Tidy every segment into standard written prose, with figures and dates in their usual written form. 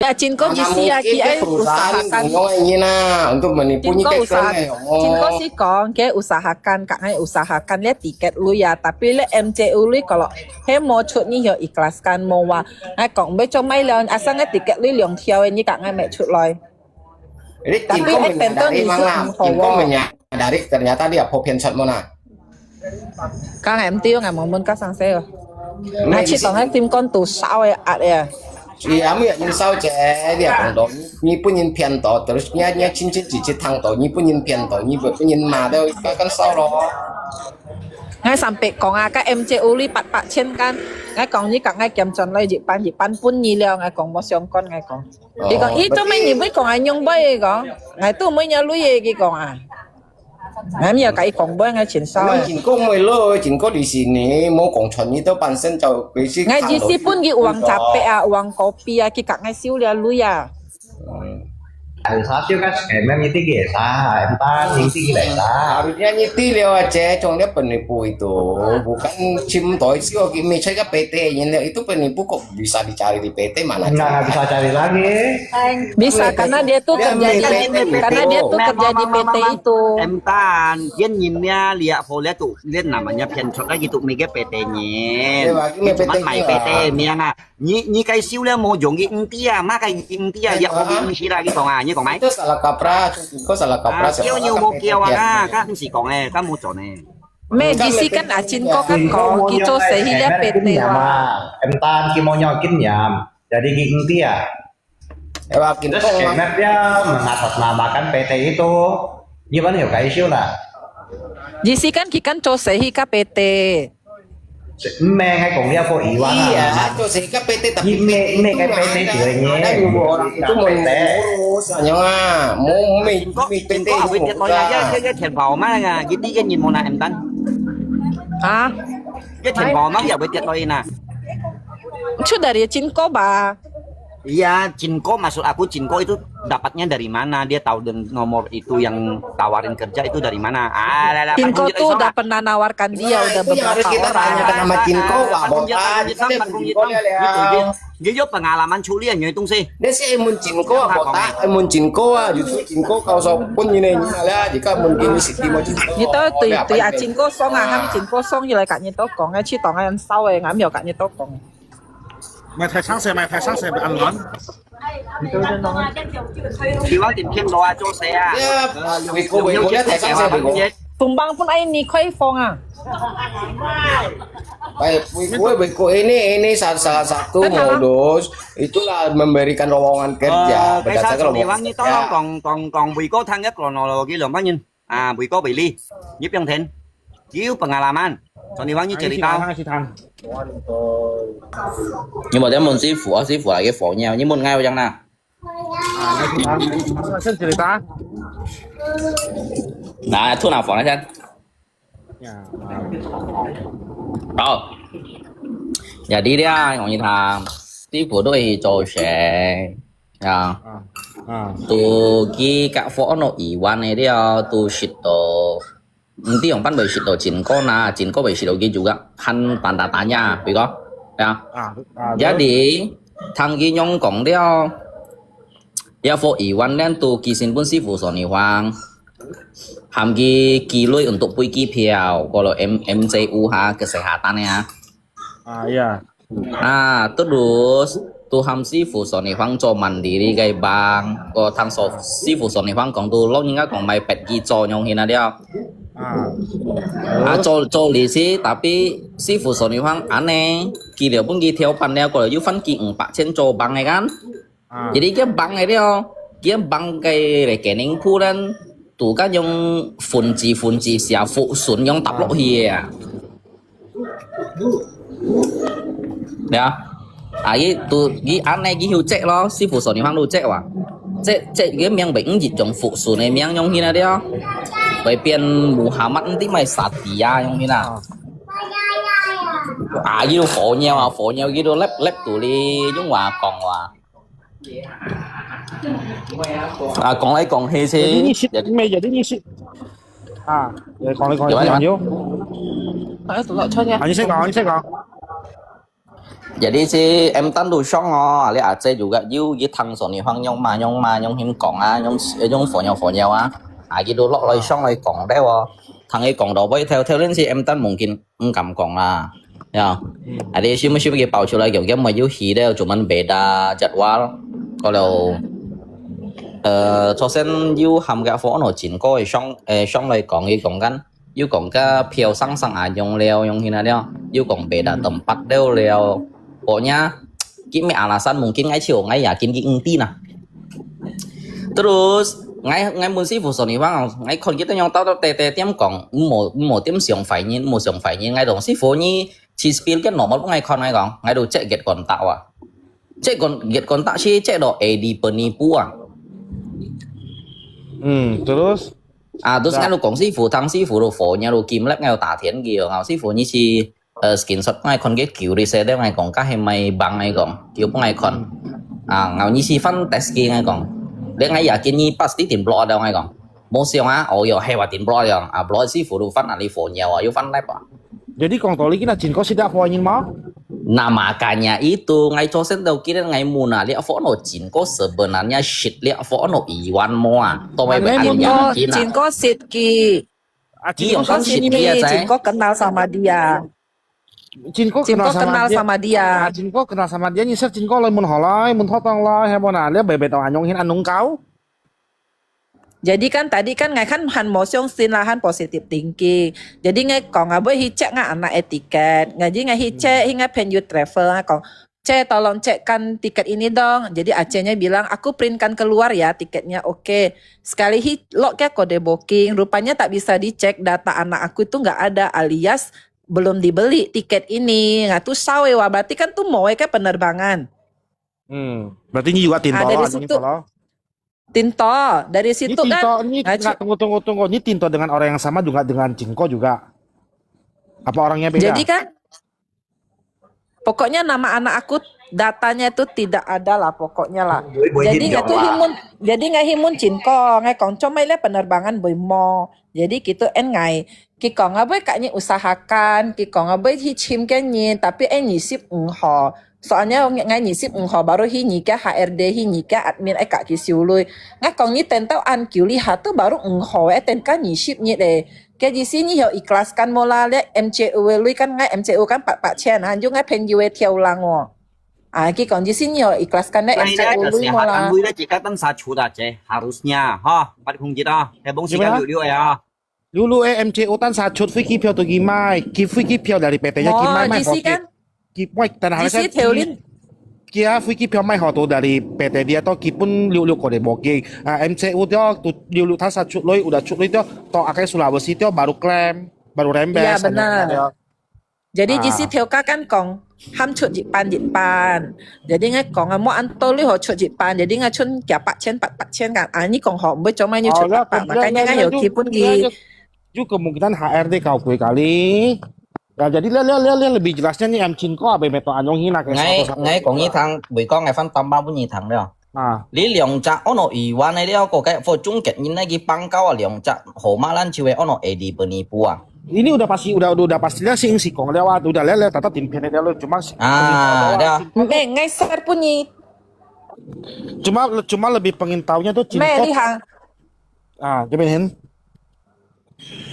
Ya, Cinko GC ya, Kia usahakan. Ini nah untuk menipu Cinko nyikek Cinko sih kong, kayak usahakan, kakaknya usahakan lihat tiket lu ya. Tapi le MCU lu kalau he mau cut nih ya ikhlaskan mau wa. Kong beco mai leon asalnya tiket lu yang tiao ini kakaknya mek cut loy. Jadi Cinko menyadari ternyata dia popian shot mona. Kang em tiêu nggak mau mun ka sang seo. Chỉ tòng hết tim con tù sao ya. Iya, mi yang sao je dia kong ni pun yin pian to terus nya cincin cici tang to ni pun yin pian to ni pun yin ma do kan sao lo. Ngay sampai kong ka MCU li pat chen kan. Ngay kong ni kang ngay kiam chon lai ji pan pun ni leo ngay kong mo siong con ngay kong. Thì kong ít cho mấy ni với kong anh nhung bay kong. Ngay tu mới nhớ lui cái kong à. Em giờ cái còn bữa ngay chuyện sau. Chuyện có mới lo, chuyện có đi xin nè, mau còn chuẩn như tao bản身就俾先。ngay chỉ si pun cái uang capek à, uang kopi à, cái ngay siêu là lui à. Saya sih kan emang itu biasa, empat itu biasa. Harusnya nyetir aja, contohnya penipu itu bukan SIM toy sih, misalnya PT ini itu penipu kok bisa dicari di PT mana? Nggak bisa cari lagi. Bisa karena dia tuh kerja di PT itu. Em tan, dia nyinnya lihat folder tuh, lihat namanya penshot lagi tuh mega PT-nya. Cuma main PT, miang ah, nyi kai siu lah mau jongi intia, maka intia ya hobi misi lagi kong ah. Còn mấy? Itu salah kaprah, có salah kaprah. Kêu nhiều một kêu à, các anh chỉ còn này, các mua chỗ này. Mẹ GC kan acin kok kan kok gitu sehingga PT Em tan kimonya nyam, jadi intia. Terus kemet dia mengatasnamakan PT itu. Gimana ya kayak siu lah. GC kan kikan cho sehingga PT. Mẹ hay còn dia po iwan. Iya, cho sehingga PT tapi mẹ cái PT jualnya. Ada orang itu mau ngurus, hanya mau PT có biết tôi là cái tiền vào má là cái nhìn mona em tan. Hah? Cái tiền vào má giờ biết tôi nè. Itu dari Cinko ba. Iya, Cinko maksud aku Cinko itu dapatnya dari mana? Dia tahu nomor itu yang tawarin kerja itu dari mana? Cinko tuh udah pernah nawarkan dia udah beberapa orang. Nama Cinko, Dia pengalaman culian ngitung sih. Dia sih mun Cinko justru Cinko kau sopun ini lah jika mungkin Siti mau Cinko. Như tớ tùy Cinko xong ham Cinko xong như lại cả như tớ còn chi tòng ăn sau ấy ngắm nhiều cả như tớ còn. Mày thay sáng xe, mày ăn lớn. Thì nói tìm thêm đồ cho xe à. Vì cô đã thay sáng xe bị cô. Phùng bang pun ai ni koi phong à. Baik, Wiko ini salah satu modus itulah memberikan lowongan kerja berdasarkan lowongan kerja. Còn Wiko thăng nhất kronologi lượng bao nhiêu? À, Wiko bị ly, giúp yang Thịnh, chiếu pengalaman. Còn đi bao nhiêu cerita? Nhưng mà đến môn sư phụ là cái phổ nhau, nhưng môn ngay vào chẳng nào. Xin cerita. Nah, thu nào phổ này xem. Rồi. Jadi dia ngomongin thằng sư phụ đôi cho sẽ ya. Tu cái phổ nó iwan này dia tu shito. Nanti yang pan bersito Cinko nah Cinko bersito juga han tanda tanya begitu ya. Jadi thằng kia nyong kong dia ya for iwan dan tu kisin pun si fu soni huang ham kiloi untuk pergi piau kalau MCU kesehatan ya. Iya. Nah terus tu ham si fu soni huang cho mandiri gai bang ko thang si fu soni huang kong tu lo nyinga kong mai pet gi cho nyong hina dia. Cho lý sĩ tapi si phụ sổ hoang aneh kỳ liệu pun theo pan đeo kalau you fan kỳ 400 cho bang này kan jadi cái bang này dia cái bang cái rekening puran tu kan yung funci sia phụ sun yung tập lộ hia ya cái tu cái aneh cái hiu cek lo si phụ sổ hoang lu cek wa cek cái miếng bệnh dịch trong phụ sun này miếng yung hina dia bởi biên Muhammad tí mày sạt gì à không như nào cái đồ phổ nhau cái đồ lép tụi đi chúng hòa còn còn lấy còn hê xe mày giờ đến như shit rồi còn nhiều anh như sẽ còn Jadi si em tan tu song oh, ali ace juga you thằng số này hoang nhong him còng nhong phổ nhau gitu lok loi song loi còng đấy thằng ấy còng đầu bay theo lên si em tan mungkin cầm còng là ya ada siapa cái bảo出来kiểu mà you hi đấy cuman beda jadwal kalau cho sen you ham cái phổ nó chín có song loi còng cái còng kan you còng cái phiêu sang nhong leo nhong hina đấy you còng beda tempat leo pokoknya kimi alasan mungkin ngai chiều ngai yakin inti nah terus ngai muốn sư phụ sổ ni vang ngai kon kita nyong tao tè tiêm còng một tiêm xiong phải nhiên ngai dong sư phụ ni chi spill cái normal ngai kon ngai gong ngai do check get kon tạo à check kon get kon tạo chi check do ad penipu à Terus terus ngai do kong sư phụ thằng sư phụ do phổ nya do kim lep ngai do tả thiện kiểu ngai sư phụ ni chi screenshot ngai kon get kiểu reset đấy ngai kong ka hay mai bang ngai gong kiểu ngai kon ngai ni si fan test ki ngai gong dia ngai yakin ni pasti tim blog ada ngai gong mo siang yo hewa tim blog yang blog si furu fan ali phone nyawa yo fan lab jadi kong toli kita Jinko tidak foanin mau. nah makanya itu ngai chosen tau kira ngai muna lihat phone Jinko sebenarnya shit lihat phone Iwan moa to mai Jinko sit ki Jinko Jinko kenal sama dia Jinko kenal sama dia. Jinko kenal sama dia nyiser Jinko lai mun holai mun thotong lai hebona lia bebe tau anyong hin anung kau. Jadi kan tadi kan ngai kan han mo siong sin lah han positive thinking. Jadi ngai kong abai hi cek ngai anak etiket. Ngaji ngai hi cek hingga pen you travel ngai kong. Cek tolong cekkan tiket ini dong. Jadi Acehnya bilang aku printkan keluar ya tiketnya. Oke. Sekali hi lock ya kode booking. Rupanya tak bisa dicek data anak aku itu nggak ada alias belum dibeli tiket ini. Nggak tuh sawe wah berarti kan tuh mau kayak penerbangan. Berarti ini juga tinto dari situ. Tinto dari situ ini kan. Ini tunggu. Ini Tinto dengan orang yang sama juga dengan Jinko juga. Apa orangnya beda? Jadi kan pokoknya nama anak aku datanya itu tidak ada lah pokoknya lah. Jadi nggak tuh nggak himun Jinko ngai kongco mai le penerbangan boy mo. Jadi gitu ngai kiko ngabai kaknya usahakan kiko ngabai hicim kenyin tapi nyisip engho. Soalnya ngai nyisip engho baru hi nyika HRD hi nyika admin kak kisiului. Ngai kong ni tentau an kiuli hatu baru engho tenka nyisip nyi deh. Kayak di sini yo ikhlaskan mola le MCU lui kan ngai MCU kan pak chen han ngai pen yue tiao lango. Ki kong di sini yo ikhlaskan le MCU lui mola. Lui jika tan sacu dah harusnya ha 8 khung kita. Hebong sikan liu ya. Dulu MCU tan sacut Vicky Pio tuh gimai, Vicky Pio dari PT-nya gimai mai hoki. Gimai tanah Di Teolin. Kia Vicky Pio mai hoto dari PT dia toh kipun liu kode booking. MCU dia tuh liu tan sacut loi udah cut loi toh akai Sulawesi dia baru klaim, baru rembes. Iya benar. Jadi di Teoka kan kong ham cut jipan. Jadi ngai kong mau antoli ho cut jipan. Jadi ngai cun kia pak chen kan. Ini kong ho boleh cuma nyu cut apa. Makanya ngai yo kipun gi. Juga kemungkinan HRD kau kali. Ya jadi lihat lebih jelasnya nih Jinko apa meto anyong hina kayak ngai kong ni thang buổi con ngai fan tamba punya thang đấy. Lý lượng chắc ono Iwan này dia kok kayak for chung ket ni lagi pangkau lượng chắc ho malan ciwe ono edi penipu Ini udah pastinya si Kong lewat udah lele tata tim PT dia lo cuma dia ngai ser punya cuma lebih pengen taunya tuh Jinko. Cobain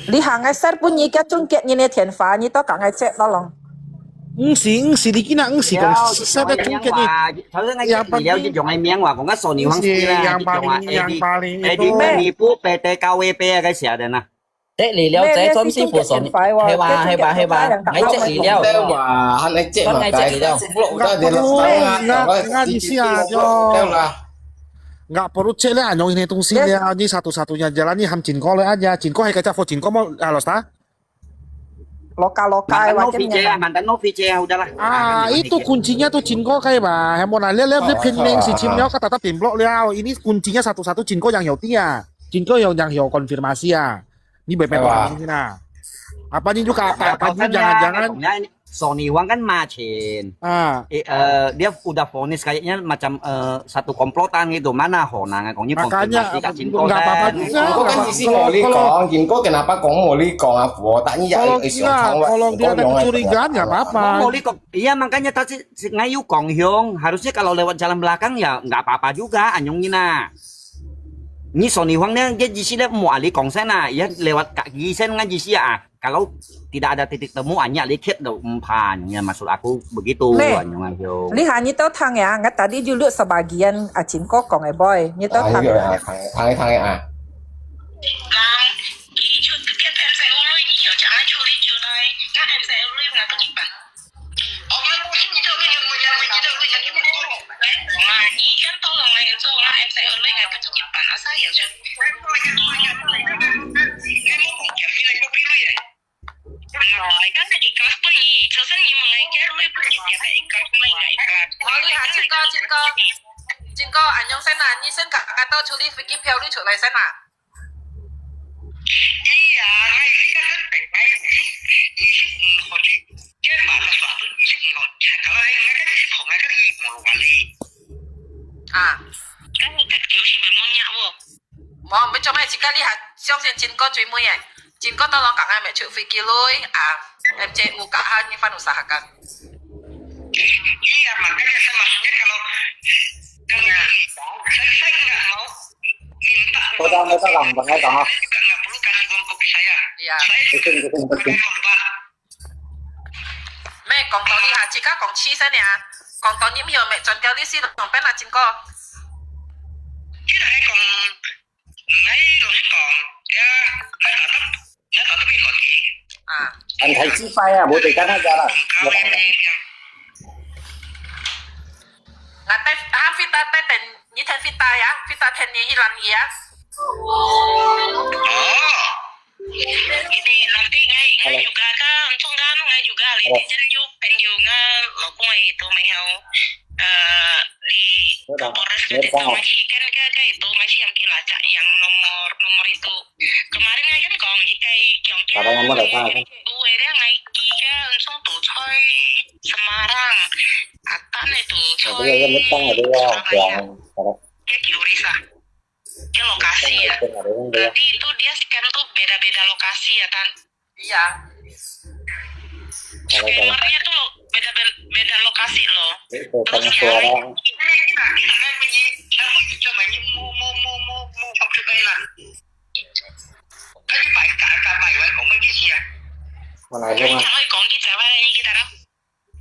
Lihat ngai ser punya kia chung ket ni tian fa ni to kang ngai cek tolong. Ngsi di kina ngsi kan saya chung ket ni. Yang paling dùng ai miếng hoặc còn cái sổ nhiều hơn yang paling itu menipu PT KWP cái gì ada nah. Cek li liao cek con si phụ son heba ngai cek li liao han ai cek ngai cek li liao nggak di sini aja. Nggak perlu cek lah anyong ini tungsi dia ini satu-satunya jalan nih ham Jinko le aja Jinko hai kaca Jinko mau halos ta lokal mantan no VC udahlah itu kuncinya tuh Jinko kayak bah mau nanya lihat pinning si Cimnya kata timblok liao ini kuncinya satu-satu Jinko yang ya Jinko yang konfirmasi ya ini BP orang ini nah apa nih juga apa jangan-jangan Sony Wang kan macin. Dia udah vonis kayaknya macam satu komplotan gitu. Mana Honang kongnya Makanya konfirmasi Kak Cinko nggak apa-apa kan. juga. Jinko kan isi moli kong, Jinko kenapa kong moli kong apa? Taknya ya Kalau dia ada kecurigaan nggak apa-apa. Moli kok. Iya makanya tadi ngayu Kong Hyong. Harusnya kalau lewat jalan belakang ya nggak apa-apa juga Anyongina. Ini Sony Wang dia di sini mau alih Kong sana ya lewat Kak Gisen ngaji sih ya. Kalau tidak ada titik temu hanya likit do umpan ya maksud aku begitu Anyong Hyong. Lihat ni tahu tang ya, nggak tadi dulu sebagian acin kokong boy, ni tahu tang. Thang à. 金哥，安用先啊，你先搞到处理飞机票，你出来先啊。啊。冇，咪做咩？自家你係相信金哥最妹嘅，金哥當我講嘅咪出飛機lui啊，MJ 有搞下你翻usahakan。Iya makanya saya maksudnya kalau saya nggak mau minta mereka gampang aja juga nggak perlu kasih uang kopi saya. Iya. Saya bukan korban. Mẹ còn tao đi hà chỉ có còn chi thế nè, còn tao nhiễm nhiều mẹ chọn kéo đi xin còn bên là chính co. Chứ là hay còn ngay rồi còn ya nó tao biết còn gì. À. Anh thấy chi phai à, bố thì cắt hết ra rồi. Ngã tay fita tay tên như thế fita ya, fita tên như hilang ya. Ini nanti ngay juga kan untung kan ngay juga li jadi yo pengen nga lokong itu mau di Polres itu masih kan itu masih yang kilacak yang nomor itu kemarin kan kong kayak kyong dia ngay kia untung tuh coy Semarang Atan itu coy kayak Kiurisa ke lokasi ya. Berarti itu dia scan tuh beda-beda lokasi ya kan? Iya. Scannernya tuh beda lokasi loh. Terus ya.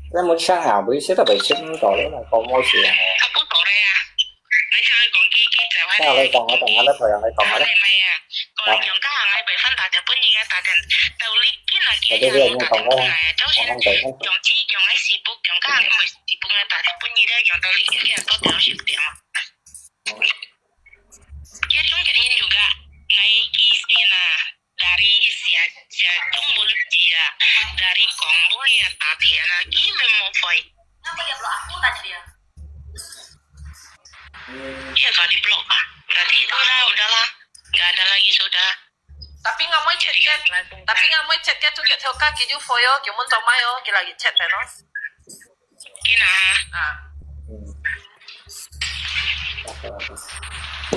Em muốn sang Hảo với sẽ là 7 tỏ đấy là có môi trường. Sao đây còn ở tầng đó thời đây còn ở đó. Còn những cái hàng này bị phân tải được bao nhiêu ta cần đầu lý cái là kia là còn có chọn chi chọn ấy xì bút chọn cái hàng mà xì bút người ta được bao nhiêu đấy chọn đầu lý cái là tốt tiểu xịt tiền mà. Cái chúng cái ini juga ngay kisina dari siapa mulutnya dari Kongo ya tapi lagi memofoi. Kenapa dia blok aku tanya dia? Iya kalau di blok pak, berarti itu lah udahlah, nggak ada lagi sudah. Tapi nggak mau chat dia, tapi nggak mau chat dia tuh dia theo kaki juga foyo, cuma tau mayo, kita lagi chat no. Kina.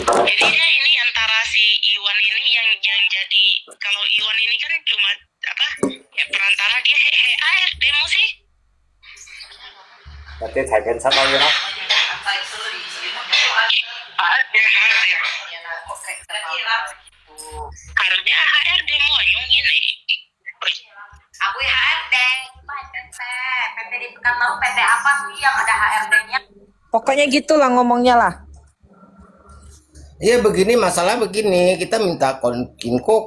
Jadi ini antara si Iwan ini yang jadi kalau Iwan ini kan cuma apa ya perantara dia HRD mu sih. Berarti thầy cảnh sát bao nhiêu đó? Harusnya HRD mau yang ini. Aku HRD, PT di Pekanbaru PT apa sih yang ada HRD-nya? Pokoknya gitulah ngomongnya lah. Ya begini masalah begini kita minta Kinko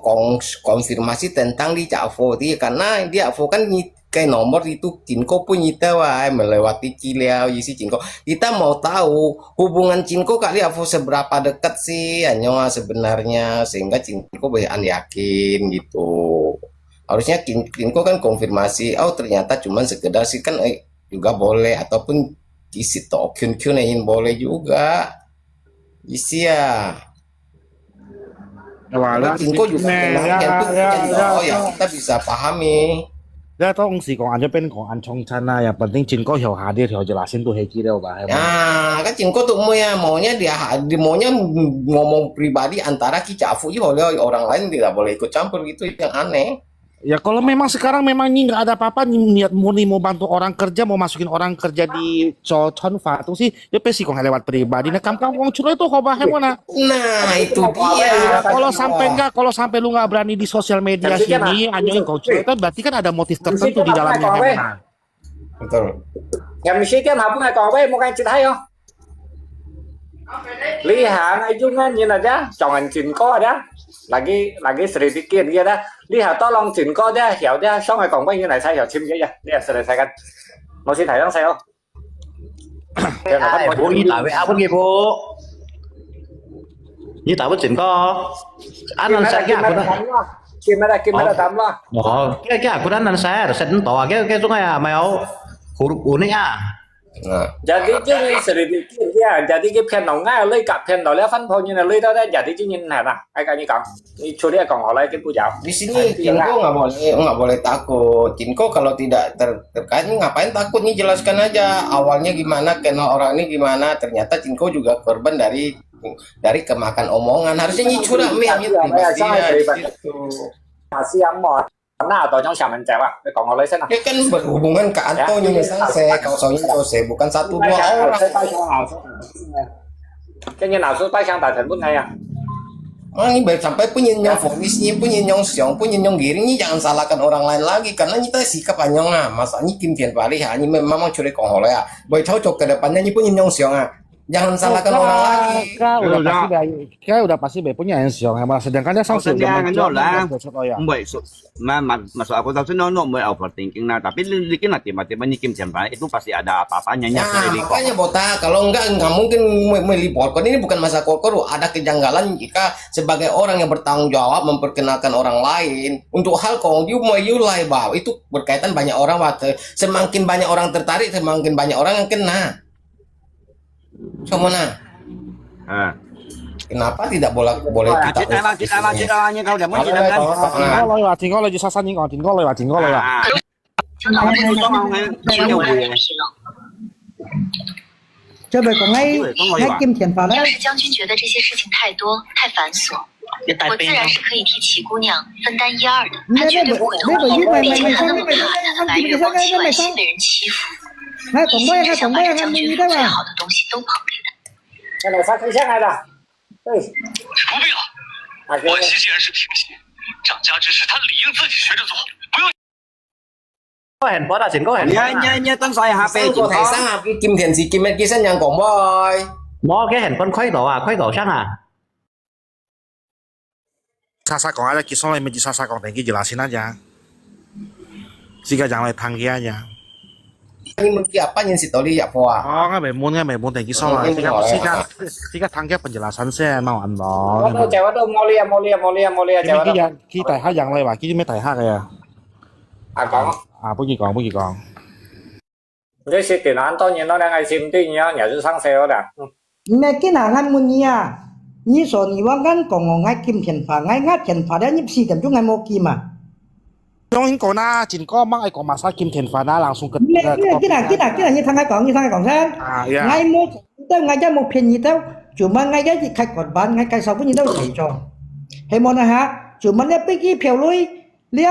konfirmasi tentang di Cavo karena dia Avo kan kayak nomor itu Kinko pun nyita wah melewati Ciliao isi Kinko kita mau tahu hubungan Kinko kali Avo seberapa dekat sih hanya sebenarnya sehingga Kinko bayan yakin gitu harusnya Kinko kan konfirmasi oh ternyata cuman sekedar sih kan juga boleh ataupun isi token boleh juga isi ya. Wala, Kinko juga kenal ya, kita bisa pahami. Dia tahu ngsi kong anjo pen kong ancong cana yang penting Jinko hiao hadir hiao jelasin tuh Heki deh bah. Nah, kan Cinko tuh maunya maunya ngomong pribadi antara Ki Cafu oleh orang lain tidak boleh ikut campur gitu yang aneh. Ya kalau memang sekarang memang ini nggak ada apa-apa niat murni mau bantu orang kerja mau masukin orang kerja di Chonfa tuh sih ya pasti kong lewat pribadi nah kamu kong culo itu kok bahaya mana Nah, itu dia. kalau sampai lu nggak berani di sosial media sini anjing kong culo itu berarti kan ada motif tertentu di dalamnya Hemona. Betul. Em sĩ cái học này còn với một anh chị thấy không? Lý Hạ ngay chung như là đó, chọn anh chỉnh có đó. Lagi sedikit dia dah. Lý Hạ to lòng chỉnh có đó, hiểu đó, xong rồi còn bao nhiêu này sai hiểu chim vậy nha. Đây là sai kan. Mau xin thầy đang sai không? Ai bố như tại với áo cái bố như tại với chuyện có anh sai cái của nó Kim nó tắm lo. cái của anh sai rồi sẽ tỏ cái chỗ này à mày ủ này à Jadi chứ sedikit dia, jadi cái pen nó ngay lấy cặp pen nó lấy phân phối như là lấy đó đấy, jadi chứ nhìn này nè, ai cái như còn, ini curi còn họ lấy cái bu jauh. Di sini Cinko nggak boleh takut. Cinko kalau tidak terkait ngapain takut nih, jelaskan aja awalnya gimana, kenal orang ini gimana. Ternyata Cinko juga korban dari kemakan omongan. Harusnya nyicura Masih yang mau. Nah, atau yang sama cewek, kalau ngoleh sana. Dia kan berhubungan ke Antonio Sanse, kalau soalnya Jose bukan satu dua orang. Cái như nào xuất bác sang tại thành phố này à? Ini baik sampai penyinyong vonisnya, penyinyong siang, penyinyong giringnya jangan salahkan orang lain lagi karena kita sikap anyong ah. Masanya Kim Tian Pari hanya memang curi kongole ya. Baik cocok ke depannya ini penyinyong siang ah. Jangan salahkan orang lagi. Udah pasti punya yang siang Hemona sedangkan dia sanksi masuk aku tahu sih no mau overthinking nah tapi likin lah tiba-tiba nyikim jambal itu pasti ada apa-apanya Nah, makanya Bota kalau nggak mungkin meliporkan ini bukan masa kokor ada kejanggalan jika sebagai orang yang bertanggung jawab memperkenalkan orang lain untuk hal kong you lai bahwa itu berkaitan banyak orang semakin banyak orang tertarik semakin banyak orang yang kena. Somona. Kenapa tidak boleh kita? Kita kau udah mau kan? Tinggal lagi sasan tinggal lagi. 这边讲爱金钱法呢？要是将军觉得这些事情太多太繁琐，我自然是可以替齐姑娘分担一二的，她绝对不会同意。毕竟她那么怕，她的白月光妻管心被人欺负，一直想把这将军府最好的东西都捧给他。 cái này sao không xét ngay đâu? 不必了，我妻既然是平妻，长家之事她理应自己学着做，不用。 có hẹn có đã chuyện có hẹn nhớ tân sai HP Sao có thể sang Kim Thiền gì Kim kia sang nhang cổng boy. mò cái hẹn con khuấy đổ sang à Sasa kong ada kisah lain menjadi Sasa kong tengki jelasin aja. Sehingga jangan lain tanggi aja. Ini mungkin apa yang si Toli ya Poa? Oh nggak memang tengki soal. Sehingga tanggi penjelasan saya mau anda. Cewek tuh mau lihat cewek tuh. Kita hai yang lain, kitaไม่ไต่ห้าเลยอ่ะ À còn. Bagi kong. Cái sự kiện anh tôi nhìn nó đang ai xem tí nhá, nhà chú sang xe đó đã. Nè cái nào ngăn muốn nhỉ? Nhỉ số nhỉ vang ngăn còn ngay kim tiền phá ngay ngắt tiền phá đấy nhịp xì điểm chung ngay một kim à? Trong hình cổ na, chính có mang ai có masa kim tiền phá na langsung ke. Cái nào như thằng ai còn xem. Ngay một tao ngay ra một phiền nhỉ tao, cuma ngay ra gì khách còn bán ngay cái sau với nhỉ tao thấy cho. Hay món ha, cuma nè bây giờ phiêu lui. Lia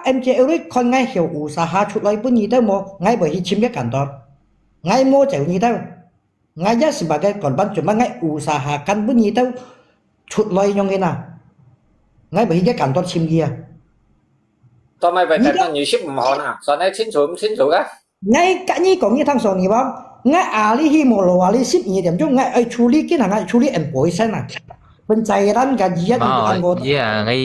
em chế ơi con ngay hiểu ủ sa ha chút lại bún nhị đâu mà ngay bởi chim cái cảnh đó ngay mua chèo nhị đâu ngay giá sự bà cái còn bán chuẩn mà ngay ủ sa ha căn bún nhị đâu chút lại nhông cái nào ngay bởi cái cảnh đó chim kia Tôi mày về tại nhị ship một nè, sau này xin chủ á. Ngay cả nhị còn như thằng sòn nhị bông ngay ali hi mồ lò ali ship nhị điểm chung ngay ai处理cái nào ngay处理em bồi sen à pencairan gajian untuk anggota. Iya, ngay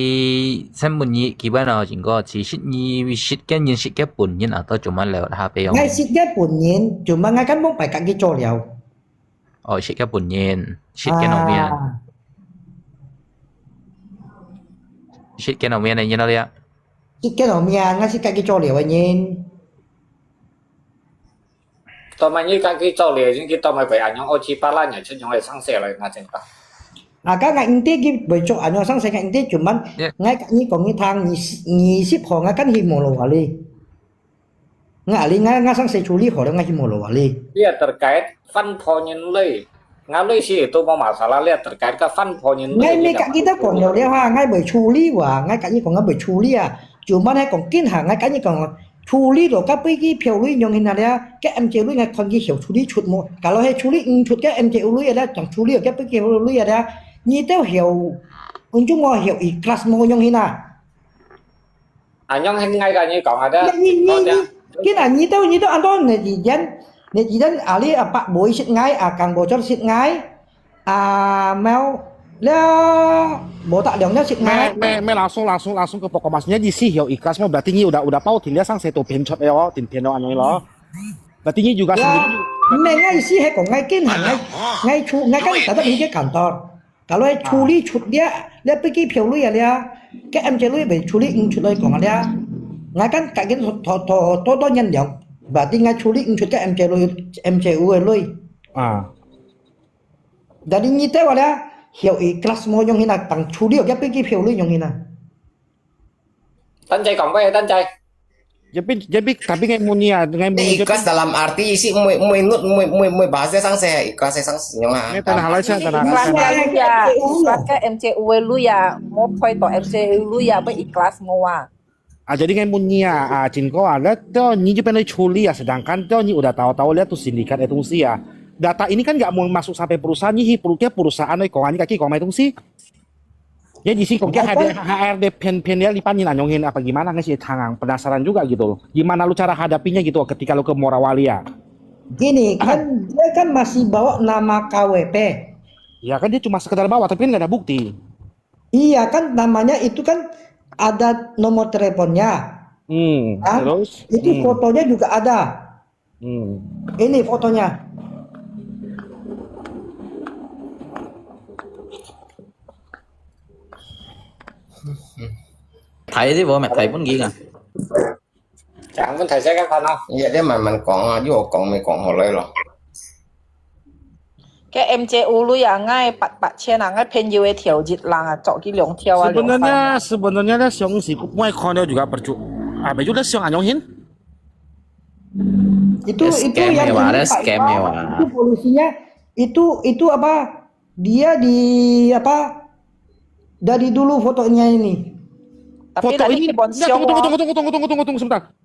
sembunyi gimana jinggo si shitnya nyin shitnya pun nyin atau cuma lewat HP yang. Ngay shitnya pun nyin, cuma ngay kan mau phải các cái trò liao. Oh, shitnya pun nyin, shitnya nomia. Shitnya nomia này nyin ya. Shitnya nomia ngay shit các cái trò liao nyin. Tôi mày như các cái trò liao chứ tôi mày phải ảnh những ô chi ba la nhà chứ chúng mày sang xe lại là chính ta. Các ngành tế cái bởi chỗ ảnh sang sẽ ngành tế chuẩn bắn ngay cả như có những thang nhị ship họ ngay căn hi mồ lò đi Nggak li nggak sang saya culi kalau nggak cuma lo ali. Dia terkait fan ponyen lei. Ngalui sih itu mau masalah lihat terkait ke fan ponyen Ngay mi cả kita còn nhiều đeo ha, ngay bởi culi và ngay cả như còn ngay bởi culi à. Cuma ngay còn kinh hàng ngay cả như còn culi rồi các cái phiếu lui nhung hình nào cái em chơi lui ngay còn cái hiểu culi chuột một. Kalau hay culi chuột cái em chơi lui ở đây chẳng culi ở cái phiếu lui ở đây. Như tao hiểu chúng ngồi hiểu ý class mô nhung hình nào. Nhung hình ngay cả như còn ở đây. Cái là như tao ăn đó này gì đến ali pak boy sit ngay kang bocor sit ngay mau lah botak dongnya sit ngay me langsung ke pokok masnya di sih yo ikhlas mah berarti ini udah pau tin dia sang seto penchot yo tin piano anyoi lo. Berarti ini juga sendiri. Me ngay sih hay còn ngay kinh hàng ngay kan tetap di cái kantor. Kalau culi cut dia pergi phiếu lui ya dia cái em chơi lui bị culi cut lui còn dia ngay kan kayak gitu to nhân dong. Berarti ngay culi cut cái em chơi lui. Jadi nyite wala hiểu ý class mo yang hina tang culi cái pergi phiếu lui yang hina. Tan chay còn quay tan chay. Jadi tapi ngay munia ikhlas dalam arti isi muy bahasnya sang saya ikhlas sang nyong Ini tanah halal saya tanah Ikhlas halal. ya, ikhlas ke MCU lu ya, mau poi to MCU lu ya, be ikhlas mau Jadi ngay munia Cinko ada tuh ni juga pengen culi ya, sedangkan tuh ni udah tahu-tahu lihat tuh sindikat itu sih ya. Data ini kan nggak mau masuk sampai perusahaan nih, perusahaan kok ani kaki kok itu sih. Ya di sini kok HRD pen dia lipanin anyongin apa gimana nggak sih tangang penasaran juga gitu loh. Gimana lu cara hadapinya gitu ketika lu ke Morawali ya? Gini kan dia kan masih bawa nama KWP. Ya kan dia cuma sekedar bawa tapi kan nggak ada bukti. Iya kan namanya itu kan ada nomor teleponnya. Kan? Terus? Itu fotonya juga ada. Ini fotonya. Thấy thế vợ mẹ thầy vẫn ghi à? Chẳng vẫn thầy sẽ các con không? Vậy đấy mà mình còn vô còn mình còn hồi lại rồi. Cái MCU lu ya ngay 800千ngay pen UA 条日lang做cái 2条Sebenarnya dia siang sih, mau konde juga apa juga siang anyongin? Itu Scam yang mewah, ada ini, Pak scam Iqbal, mewah. itu polisinya itu apa dia di apa dari dulu fotonya ini. Tapi Foto tadi ini, Bonsiong tunggu sebentar.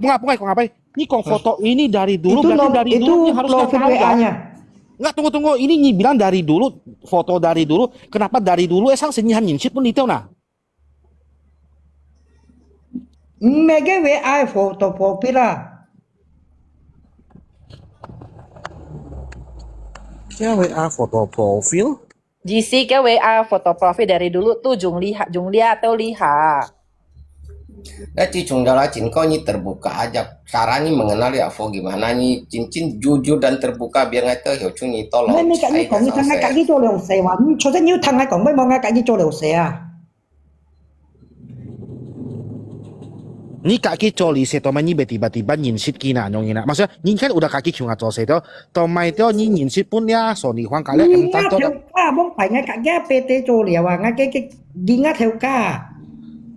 Bunga kok ngapain? Ini kok foto ini dari dulu, berarti dari dulu ini harusnya profil tahu ya. WA-nya. Enggak, tunggu. Ini bilang dari dulu, foto dari dulu. Kenapa dari dulu? Sang senyihan nyinsit pun itu nah. Mega WA foto profil lah. Ya WA foto profil. GC cái WA foto profil dari dulu tuh Jung lihat atau lihat. Nah cicung dalam Cinko ini terbuka aja. Caranya mengenali Avo gimana nih cincin jujur dan terbuka biar nggak tahu hiểu chung ini tolong. Mấy cái như còn như thằng ngay cả cái chỗ liều xe mà, cho rất nhiều thằng ngay còn mấy mong ngay cả cái chỗ liều xe à. Ni kaki coli se tomai ni tiba-tiba nyinsit kina nyongina. Maksudnya ni kan udah kaki cuma coli itu. Tomai itu ni nyinsit pun ya Sony Huang kalian Ngay theo ca bóng phải ngay cả cái PT chỗ liều à, ngay cái đi ngay theo ca.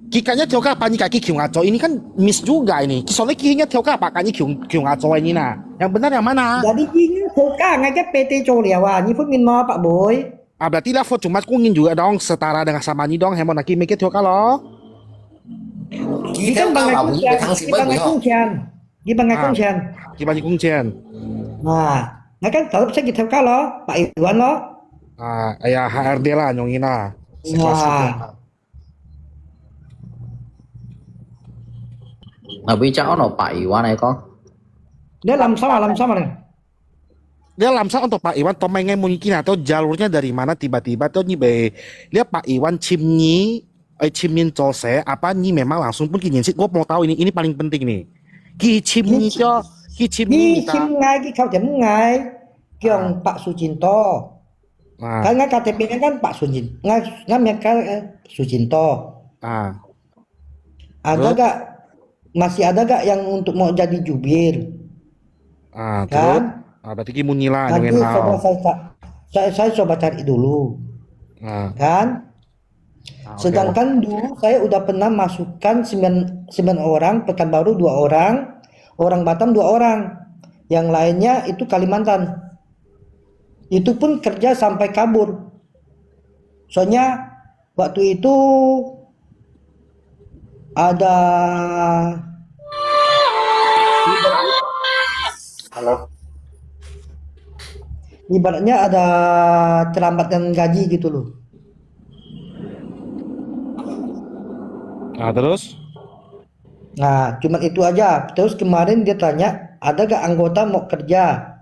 Kikanya theo apa ni kaki cuma coli ini kan miss juga ini. Soalnya kikinya theo apa kaki cuma coli ini nah. Yang benar yang mana? Jadi đi ngay theo ca ngay cái PT chỗ liều à, như Phước Minh Mo Pak Boy. Berarti lah cuma kungin juga dong setara dengan sama ni dong. Hemon lagi mikir theo lo. Đi bằng ngày công chèn, đi bằng ngày công chèn, đi bằng ngày công chèn. Gimana kungcian? Ngay cái tờ sách theo ca lo, Pak Iwan lo. Ya HRD lah nyongina. Tapi cháu nó bảy quá này con. Dia làm sao mà này? Dia lamsam untuk Pak Iwan tomai ngai mungkin atau jalurnya dari mana tiba-tiba tuh nyibe lihat Pak Iwan Chimnin Jose apa nih memang langsung pun kinyin sih gue mau tahu ini paling penting nih Ki Chimni ngay cái khảo chấm ngay kiong Pak Sucinto cái ngay KTP kan Pak Sucinto ngay cái Sucinto ada gak masih ada gak yang untuk mau jadi jubir kan berarti Munila nanti coba saya coba cari dulu kan Sedangkan dulu saya udah pernah masukkan 9 orang, Pekanbaru 2 orang, orang Batam 2 orang, yang lainnya itu Kalimantan. Itu pun kerja sampai kabur. Soalnya waktu itu ada ibaratnya ada terlambatan gaji gitu loh. Nah, terus? Nah, cuman itu aja. Terus kemarin dia tanya, ada gak anggota mau kerja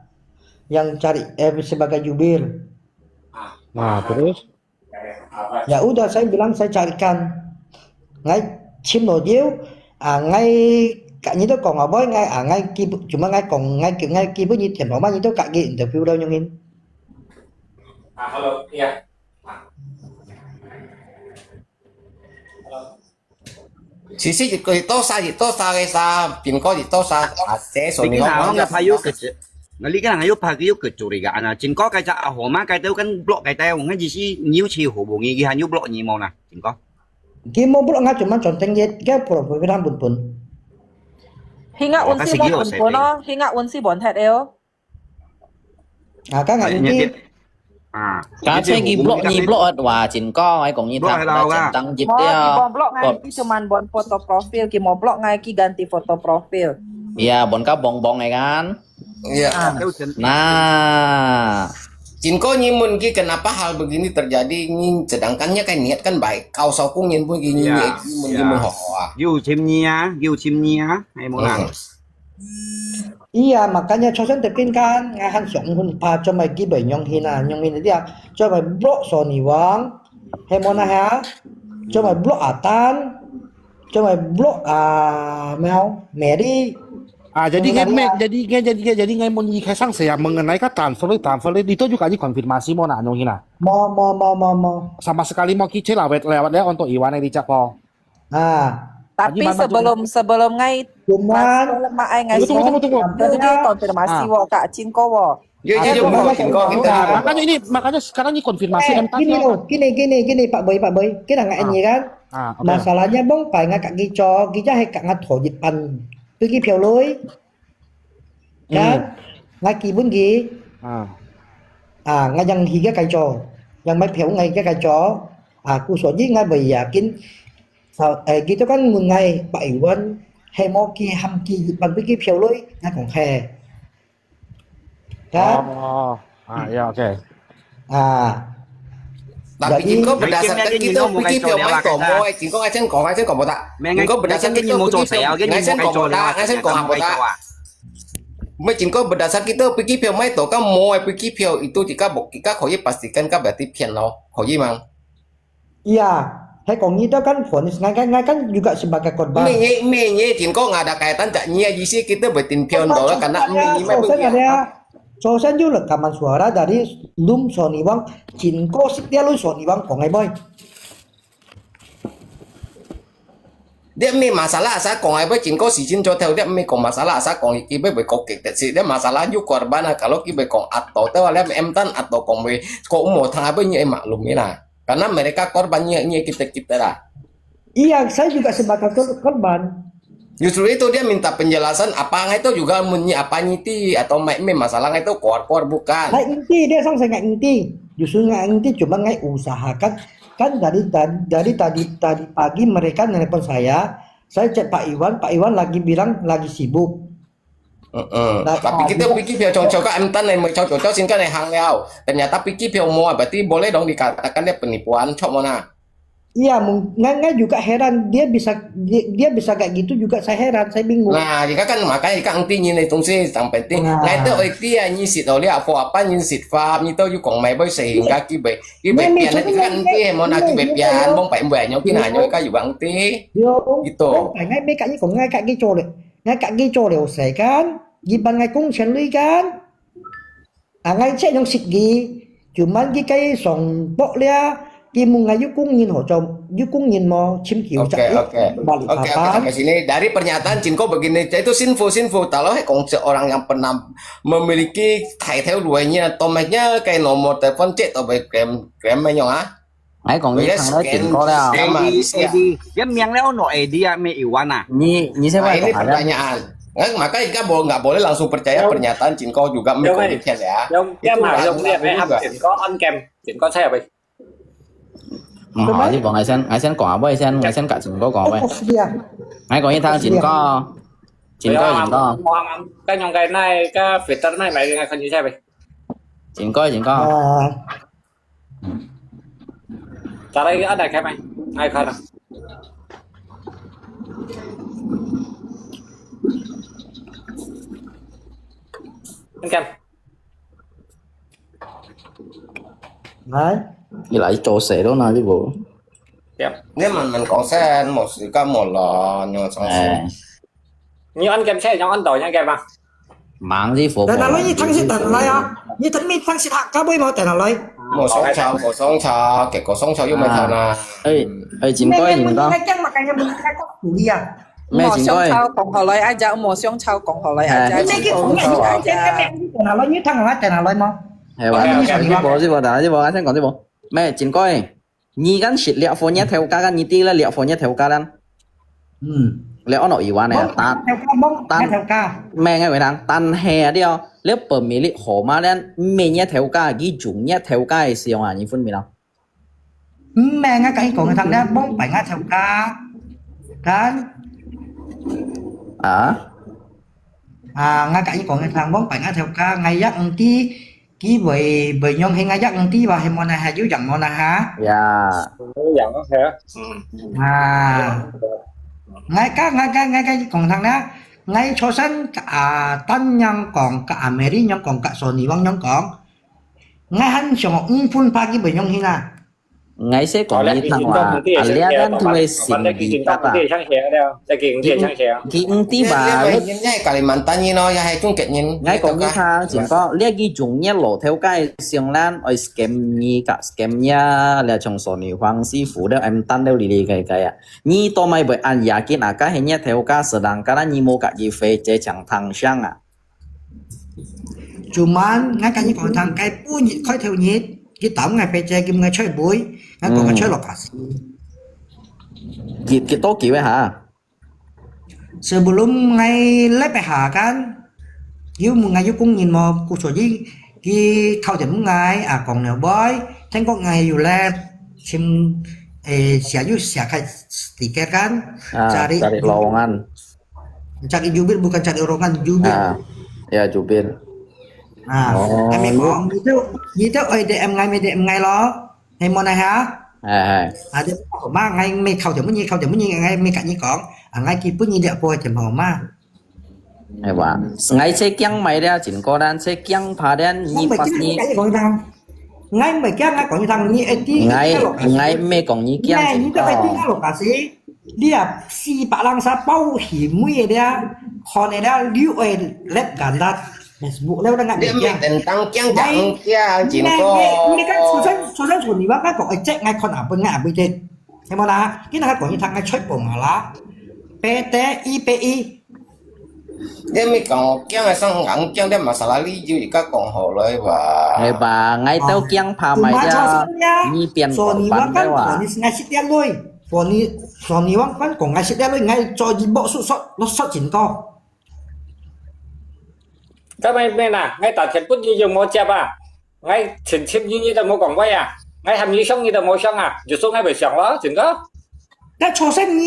yang cari sebagai jubir? Nah, terus? Ya udah, saya bilang saya carikan. Ngay chim nổ diêu, ngay cả như tôi còn ở bói ngay kia cuma ngay kia với như tiền bỏ bao nhiêu tôi cả ghi interview đâu nyongin. Halo, iya. Sisi itu sa pinko itu sa aceh Cái nào nga payo ke ngali cái ngayo payo ke curigaan na chính có cái cha hồ má cái tao kan block cái tao ngay gì si nhiêu chi hồ bộ nghi hanyu block nyi mau na chính có Kia mau block nga cuma conteng ye cái program bun pun. Hinga unsi bon po no, hinga unsi bon thật eo. Các ngài ini Cá chơi ghi block và chính có ai cũng như thằng là chẳng tăng dịp Mau dia. ki bon block ngay ki cuman bon foto profil, ki mau block ngay ki ganti foto profil. Iya, bon ka bong này kan. Iya. Nah, Cinko nyimun ki kenapa hal begini terjadi? Sedangkannya kan niat kan baik. Kau sokung nyin pun gini nyimun hoa. yêu chim nhia hay mau làm Iya, makanya chosen tepin kan ngahan song hun pa cho mày ki bảy nyong hin dia cho mày block Sony Wang hay mona ha cho mày block Atan cho mày block Mel Mary. Jadi ngai mau Kaisang saya mengenai kan transfer itu juga konfirmasi mau nanya hina. Mau. Sama sekali mau kicil lewat untuk Iwan yang dicap po. Tapi sebelum ngai cuman ai ngai tunggu. konfirmasi wo Kak Cinko wo. Makanya sekarang ini konfirmasi gini Pak Boy kita nggak ini kan masalahnya bông phải ngay cả ghi cho hay cả ngắt thổ dịch pan ghi phiếu lối kan ngay kỳ bốn ghi ngay yang higa cái cho yang mấy phiếu ngay cái cho cu số với ngay bây giờ kín gitu kan mengai Pak Iwan hay mau ki ham ki dịch pan ghi phiếu lối ngay còn hè kan ya oke. Tapi Cinko berdasarkan kita pergi pio mai tomo, Cinko ngasen kong botak. Cinko berdasarkan kita ngasen kong botak. Mai Cinko berdasar kita pergi pio mai to kan mau pergi pio itu jika kau pastikan kan berarti pian lo, kau mang. Iya, hay còn như đó kan vonis ngay kan juga sebagai korban. Menye Cinko nggak ada kaitan tak nyia jisi kita bertin pion dola karena menye mai begini. Sosan juga rekaman suara dari Lum Sony Wang Cinko setia lu Sony Wang kok ngai boy. Dia mi masalah asa kong ai boy Cinko si Cin cho theo dia mi kong masalah asa kong ki boy kok kek si dia masalah ju korban kalau ki boy kong atau teu lem emtan atau kong boy kok mau thang boy nye maklum ni lah. Karena mereka korbannya kita lah. Iya, saya juga sebagai korban. Justru itu dia minta penjelasan apa itu juga apa nyiti atau masalahnya itu keluar bukan. Nah inti dia saya nggak inti, justru nggak inti cuma nggak usahakan kan dari tadi pagi mereka nelpon saya cek Pak Iwan lagi bilang lagi sibuk. Nah, tapi kita pikir dia cocok entan yang cocok singkat yang hang liao. Ternyata pikir dia mau berarti boleh dong dikatakan dia penipuan cok mana. Iya, nggak juga heran dia bisa kayak gitu juga saya heran, saya bingung. Nah, jika kan makanya jika engti nyi itu sih sampai ting. Nah itu dia nyi sit oleh apa nyi sit fa nyi tahu juga mai boy sehingga kibe pian nanti kan engti mau nak kibe pian bong phải mbè nhau kinanya ka juga engti. Gitu. Phải ngay bên cạnh cũng ngay cạnh cái chỗ này, ngay cạnh cái chỗ đều xảy kan, giban ngay cũng chen lui kan. Ngay cek yang sit gi, cuman cái song bok lia Ki mungay yung nhìn hỗ trợ yung nhìn mau chim kiu balik papan. Oke, sini dari pernyataan Cinko begini, itu sinful kalau seorang yang pernah memiliki title duanya, tomeknya kayak nomor telepon cek atau baik krem menyong ngay còn như Với thằng đó scan- chỉnh có đấy scan- Edi dia miang leo no Edi ya me Iwan ah. Nyi siapa Nah, yang ini ada? pertanyaan. Makanya nggak boleh langsung percaya pernyataan Cinko juga Đúng rồi. mengkonfirmasi ya. Giống cái Itu mà ragu- giống như ragu em juga. chỉnh có on cam chỉnh có xe vậy Mà hỏi chứ bọn ai sen quả với ai sen cả chỉnh có quả vậy. Dia. Ngay còn như thằng chỉnh có chỉnh có cái nhóm cái này cái filter này mày ngay không như xe vậy chỉnh có trả đây ở đây cái mày ai không nào anh cam Đấy. thì lại chỗ sẻ đó nào chứ bộ. Nếu mà mình còn xe một sự có một lò nhưng mà xong À, như anh cam xe nhóm anh đổi nha cam à mạng gì phố. Tại nào lấy như thằng sẽ tận lại à? Như thằng mi thằng sẽ hạ cá bơi mà tại nào lấy? một sống chào kể có sống chào nhưng mà thằng là Ê chỉnh có chỉnh có. Ngay chăng mà cái nhà mình khai có đủ đi à? Mẹ Mò chỉnh xiong có. chao cộng họ lấy ai ra mò xiong chao cộng họ lấy ai ra À. Mấy chỉ cái có cũng họ nhận cái ra. mẹ tại nào lấy như thằng là tại nào lấy mà? Hay vậy. Chứ bộ đã chứ bộ anh còn chứ bộ. Mẹ chỉnh có. Nhi gắn xịt liệu phố nhét theo cá gắn nhi tí là liệu phố nhét theo cá đan. Liệu nó ý quan này ta Theo ca bông, theo ca. mẹ nghe vậy thằng tan hè đi không nếu bờ mỹ lị hồ mà đen mẹ nhét theo cá cái chúng nhét theo cá thì sao à như phân mình nào Mẹ ngay cái của thằng đó bông phải ngay theo ca. Kan? Ngay cái của thằng bông phải ngay theo ca ngay dắt tí ký bởi bởi nhông hay ngay dắt tí và hay món này hay dữ dặn món này hả? dạ dạng nó thế Ngay cái còn thằng đó ngay cho sân cả tân nhân còn cả Mỹ nhân còn cả Sony văng nhân còn ngay hắn chọn phun pha cái bởi nhông hi na ngay sẽ còn như thằng là lẽ đen thuê xin đi ta cái sang xe đeo cái kiện sang xe cái tí bà Nếu mà nhảy Kalimantan như nó hay chung kết nhìn ngay còn như thằng chỉ có lẽ cái chúng nhét lộ theo cái xiang lan ở scam như cả scam nha là trong số này hoàng sư phụ đó em tan đâu đi cái à như tôi mày bởi anh giả kiến à cái hay nhét theo cái sở đăng cái là như mua cả gì phê chế chẳng thằng sang à cuman ngay cái còn thằng cái bui nhịt khói theo nhịt cái tổng ngày phải chơi kim ngay chơi bụi ngay còn ngay chơi lọc cả cái tốt kiểu ấy hả sebelum ngay lấy bài hạ kan yêu một ngày yêu cũng nhìn mà cuộc sống gì cái thao chấm ngày còn nếu bói thanh có ngày yêu lên chim sẽ khai tiket kan cari lowongan cari jubir bukan cari orongan jubir ya jubir em có như thế ơi để em ngay lo hay món này hả để mà ngay mày khâu chấm như ngay mày cạnh như con ngay kia bữa như đẹp bôi chấm hồng mà hay vậy ngay xe kiang mày đó chỉ có đan xe kiang phá đen như pas như ngay mày kia ngay còn như thằng như ấy ngay mày còn như kiang này như thế phải tiếng lộc cả gì đi à si bạc lang sa bao hiểm nguy đấy còn này đã lưu ấy lép gần đặt Facebook leo đang ngại Dia kia tentang kiang chẳng kia Cinko ini kan susah nih bang kan kok cek ngay con apa ngại bây giờ thế mà là cái này còn như thằng ngay chơi bổng là PT IPI dia mi còn kiang hay xong ngắn kiang dia masalah li ju jika còn hồ lời và hay bà ngay tao kiang phá mày ra như tiền Sony bán kan đấy à còn ngay xịt đen thôi Sony bang kan còn ngay xịt đen thôi ngay cho gì bộ nó sót chỉnh co cái mày nè ngay tại thiệt bút như dùng một chép à ngay chỉnh chip như tao mua quảng quay à ngay hàm như xong như tao mua xong à dù số ngay bị sòng đó chỉnh có cái cho xem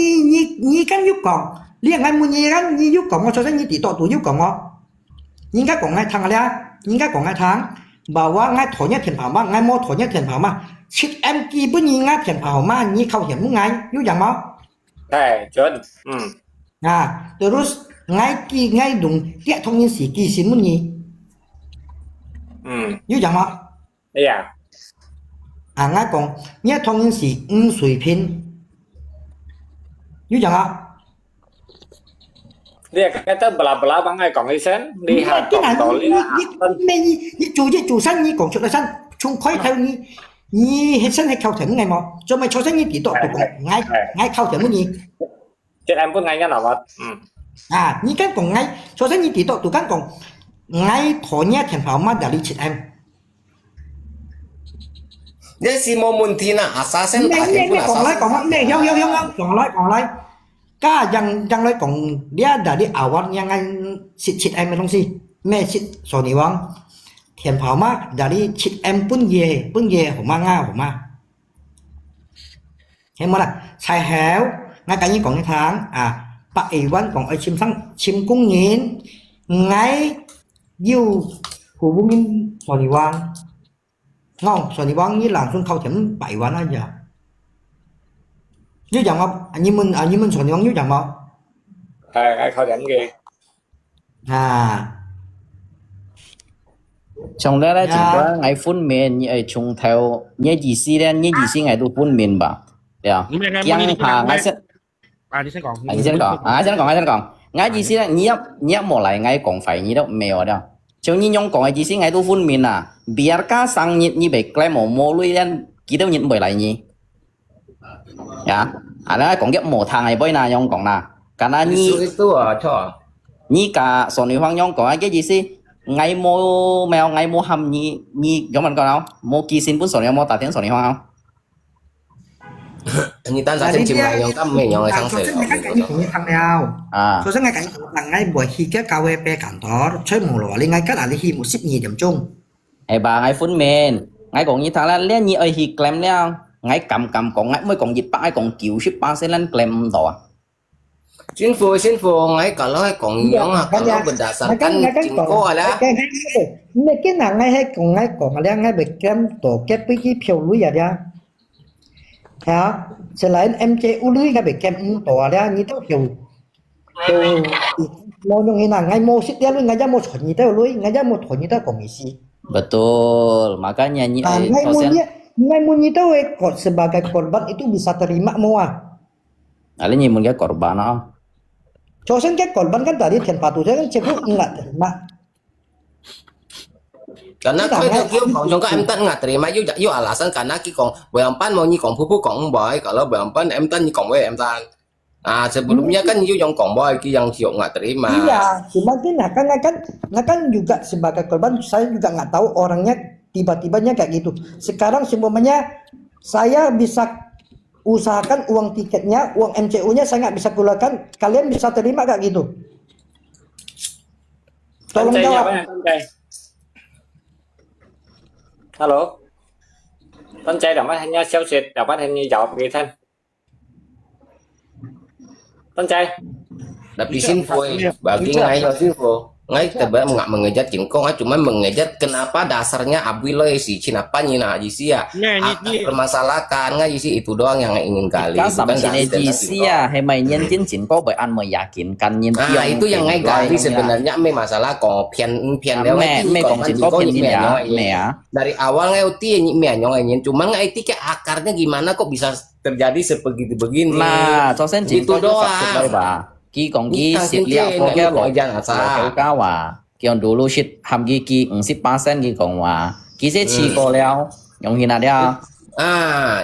như cái giúp còn liên ngay mua như cái như giúp còn cho xem như tỷ tọt tuổi giúp còn những cái còn ngay thằng là những cái còn ngay tháng bảoว่าngay thổi nhất tiền pháo mà ngay mua thổi nhất tiền pháo mà shit em kia bữa như ngay tiền pháo mà như khâu hiểm ngay giúp rằng mà này chuẩn terus ngay đúng tiết thông nhiên sĩ kỳ xin muốn gì giúp rằng mà đây à ngay còn nhất thông nhiên sĩ suy phiên giúp rằng mà đi cái tớ bla bằng ngay còn đi sen đi hạt cái này tổ lý chủ sân như còn chỗ sân chung khói theo như hết sân hay khâu thử ngày mà cho mày cho sân như tỷ tọt tụ ngay khâu thử cái gì chết em cũng ngay cái nào mà như cái còn ngay cho sân như tỷ tọt tụ cái còn ngay thổi nhẹ thèm pháo mà đã đi chết em Dia si Momuntina assassin Nghe nghe nghe còn lại còn lại cả yang lại còn dia dari awal yang sit em không si me sit Sony Wang thiền pháo mà dari sit em pun ye của ma thế mà là sai héo ngay cả như còn cái tháng Pak Iwan còn ở chim cung nhìn ngay yêu hubungin Sony Wang ngon Sony Wang như làm xuống khâu chấm Pak Iwan aja như dạng không như mình Sony Wang như dạng không Ai khâu điểm ghê. trong đó là chỉ có ngày phun miền như chung theo như gì xí ngày tôi phun miền bà được yang hà ngày sẽ Đi sẽ còn. anh sẽ còn ngày gì xí nhấp một lại ngày còn phải như đâu mèo đâu trong như nhung còn ngày gì xí ngày tôi phun miền biarkan sang như bị claim một lui lên kita nhìn bởi lại nhỉ ya ada còn ghép một thằng này bởi nào nhung còn nào karena itu cho như cả Sony Wang nhung còn cái gì xí ngày mua mèo ngày mua hầm như giống mình coi không mua kỳ xin pun Sony mua tài tiếng Sony Wang không như tan ra trên chim này yang tâm mình yang sang sửa thằng nào số sáng ngày cảnh là ngay buổi khi cái KWP cảnh đó chơi mù lò lên ngay cái là khi một ship nhì điểm chung bà ngày phun men ngày còn như thằng là lên như ấy thì claim lên ngày cầm còn ngày mới còn dịch bãi còn kiểu ship ba sẽ lên claim đó xin phu ngay cả lo còn những kalau berdasarkan Jinko là cái nào ngay còn là ngay bị kem tổ kết với cái phiếu lưới à ra hả selain MCU lưới ngay bị kem tổ ra như tao phiếu mau yang ini ngay mau sit dia lưới ngay ra mau chọn như tao lưới ngay ra mau chọn như tao còn gì betul makanya như ngay mau như tao còn sebagai korban itu bisa terima semua ada như muốn cái korban đó Chosen cái korban kan tadi Thian Patu saya kan cekuk enggak terima. Karena kalau jongka em tan nggak terima yuk alasan karena ki kong bayampan mau nyi kong pupu kong boy kalau bayampan em tan nyi kong boy em tan. Sebelumnya kan yuk yang kong boy ki yang siok nggak terima. Iya, cuma kan juga sebagai korban saya juga nggak tahu orangnya tiba-tibanya kayak gitu. Sekarang semuanya saya bisa usahakan uang tiketnya, uang MCU-nya saya nggak bisa keluarkan, kalian bisa terima gak gitu? Tolong jawab. Alo. Tân trai đọc anh nha xeo xịt, đọc anh như jawab người thân. Tân trai. Đập đi xin phôi, bagi ngay cho xin phôi. Ngay tebe nggak mengejat Jinko, cuma mengejat kenapa dasarnya Abwiloi si Cinapa Nyina Jisia permasalahan nggak Jisi itu doang yang ingin kali bukan sini Jisia hemai nyentin Jinko bởi ăn meyakinkan nyentin itu yang ngay gali sebenarnya me masalah kopian me kong Jinko dari awal nggak uti me nyong cuma nggak itu ke akarnya gimana kok bisa terjadi sebegitu begini nah sosen Jinko itu doang Ki còn ki xịt liệu có cái loại cao kiểu dulu xịt hàm ki 50% ki còn ki sẽ chỉ có leo yang hina dia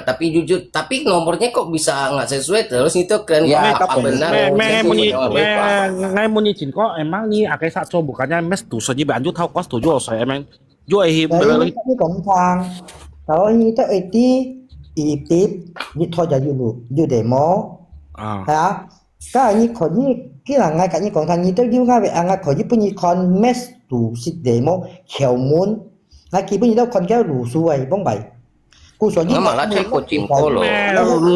tapi jujur tapi nomornya kok bisa nggak sesuai terus itu kan apa benar ngay muốn nhìn có em mang như cái sát cho bukannya mes tu saja banjut tahu kos tujuh saya emang jual him ini còn thang kalau ini itu itip ini thôi giờ dulu demo hả cái này khỏi như cái là ngay cả như còn thằng như tôi yêu ngay vậy ngay khỏi như bây giờ con mess đủ xịt demo khéo muốn ngay khi bây giờ đâu còn cái đủ xuôi bóng bảy cú số như mà lá chơi của Jinko loh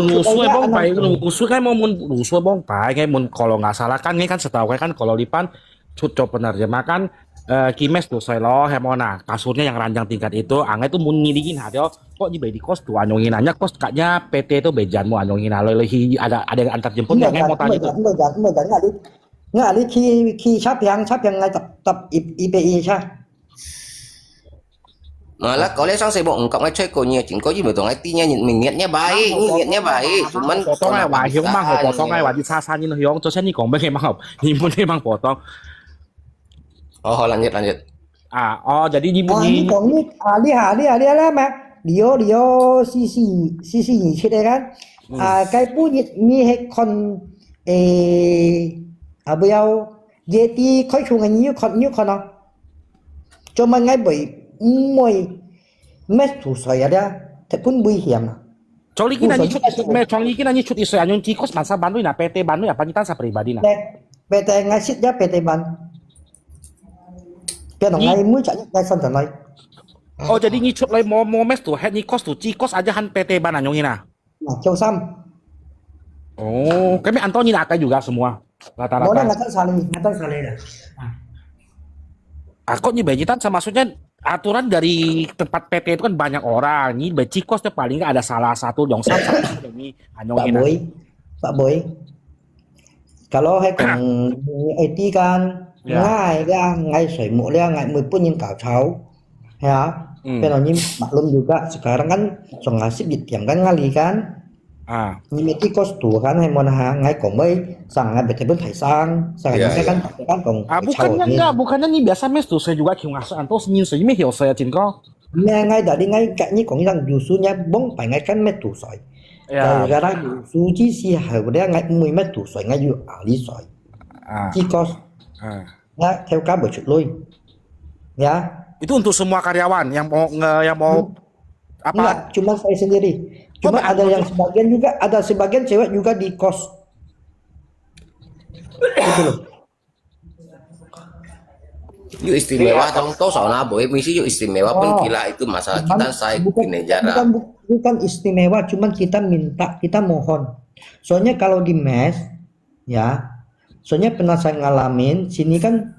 đủ xuôi bóng bảy đủ xuôi cái mau muốn đủ xuôi bóng bảy cái muốn kalau nggak salah kan ini kan setahu kan kalau Lipan cut penerjemahkan Kimes tuh saya loh hemona kasurnya yang ranjang tingkat itu angga itu mau ngilikin hati kok di kos tuh anyongin aja kos kaknya PT itu bejan mau anyongin lehi ada yang antar jemput nggak mau tanya tuh nggak ada khi sắp yang ngay tập IPI cha malah kalau sang saya bohong cộng ngay chơi cổ nhiều Jinko chứ betul ngay tinya mình niatnya baik cuman potong ngay wah hiong mang học potong ngay wah di sa như nó hiong cho xem như còn mấy cái mang học thì muốn đi mang potong lanjut jadi ini còn như lihat lah mà Dio si nhị chết đấy cái bút như hết con bây giờ vậy thì khói chung như con nào cho mà ngay bởi môi mét thủ sỏi ở đây thế pun nguy hiểm à. Coli kita ni cut coli kita ni cut isu anyong cikos masa Bandung na PT Bandung apa kita sa pribadi na. PT ngay xích giá PT ban cái nó ngay mũi chạy ngay sân trận này. Oh jadi ni cut lai mo mes tu head ni kos tu cikos aja han PT Ban anyong ina. Nah, Châu Sam. Oh, kami Antoni Naka juga semua. Rata-rata. Boleh ngatan saling dah. Aku nih Bejitan sama maksudnya aturan dari tempat PT itu kan banyak orang. Ini Becikos tuh paling nggak ada salah satu dong satu ini anyong Pak Boy. Kalau hay còn IT kan ngay ra ngay sợi mũ lea ngay 10 pun nhìn cảo cháu. Ya. Pero ini maklum juga sekarang kan so ngasih ditiam kan ngali kan. Nhưng mà cái cost tuh kan hay mau ngay còn mới sang ngay betul pun sang ngay kan còn bukannya nih biasa mes tuh saya juga kiung asa anto senyum senyum hiểu saya cinko ngay dari ngay cạnh như còn rằng yusunya bông phải ngay kan met tuh soi gara-gara yusu chỉ si hở dia ngay 10 mét tuh soi ngay yu ali soi chỉ cost ya theo cá bởi chuyện lui ya itu untuk semua karyawan yang mau apa enggak cuma saya sendiri. Cuma ada yang sebagian cewek juga di kos. Gitu loh. Yuk istimewa dong, toh soalnya boy misi yuk istimewa pun gila itu masalah kita saya gini jarang. Bukan istimewa, cuman kita mohon. Soalnya kalau di mes, ya, soalnya pernah saya ngalamin, sini kan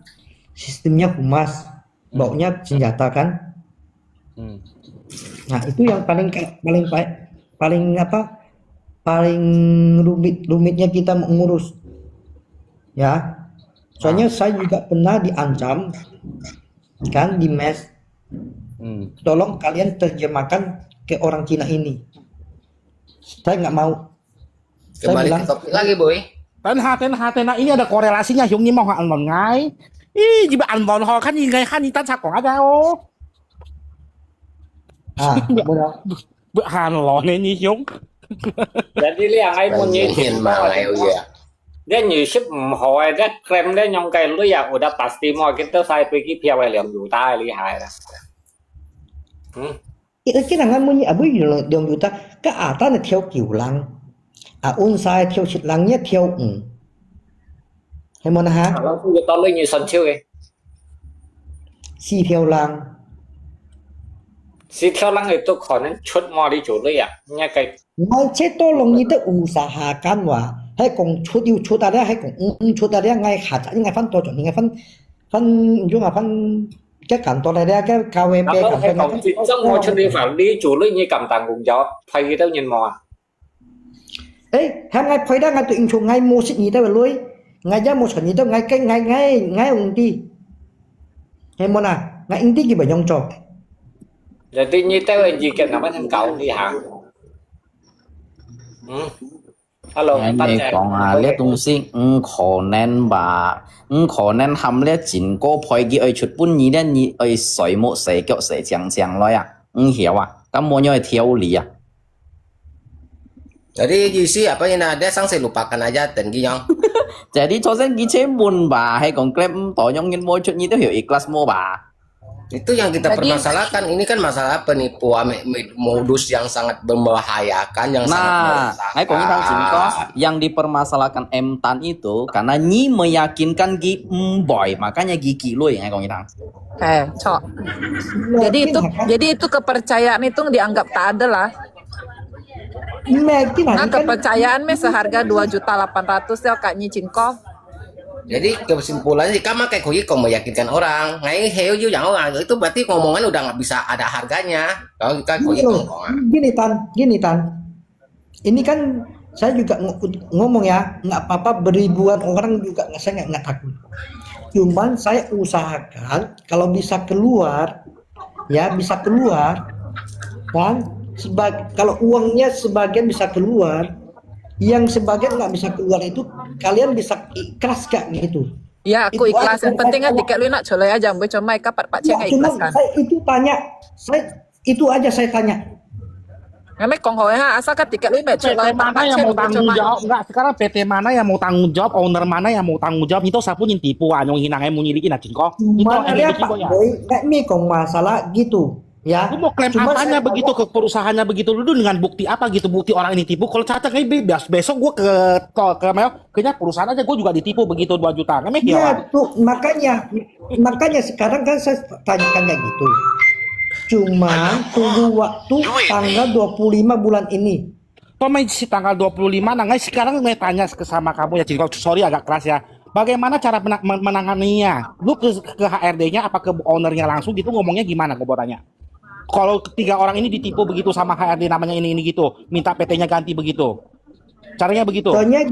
sistemnya humas, baunya senjata kan. Nah itu yang paling rumitnya kita mengurus ya soalnya saya juga pernah diancam kan di mes tolong kalian terjemahkan ke orang Cina ini saya nggak mau kembali ke topik lagi boy Tenha ini ada korelasinya Hyung ini mau anlon ngai jika anlon ho kan ngai kan ni tan sakong ada benar Hanlon ini Hyung. Jadi li ang ay mo nyihin malay ya. Dia nyisip hỏi dia krem dia nyong kai lu ya udah pasti mau kita sai pergi pia wai liang juta li hai dah. Cái thằng anh muốn ở bây giờ đường người ta cái ta là theo kiểu lăng un sai theo chít lăng nhất theo hay mà ha Kalau tu kita lu nyi son chiu ke. si theo lăng Si theo lăng itu konon chut mau di chủ ya. Nya kai ngay chết to lòng như thế usahakan wa hay còn chút yêu chút ta đấy hay còn chút ta đấy ngay khả năng ngay phân to chọn ngay phân chúng là phân cái cảnh to này đấy cái KWP cảnh to này trong ngôi chân đi phải đi chủ như cầm tàng cùng gió thay đâu nhìn mò ấy hàng ngày phải đang ngay tụi chúng ngay mua xịt như thế rồi ngay giá mua xịt như thế ngay cái ngay ông đi hay mua nào ngay anh đi gì bởi nhông trò jadi như thế là gì cần làm thành cậu đi hàng Hello, anh còn lẽ tung sinh khó nên bà khó nên hầm lẽ chính cô phải cái ở chút bún nhí nên nhí ở sợi một sợi kiểu sợi chẳng chẳng rồi à hiểu à cái mua nhau theo lý à Jadi GC apa yang ada sang saya lupakan aja dan giyong. Jadi cho sen giche bun bà hay còn klem tỏ nhong nhân mua chút nhí tôi hiểu ikhlas mua bà Itu yang kita permasalahkan. Ini kan masalah penipuan modus yang sangat membahayakan, yang sangat meresahkan. Yang dipermasalahkan M Tan itu karena Nyi meyakinkan Gi Boy, makanya Gigi lu yang ngomong Cok. Jadi itu kepercayaan itu dianggap tak ada lah. Nah, kepercayaan seharga 2.800.000 ya Kak Nyi Cinko. Jadi kesimpulannya jika makai koi kau meyakinkan orang, ngai heo you yang orang itu berarti ngomongan udah nggak bisa ada harganya. Kalau kita koi gini tan, ini kan saya juga ngomong ya, nggak apa-apa beribuan orang juga saya nggak takut. Cuman saya usahakan kalau bisa keluar, ya bisa keluar, kan? Kalau uangnya sebagian bisa keluar. Yang sebagian nggak bisa keluar itu kalian bisa ikhlas gak gitu? Ya aku itu ikhlas. Yang penting kan tiket lu nak colai aja, gue cuma kapat Pak Ceng ikhlas kan. Saya itu tanya, itu aja saya tanya. Ngambil konghoy ha, asal kan tiket lu nak colai mana yang mau tanggung jawab? Enggak, sekarang PT mana yang mau tanggung jawab, owner mana yang mau tanggung jawab? Itu siapa yang tipu, yang hinang yang mau nyilikin Cinko? Mana dia Pak Boy, nggak nih kong masalah gitu. Ya. Lu mau klaim Cuma apanya saya begitu ke perusahaannya begitu dulu dengan bukti apa gitu, bukti orang ini tipu. Kalau cacat kayak besok gue kayaknya perusahaan aja gue juga ditipu begitu 2 juta. Kan Iya tuh makanya sekarang kan saya tanyakan kayak gitu. Cuma tunggu waktu tanggal 25 bulan ini. si tanggal 25 nah sekarang saya tanya sama kamu ya Cinko, sorry agak keras ya. Bagaimana cara menanganinya? Lu ke HRD-nya apa ke ownernya langsung gitu ngomongnya gimana gue mau tanya? Kalau 3 orang ini ditipu begitu sama HRD namanya ini gitu, minta PT-nya ganti begitu. Caranya begitu. Soalnya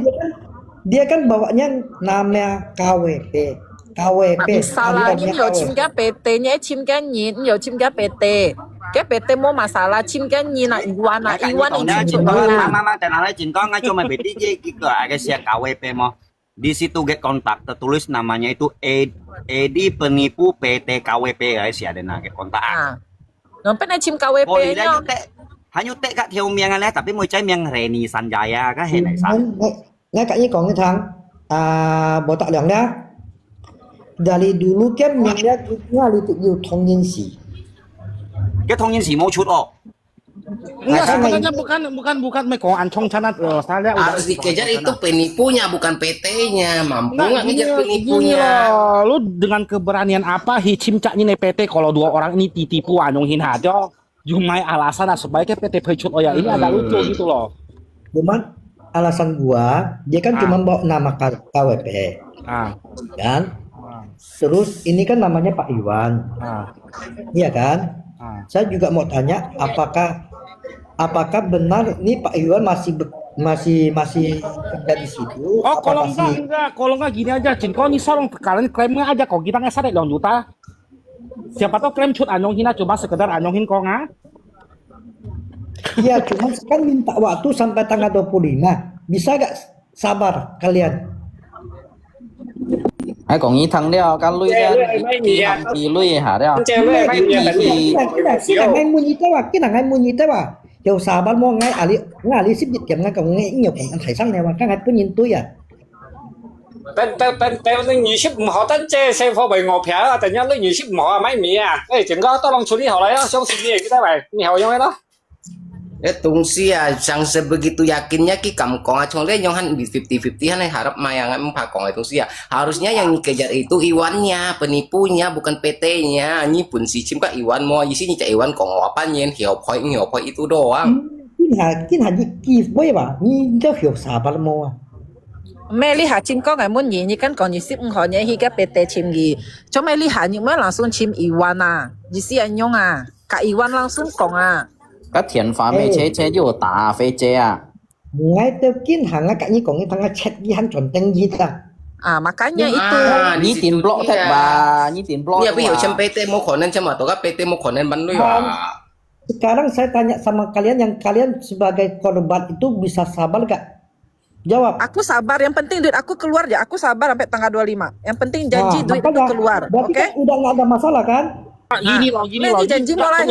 dia kan bawanya nama KWP. Masalahnya有簽嘅 PT-nya簽嘅人有簽嘅 PT，嘅 PT 冇masalah簽嘅人啊Iwan ini Mama tenang aja Cinko nggak cuma beti gitu agak siap KWP mau di situ get kontak tertulis namanya itu Edi penipu PT KWP guys ya ada nage kontak. Nonton chim KWP nya. Hanya tek kak theo miếng này tapi mỗi trái miếng Reni Sanjaya cái hệ này sao? Ngay cả như còn cái thằng bộ tạ lượng đó dari dulu kan miếngnya ngali tự thông nhân sĩ. Cái thông nhân sĩ mau chút oh. Enggak, sebenarnya bukan Mekong Ancong Chana saya harus dikejar itu penipunya bukan PT-nya. Mampu nggak ngejar penipunya? Lu dengan keberanian apa hicim caknya nih PT kalau 2 orang ini ditipu Anyong Hin Hajo cuma alasan sebaiknya PT Pecut oh ya ini agak lucu gitu loh. Cuman alasan gua dia kan cuma bawa nama KWP kan. Terus ini kan namanya Pak Iwan. Iya kan? Saya juga mau tanya apakah benar ini Pak Iwan masih kerja di situ? Oh kalau enggak gini aja Cinko nih sorong kalian klaimnya aja kok kita nggak sadar 2 juta. Siapa tahu klaim cut Anyong Hin cuma sekedar Anyong Hin kok nggak? Iya cuma kan minta waktu sampai tanggal 25. Bisa gak sabar kalian? Ai còn như thằng đeo cái lui ra thì lui hả đeo Cái ngày mua như thế cái ngày mua như thế Hiểu sabar mau ngay ali sip dịch kiểm ngay còn ngay nhiều cảnh anh thấy sang này mà các ngày cứ nhìn tôi à. Tên nhị ship họ tên chế xe phô bày ngọt phá à, tự nhiên lấy nhị ship mỏ máy mì à, cái chuyện đó tôi lòng处理好了呀，相信你kita vậy,你好用cái đó. Tungsi ya, sang sebegitu yakinnya ki kamkong acong le yang han 50-50 han harap mayangan pakong itu sih ya. Harusnya yang dikejar itu Iwannya, penipunya bukan PT-nya. Ini pun si Cim kak Iwan mau isi nih Iwan kong apa nyen hiopoi itu doang. Kin haji kif boy ba, ni jauh hiểu sabar mau. Mẹ lý hạ chim có ngày muốn gì kan còn 25號嘢去個 PT 簽嘅，做咩lý hạ你咩 langsung 簽Iwan啊？意思係用啊，個Iwan langsung 講啊。cái thiền phá mê chế vô tà phê chế à Ngay từ kin hàng cái như còn cái thằng chat gì hắn chuẩn tên gì ta? Makanya itu. Ni tiền blok thật bà, ni tiền blok. Iya, pi hiểu chăm PT mau konen chăm atau kan PT mau konen ban ya. Sekarang saya tanya sama kalian yang kalian sebagai korban itu bisa sabar gak? Jawab. Aku sabar, yang penting duit aku keluar ya. Aku sabar sampai tanggal 25. Yang penting janji duit aku keluar. Berarti kan udah nggak ada masalah kan? Gini loh. Janji mulai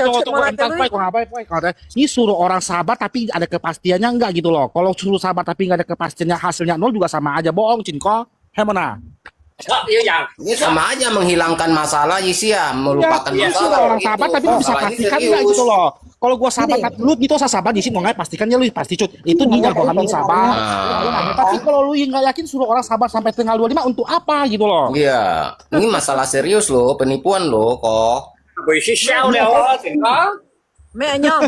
ini suruh orang sabar tapi ada kepastiannya enggak gitu loh. Kalau suruh sabar tapi nggak ada kepastiannya hasilnya 0 juga sama aja bohong Cinko. Hemana? Ini sama aja menghilangkan masalah sih ya, melupakan masalah. Orang sabar tapi lu bisa pastikan enggak gitu loh. Kalau gua sabar lu gitu usah sabar di sini nggak pastikannya lu pasti cut. Itu dia gua kami sabar. Tapi kalau lu nggak yakin suruh orang sabar sampai tanggal 25 untuk apa gitu loh. Iya, ini masalah serius loh, penipuan loh kok. Mẹ nhong,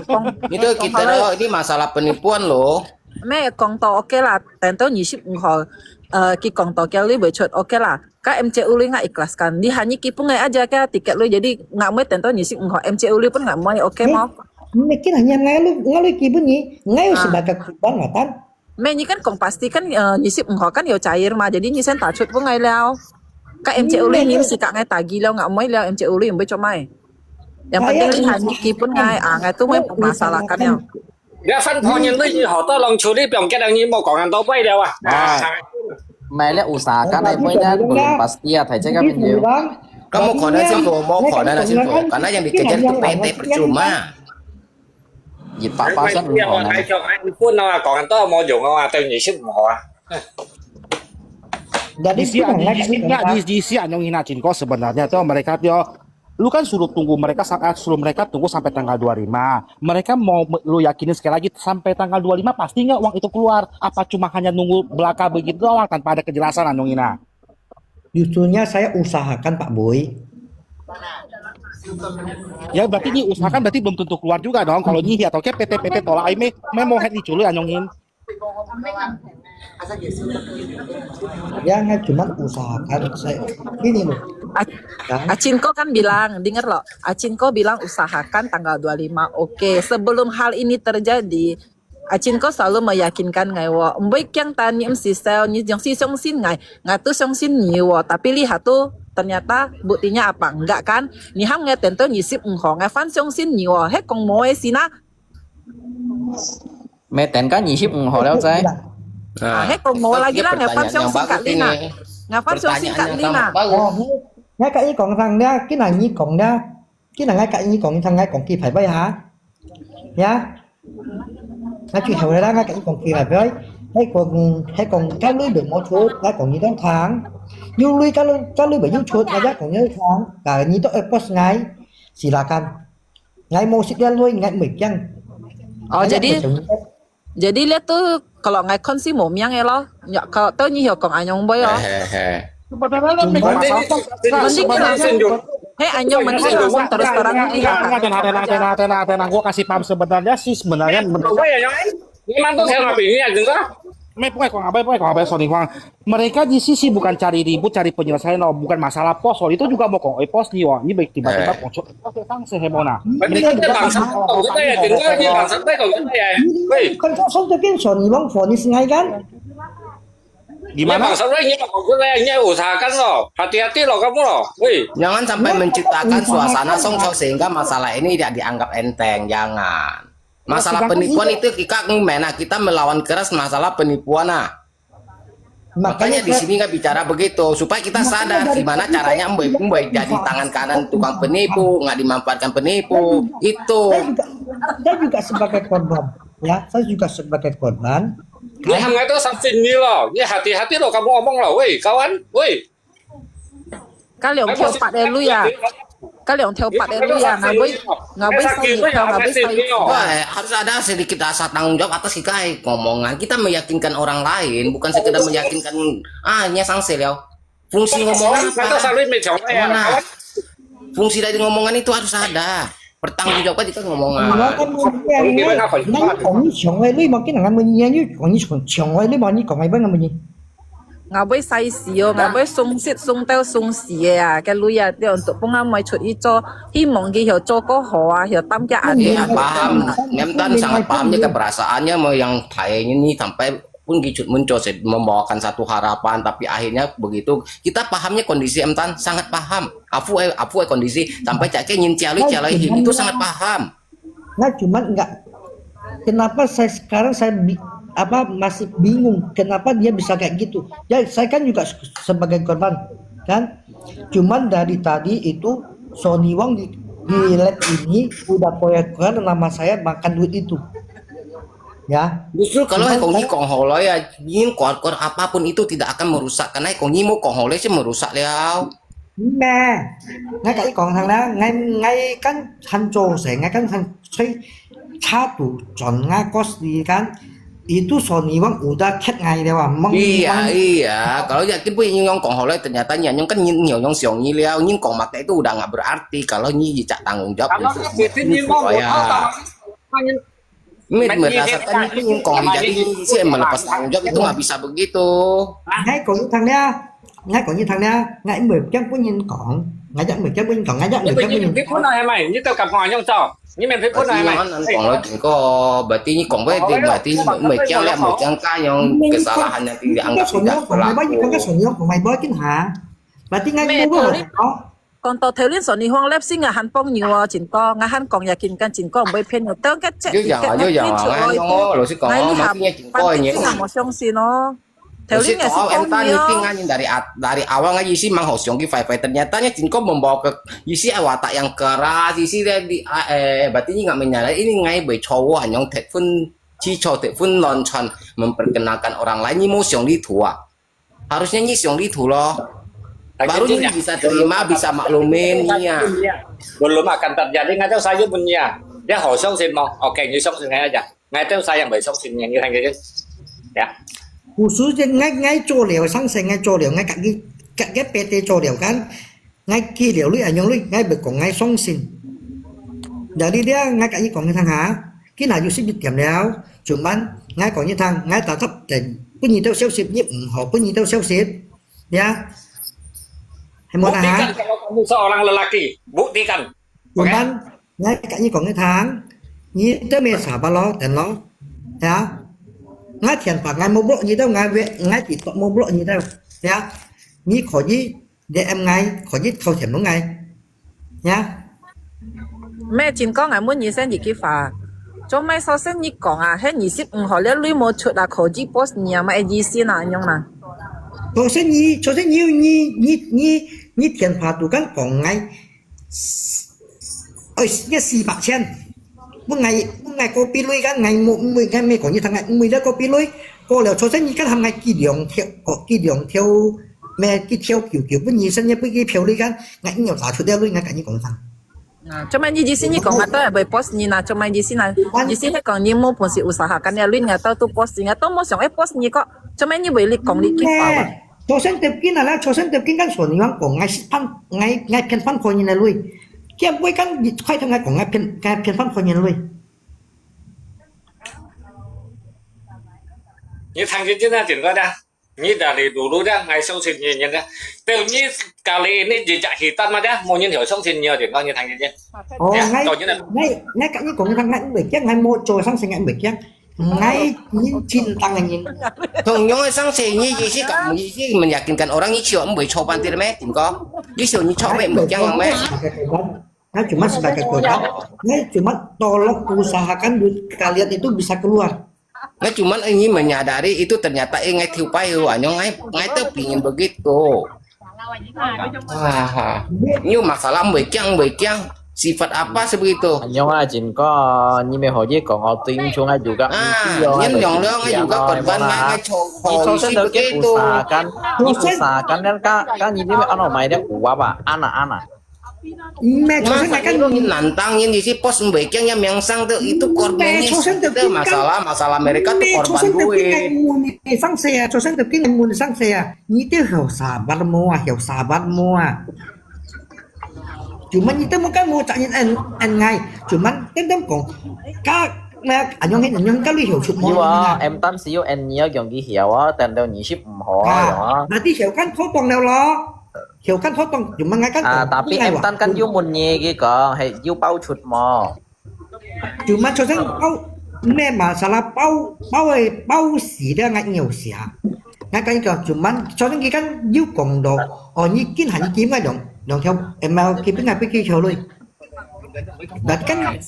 Itu kita loh, ini masalah penipuan loh. mẹ còn tàu ok là tentang 25號ki kong tàu kia lu bercut ok lah. Ka MCU lu nggak ikhlaskan. Di hanya ki pun nggak aja ka tiket lu jadi nggak mau tentang 25 號 MCU lu pun nggak mau oke mau. Mungkin hanya ngalu kibunyi ngayu sebagai korban kan? Mẹ như kan kong pasti kan 25號kan yo cair mah jadi nyisen tacut pun nggak leo. Ka MCU lu ini si kak ngai tagi leo nggak mau leo MCU lu yang bercomai. Yang penting di hanya ki pun ngai itu mau masalahkan ya. Đã phân phối những cái gì họ tới lòng处理bằng cái đằng như một còn ăn tao bay đâu à. mày lại usahakan naik poinnya belum pasti ya thầy cek video. Kamu konen simple, mau konen simple, karena yang dikejar itu PT percuma. Dịch Pak Pasan Dia mau ai cho anh pun nào còn ăn tao mau dùng không à, tôi nhị ship họ. Di si Anyong Hina Cinko sebenarnya tuh mereka tuh Lu kan suruh mereka tunggu sampai tanggal 25. Mereka mau lu yakinin sekali lagi sampai tanggal 25 pasti nggak uang itu keluar? Apa cuma hanya nunggu belaka begitu doang tanpa ada kejelasan Anongina? Justrunya saya usahakan Pak Boy. Ya berarti ini usahakan berarti belum tentu keluar juga dong. Kalau nyihi atau kayak PT tolak ini mau head diculi Anongin. Ya nggak cuma usahakan saya gini loh. Acinko kan bilang, dengar loh, Acinko bilang usahakan tanggal 25. Oke, sebelum hal ini terjadi, Acinko selalu meyakinkan ngai wo, baik yang tanya si sel, yang si songsin ngai tuh songsin ni wo, tapi lihat tuh ternyata buktinya apa? Enggak kan? Ni ham ngai tentu nyisip enghong, ngai fan songsin ni wo, he kong moe sina. Meten kan nyisip ho leo say. He kong moe lagi lah ngai fan songsin kat lina. Ngai fan songsin kat lina. Ngay cả ý còn thằng nha, cái này như còn nha, cái này ngay cả như còn thằng ngay còn kia phải bay hả? Nhá, ngay chuyện hậu này đó ngay cả như còn kia phải bay, hay còn cái lưới được một chút, ngay còn như tháng tháng, như lưới cái lưới bị như chút, ngay còn như tháng, cả như tôi post ngay, silakan, ngay mau xịt ra lưới ngay mực chăng? Jadi lihat tuh kalau ngai konsi mau miang ya lo, kalau tuh nyiho kong anyong boy lo. Hei anyong mending ngomong terus terang lihat. Tenang, gua kasih paham sebenarnya Gimana tuh saya ngabini ya juga? Sony Huang. Mereka di sisi bukan cari ribut, cari penyelesaian, bukan masalah pos. Soal itu juga mau kong pos nih, wah. Ini baik tiba-tiba konsol. Sang sehebona. Mereka bangsa kau kita ya, juga dia bangsa kau kita ya. Woi, Kan konsol tuh kan Sony Huang vonis ngai kan? gimana? Bangsa ini kau kita usahakan loh, hati-hati loh kamu loh. Woi, Jangan sampai menciptakan suasana songsong sehingga masalah ini tidak dianggap enteng. Jangan. Masalah penipuan itu kita melawan keras masalah penipuan. Makanya di sini nggak bicara begitu supaya kita sadar gimana caranya Mbak jadi tangan kanan tukang penipu, nggak dimanfaatkan penipu itu. Saya juga sebagai korban, ya. Saya juga sebagai korban. ini hanya itu sampai ini loh. Ini hati-hati loh kamu ngomong loh, woi kawan, woi. Kalian theo pak dulu ya. Kalian theo pak dulu ya. Ngabai saya. Wah, harus ada sedikit rasa tanggung jawab atas ngomongan. Kita meyakinkan orang lain, bukan sekedar meyakinkan nyesang sel. Fungsi ngomongan apa? Fungsi dari ngomongan itu harus ada. Bertanggung jawab kita ngomongan. Ngabai sai sio, ngabai sung sit sung teo sung sie à, cái lui à, dia untuk pengamai cut itu, himong gi hiểu cho có hoa, hiểu tam kia ada. Iya, paham. Nyemtan sangat pahamnya keperasaannya mau yang kayaknya nih sampai pun gicut muncul membawakan satu harapan, tapi akhirnya begitu kita pahamnya kondisi Emtan sangat paham. Afu kondisi sampai caknya nyincali itu sangat paham. Nah cuman enggak. Kenapa sekarang masih bingung kenapa dia bisa kayak gitu. Ya saya kan juga sebagai korban kan. Cuman dari tadi itu Sony Wang di lab ini udah koyak-koyak nama saya makan duit itu. Ya. Justru kalau kongi kongholo ya, yin kor apapun itu tidak akan merusak karena kongi mau kongholo sih merusak liao. Nè, ngay cả còn thằng đó ngay kan hanco sẽ ngay kan chơi satu chọn ngay kos di kan itu Sony Wang udah cat ngay deh wah. Iya. Kalau yakin punya nyong kongholo ternyata nyong kan nyong siong nyi liao, nying kong mata itu udah nggak berarti kalau nyi cak tanggung jawab. Berdasarkan itu nying kong jadi sih melepas tanggung jawab itu nggak bisa begitu. Ngay còn như thằng nha, ngay 10 trăm của nhìn còn, ngay dắt 10 trăm của nhìn còn, ngay dắt 10 trăm của nhìn. Phút này mày, như tao cặp hỏi nhau sao? Nhưng mà phút này mày. Còn nói chuyện có berarti ini kong berarti 10 trăm lihat 10 trăm yang kesalahan yang tidak anggap tidak berlaku. Kan Sony Wang của mày bơi kinh hả? Berarti ngay mua rồi. Còn tàu theo liên Sony Huang lab sinh han pong nhiều chính co, ngài han còn yakinkan chính co mới pen nhiều tao cái chết. Chứ giờ ngay nó rồi sih kalau maksudnya chính co ini. Mau siang sih no. Theo Terus liên nggak sih em tadi tinggalin dari awal nggak Yisi mang Hosyong ki Fai ternyatanya Jinko membawa ke Yisi watak yang keras Yisi di berarti ini nggak menyadari ini ngai bei cowok yang telepon cico telepon loncon memperkenalkan orang lain ini mau Xiong Li tua harusnya ini Xiong Li loh Baru Nyi bisa terima, bisa maklumin Nya. Belum akan terjadi ngay theo saya punya. Dia hổ song xin mau. Oke, như song xin ngay aja. Ngay theo saya yang baik song xin như thành cái ya. Khusus ngay chỗ liều sang sẽ ngay chỗ liều ngay cái PT chỗ liều kan ngay kia liều lui ảnh lui ngay bực còn ngay song xin. Jadi dia ngay cái gì còn như thằng hả? Cái nào Yusuf điểm léo, cuman ngay còn như thằng ngay tạo thấp tiền, punya tahu self nhịp họ punya tahu self ya. Buktikan kalau kamu seorang lelaki, buktikan. Cuman ngay cả như còn cái tháng như tới mẹ xả ba lo tiền lo ya ngay tiền bạc ngay mua bộ như đâu ngay về ngay chỉ tọt mua bộ như đâu ya như khỏi gì để em ngay khỏi gì không thèm nó ngay ya mẹ chính có ngày muốn nhị sen gì kia phà cho mấy sau sen nhị còn à hết nhị ship họ lấy lui một chút là khỏi gì post nhà mà gì xin à nhung mà cho sen như tiền bạc tụ căn còn ngay ơi cái gì bạc chen một ngày copy lui cái ngày một mười ngày mấy có như thằng ngày 10 đã copy lui cô là cho sen như cái thằng ngày kỳ điểm theo mẹ cái theo kiểu bất nhị sen như cái phiếu lui cái ngày nhiều giá chút đeo lui ngày cả như còn thằng cho mấy gì xin nhị còn à tôi bởi post nhị na cho mấy gì xin hết còn nhị mua phần sự usaha cái này lui ngày tôi tu post ngày tôi mua xong ấy post nhị có cho mấy như bởi lịch còn lịch kia vào cho sen tập kiến là cho sen tập kiến cái số nhiều của ngày phiên phân phối như này lui kia với cái khai thằng ngày của ngày phiên phân phối như này lui Như thành cái là chuyển qua đây. Như là để đủ đối ra ngày song xin nhìn ra. Tiêu như kali ini jejak hitam aja mau nhìn hiểu song xin nhiều chuyển qua như thành cái ngay cả như của thằng ngày bảy chiếc ngày một trồi sang sinh ngày bảy chiếc ngay nhìn chín tăng ngày nhìn thường những sang sẻ như gì sih kamu sih meyakinkan orang ini siapa boleh coba nanti meh tim kok ini siapa coba meh yang meh nah cuma sebagai korban nah cuma tolong usahakan duit kalian itu bisa keluar nah cuman ini menyadari itu ternyata ngay thiu pai ngay tuh pingin begitu như masalah berkiang sifat apa sebegitu Anyong Jin có như mấy hồi với còn họ tuyên xuống ai juga nhân dòng lương ai juga korban ngay cho sen được cái usahakan dan kan nhìn mấy anh mày đấy quá bà ana mẹ cho sen kan nantang ini sih pos baiknya yang sang tuh itu korbannya itu masalah mereka tuh korban gue sang xe cho sen tập cái nguồn sang xe như thế hiểu sabar mua cuman itu bukan mau caknya anh ngay cuman cái đó còn các anh nhung cái hiểu chút nhưng mà em tâm xíu anh nhớ dòng ghi hiểu á tên đâu nhị ship họ đó nanti hiểu kan khó bằng nào lo hiểu kan khó bằng cuman ngay kan tapi em tan kan yêu muốn nhẹ cái có hay yêu bao chút mà cuman cho sen mẹ mà salah bao xỉ đó ngay nhiều xỉ ngay cái cuman cho sen cái kan yêu còn đồ như kiến hành kiếm ngay đồng theo em mau kia biết ngay kia chiều luôn đặt kan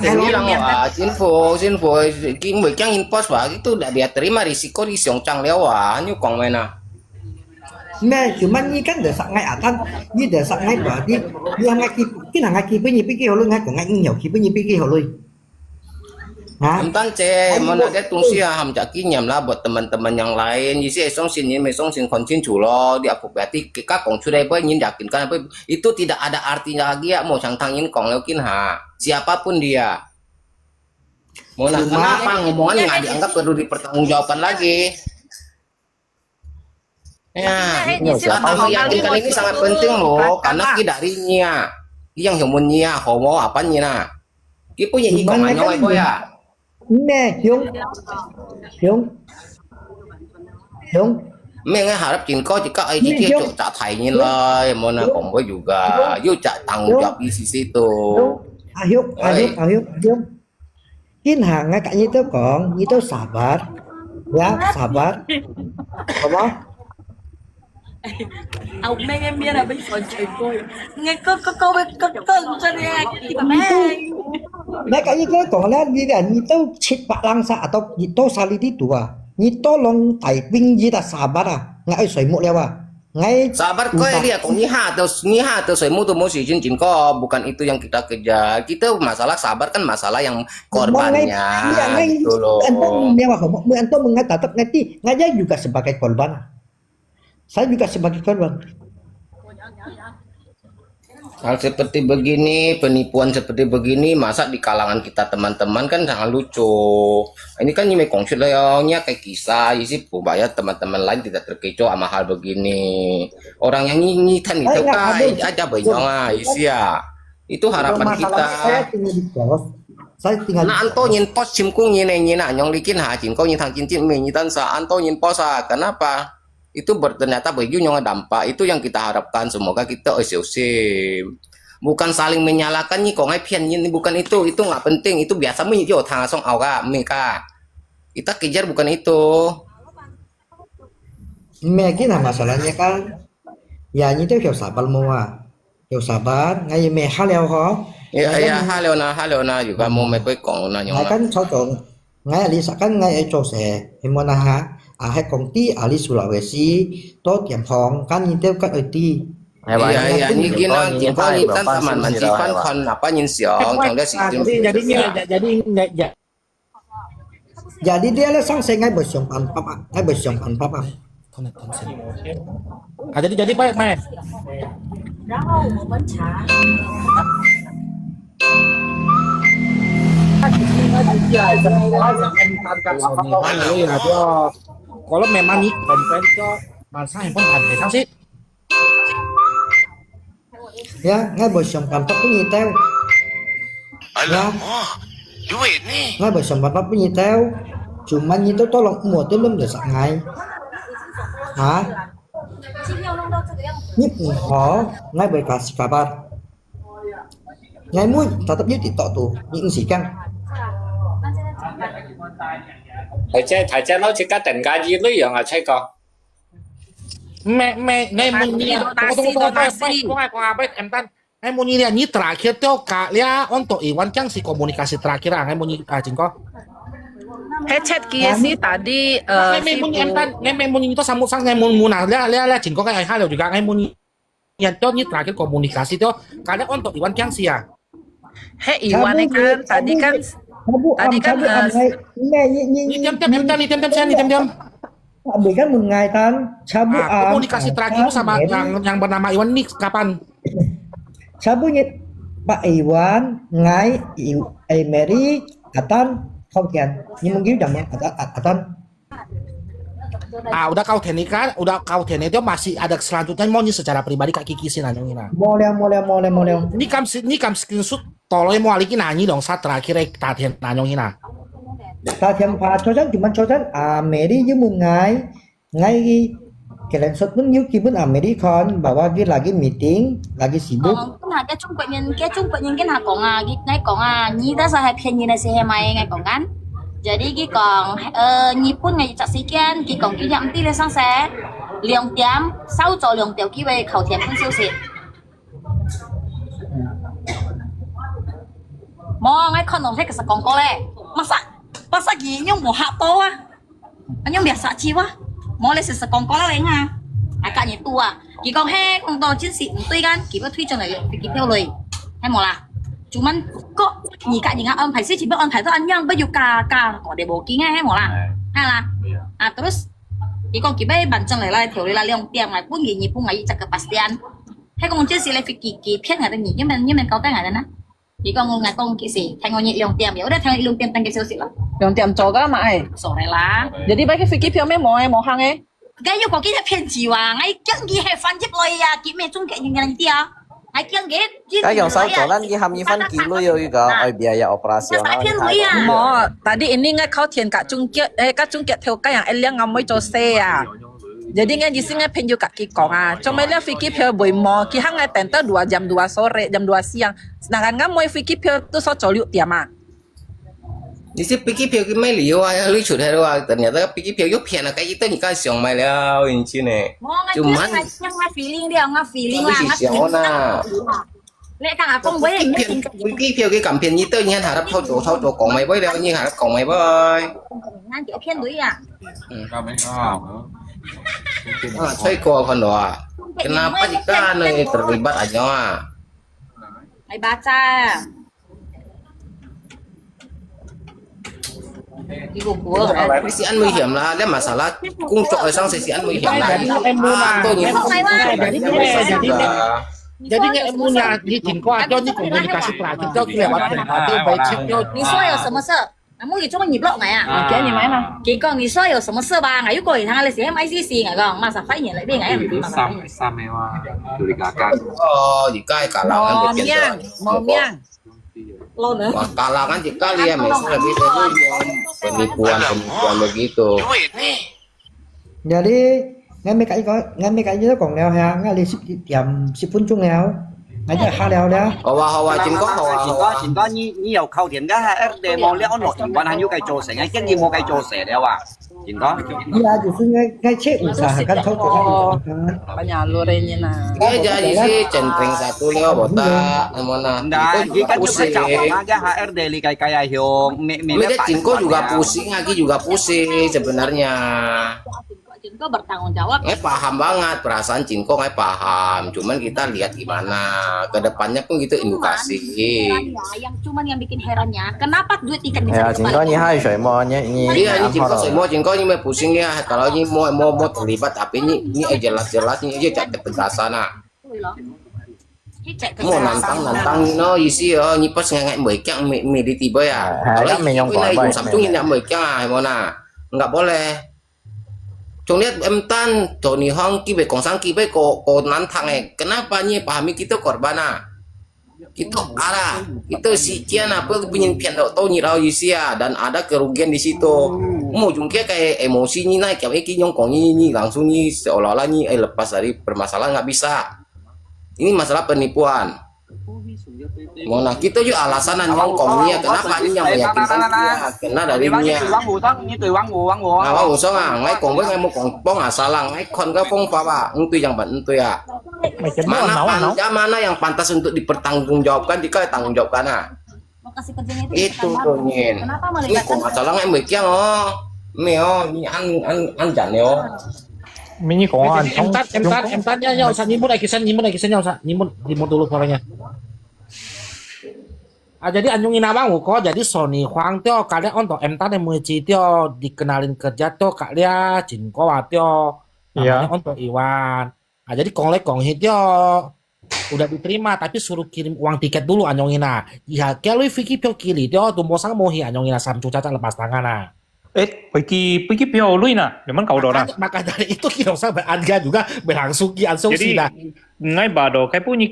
dia bilang info kim bởi trang impos wah itu udah dia terima risiko di Xiongchang lewat như còn mana mẹ cuman như kan để sẵn ngay ở thân như để sẵn ngay bảo đi như ngay kia là ngay kia với như kia luôn ngay của ngay nhiều kia với như kia luôn Entan mana dia tungsi hamjaki nyamlah buat teman-teman yang lain. Jadi esong sin konsin culo dia berarti kita kong sudah nyin yakinkan apa itu tidak ada artinya lagi ya mau sangtangin kong leukin ha siapapun dia. Mau nah kenapa ngomongan nggak dianggap perlu dipertanggungjawabkan lagi? Ya, meyakinkan ini sangat penting loh karena darinya yang humunnya homo apanya dia punya hitungannya itu ya. Nè Hiếu Mẹ nghe harap cinko jika ai dia cok tak thainya lah mana kombo juga yuk cak tanggung jawab di sisi itu Hiếu Kin hàng ngay cả như tớ còn như tớ sabar ya sabar apa ông mấy em biết là bây giờ chuyện tôi nghe có câu cho đi mà mấy cái như thế còn là như là như tao chết bạc lang sa atau như tao sali di tua như tao long tai ping như ta sabar à ngay soi một leo à ngay sabar kau dia kau nyiha atau soi mu tuh mau sijin cinko bukan itu yang kita kejar kita masalah sabar kan masalah yang korbannya gitu loh antum mengatakan nanti ngajak juga sebagai korban saya juga sebagai korban Hal seperti begini, penipuan seperti begini, masa di kalangan kita teman-teman kan sangat lucu. Ini kan nyime kongsileonya kayak kisah, isi supaya teman-teman lain tidak terkecoh sama hal begini. Orang yang ngingitan itu kan ada banyak isi ya. Itu harapan kita. Saya tinggal di kos. Saya tinggal Nah, anto nyin pos simkung nyina nyong likin ha jin kau nyin tang cincin menyitan sa anto nyin posa. Kenapa? Itu ternyata baju yang dampak itu yang kita harapkan, semoga kita osim bukan saling menyalahkan nih kok ngapian ini bukan itu nggak penting, itu biasa menjadi tang song awga mereka kita kejar bukan itu. Mungkin masalahnya kan ya ini tuh hiểu sabar mua hiểu sabar ngay mẹ hal leo khó Ya halo na juga mau mấy kong na ngay nyong kan sau chỗ ngay ali kan ngay ở chỗ xe em muốn ha hai công ty ali Sulawesi to tiệm phòng kan nhìn theo các IT iya ini gina kita nyitan teman mancipan kon apa nyin siong trong đó sih jadi dia là sang xe ngay bờ sông pan pap ngay bờ sông pan pap jadi baik Mai. 然后我们查。 Kalau memang nih komplain ke masa handphone ada sang sih. ya ngay bờ sông pan pap cũng nhìn theo ya ngay bờ sông pan pap cũng nhìn theo cuma nhìn theo tolong mua tới lâm để sang ngay hả nhịp khó ngay bờ kasih kabar ngay mũi tetap jadi tok tuh những gì căng Thầy cha nói chỉ có tình ca gì lý dạng à thấy con. Mẹ ngay muốn nhìn em tan ngay muốn nhìn ini terakhir tuh kalian untuk Iwan Chang si komunikasi terakhir ngay muốn nhìn Jingko. Chat kia sih tadi Ngay muốn em tan ngay muốn nhìn itu samut sang ngay muốn lihat Jingko kayak hal juga ngay muốn nhìn tuh ini terakhir komunikasi tuh kalian untuk Iwan Chang sih ya. Iwan kan tadi kan diam. Berikan mengaitan cabut komunikasi terakhir sama yang bernama Iwan ini kapan? Cabutnya Pak Iwan ngai Mary Atan không kian nhưng mungkin udah Atan udah kau teknik kan udah kau teknik itu masih ada selanjutnya mau nih secara pribadi Kak Kiki sih nanya boleh ini kam screenshot tolong mau alikin nanya dong saat terakhir tadi nanya Tatian Pak Chojan cuma Chojan Mary với một ngay cái lần xuất những kỳ bữa Mary con bảoว่า lagi meeting lagi sibuk cái trung bệnh nhân cái nào còn ngay còn nhí đó sao hay phiền như này sẽ mày ngay còn ngắn jadi cái còn nhí pun ngay chắc sĩ kiên cái còn cái nhậm tí lên sang xe lượng tiêm sau cho lượng tiểu ký về khẩu thiện phân siêu xịn mò ngay con đồng thấy cái sạc còn có lẽ masa gì nhưng một hạ to nhưng biasa chi quá mau lấy sạc còn có lẽ nha cả những tua chỉ còn he con to chiến sĩ tuy gan chỉ có thuy cho này phải theo lời hay một là chúng mình có nhị cả những ông phải chỉ biết ông phải cho anh nhân bây giờ cả có để bố ký nghe hay một là hay là terus chỉ còn bây bản chân lại thiểu là liang tiệm này pun gì pun ngày chắc kepastian hay con chiến sĩ lại phải kỳ phiết ngày nhị nhưng mình có cái ngày đó nè chỉ còn ngày con kỹ sĩ thành ngồi nhị liang tiệm udah thành liang tiệm tăng cái siêu sĩ lah liang tiệm cho cái mà ai so lah jadi baik fikir phiêu mấy mau hang ấy cái yêu có cái phiền gì à ngay chân gì hay phân tiếp lời kỹ mẹ trung cái những cái gì à ngay chân cái yang saya jalan di ham Ivan kilo juga biaya operasional mau tadi ini nggak kau thian kak trung kiat theo cái yang liang ngam mới cho xe à jadi nggak di sini penju kak kikong cuma lihat fikir phiêu boy mau kihang nggak tenter 2 jam 2 sore jam 2 siang sedangkan nggak mau fikir phiêu tuh so coliu tiam di sini pikir pikir mai liu lucu deh ternyata pikir pikir pian kayak itu nih kan siang mai liu ini cuman nggak feeling dia nggak feeling lah lẽ thằng không với pikir pikir cảm phiền như tôi nhiên harap thâu chỗ còn mày với đâu nhiên harap còn mày với ngang kiểu phiền đuổi à saya kok kan doa kenapa jika nih terlibat aja mày baca Sesian nguy hiểm là nếu masalah cung trọ sang sesian nguy hiểm là tôi nhìn Jadi nggak punya ni Jinko aja ni komunikasi terakhir jauh lewat berarti baik cek jauh. 你说有什么事？那么你做你 blog 咪啊？给你们了。佢講你說有什麼事吧？我要過嚟睇下你寫 MICC 我講馬上發現嚟邊個唔知馬上發現。 Oh, jika kalangan Mau bagian miang, mau miang. Lo nữa. Wah, kalangan jika dia misalnya gitu penipuan begitu. Jadi ngay mấy cái như còn leo ha, ngay đi tiệm 10 分鐘了，ngay giờ ha leo đó. Hawa Jinko hawa. 前嗰你又扣田噶，你望你安落田運係要計做成，經驗冇計做成了啊，前嗰。 Iya justru ngay cek usahakan kau Oh, banyak lurenya nah. Dia jadi sih centring satu leo botak mana. Nah, jika juga cakap aja HRD li kayak hiong, Mereka Jinko juga pusing, Aki juga pusing sebenarnya. Jinko bertanggung jawab. Paham banget perasaan Jinko, paham. Cuman kita lihat gimana kedepannya pun gitu edukasi. Yang cuman yang bikin herannya, kenapa duit ikan bisa Ya, Jinko ni hai shui mo ni Iya, ini Jinko semua Jinko ini mau pusing ya. Kalau ini mau terlibat, tapi ini jelas-jelas ini aja cek ketegasan nah. Mau nantang no isi oh ini pas ngengek mereka medi tiba ya. Kalau ini yang Samsung ini mereka mana nggak boleh. Chúng lihat emtan Tony Hong kibe kong sang kibe ko nantang kenapa nih pahami kita korban itu arah itu si Kian apa penyimpian tahu nyirau Yusia dan ada kerugian di situ mau jungkir kayak emosinya naik kayak nyong kong ini langsung nih seolah-olah nih lepas dari permasalahan nggak bisa ini masalah penipuan. Mau nah kita juga alasan nyongkongnya kenapa ini yang meyakinkan dia kena dari dia. Nah, usah ngai kong ngai mau kong pong asalang ngai kon ka pong papa itu yang bantu ya. Mana yang pantas untuk dipertanggungjawabkan jika tanggung jawabkan Mau kasih kerjanya itu. Itu tuh nyin. Ini kong asalang ngai mereka oh. Meo ini an jan yo. Mini kong emtatnya ya usah nimun lagi ya usah nimun dulu suaranya. Jadi anjungin abang kok jadi Sony Huang tio kalian untuk emtat yang menguji tio dikenalin kerja tio kalian Jinko tio namanya untuk Iwan. Jadi konglek tio udah diterima tapi suruh kirim uang tiket dulu anjungin ya kalau Vicky pio kiri tio tumbuh sang mohi anjungin Samcu caca lepas tangan pergi pio lui na, memang kau dorang. Maka dari itu kita usah berangga juga berlangsung sih lah. Ngai bado kayak punya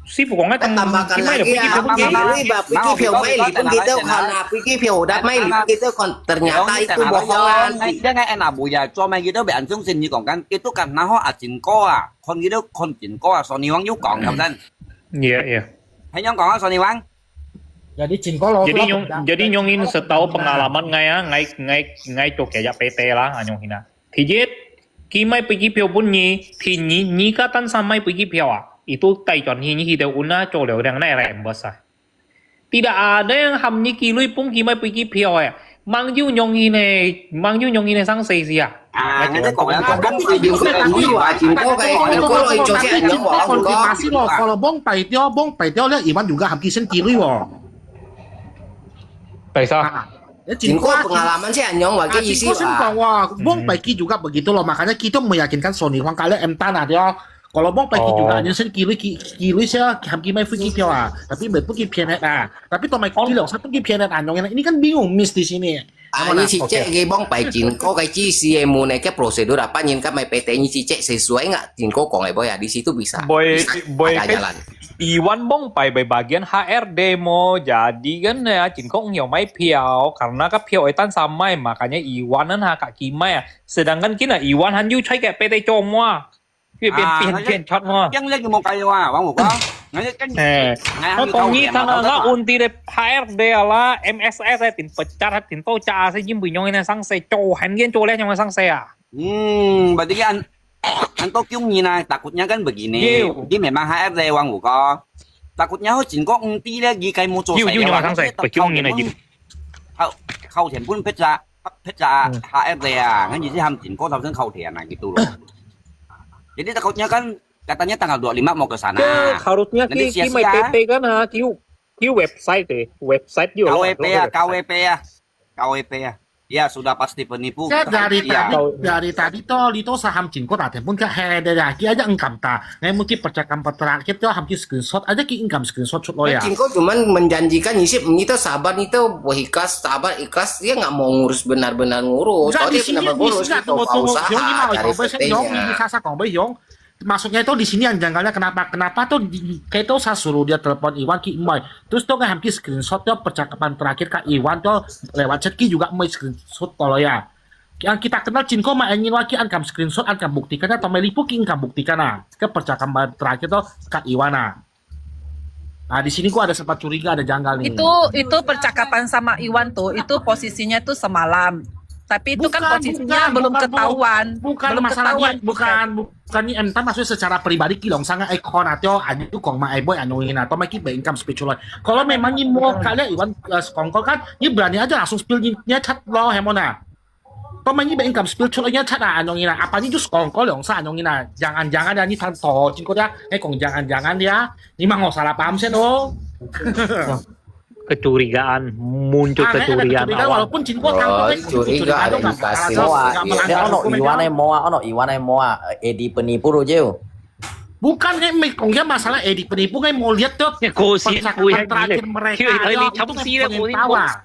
si pokoknya tambahkan lagi ya pergi pio mai pun kita karena pergi pio udah mai kita ternyata itu bohongan. Dia nggak enak bu ya, cuma gitu berlangsung sini kong kan itu karena ho Jinko kon gitu kon Jinko Sony Wang yuk kong kan. Iya. Hay nyong kong Sony Wang. Jadi Jinko lo. Jadi nyongin setahu pengalaman ngai cok kayak PT lah nyongina. Tijet kimai pergi pio pun thì ni katan samai pergi pio itu tay chọn hi kita una cho liu yang nai rem besar. Tidak ada yang ham ni kilui pun kimai pergi pio mang yu nyong ini sang sei sia. Nanti kok yang kan konfirmasi loh kalau bong pai tio lihat Iwan juga ham kisen kilui loh. Jinko pengalaman sih anyong bagi isi Bong Paiki juga begitu loh makanya kita meyakinkan Sony Huang kalian emtan dia kalau Bong Paiki juga hanya sen kiri sih hamki mai fuki pio tapi betul ki pianet tapi to mai kiri loh satu ki pianet anyong ini kan bingung miss di sini ini si cek Bong Pai Jinko kayak si emu naiknya prosedur apa nyin kan mai PT nya si cek sesuai nggak Jinko kok boy ya di situ bisa jalan. Iwan Bong Pai bagian HRD mo jadi kan ya Jinko ngiau mai piao karena kan piao etan samai makanya Iwan kan kak Kima sedangkan kina Iwan hanyu cai kayak PT Comwa pian shot mo yang lagi mau kayak bang buka Kongi tanah unti de HRD lah MSS tin pecat tin to cha se jim nyong ina sang se co han gen co le nyong sang se berarti kan Anto Kyung Nina takutnya kan begini. Jadi memang HRD Wang Wuko. Takutnya ho Jinko unti lagi kayak mau coba. Kyung Nina ji. Khâu thiền pun pizza HRD kan jadi ham Jinko langsung khâu thiền gitu loh. Jadi takutnya kan katanya tanggal 25 mau ke sana. Harusnya ki mai PT kan ki website juga. KWP ya. Ya sudah pasti penipu. Saya Iya. dari tadi toh Lito saham Jinko tak pun ke hele lagi aja engkam ta. Ngai mungkin percakapan terakhir tuh hampir screenshot aja ki engkam screenshot lo ya. Jinko cuman menjanjikan nyisip kita sabar nih tuh ikhlas sabar ikhlas dia nggak mau ngurus benar-benar ngurus. Enggak, Kalau di dia sini benar ngurus enggak itu buka usaha cari PT-nya. Maksudnya itu di sini yang janggalnya kenapa tuh kayak itu saya suruh dia telepon Iwan Ki Moy terus tuh hampir screenshot tuh percakapan terakhir Kak Iwan tuh lewat chat Ki juga mau screenshot kalau ya yang kita kenal Jinko mainin lagi ankam screenshot ankam buktikan atau melipu Ki ankam buktikan ke percakapan terakhir tuh Kak Iwan nah di sini gua ada sempat curiga ada janggal nih Itu percakapan sama Iwan tuh itu posisinya tuh semalam. Tapi itu kan posisinya belum ketahuan. Bukan masalahnya, bukan ini entah maksudnya secara pribadi kilong sangat ikon atau ada itu kong ma boy anuin atau makin income spiritual. Kalau memang ini mau kalian Iwan skongkol kan, ini berani aja langsung spillnya chat lo hemona. Kalau main ini income spiritualnya chat anuin apa ini just skongkol dong sa anuin jangan-jangan ya ini tanto cingko dia, kong jangan-jangan dia, ini mah nggak salah paham sih no. Kecurigaan muncul kecurigaan awal. Walaupun Jinko tahu curiga ada indikasi. Ono Iwan moa edi penipu rojeu. Bukan kongnya masalah di penipu mau lihat tuh percakapan terakhir mereka itu pengetawa.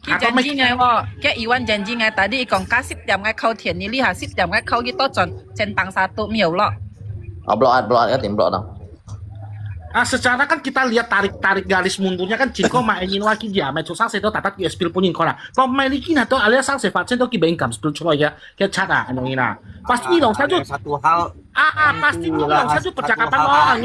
Janji ngai kayak Iwan janji ngai tadi ikong kasih tiap ngai kau tian ni lihat sip tiap ngai kau gitu centang 1 mil lo. Blok ya tim blok dong. Secara kan kita lihat tarik garis mundurnya kan Jinko mainin lagi dia main susah itu tatat dia spill punin kora kalau main lagi nah tuh alias sang sifat itu kita income spill cuma ya kayak cara anongina pasti dong saja satu hal pasti dong saja percakapan orang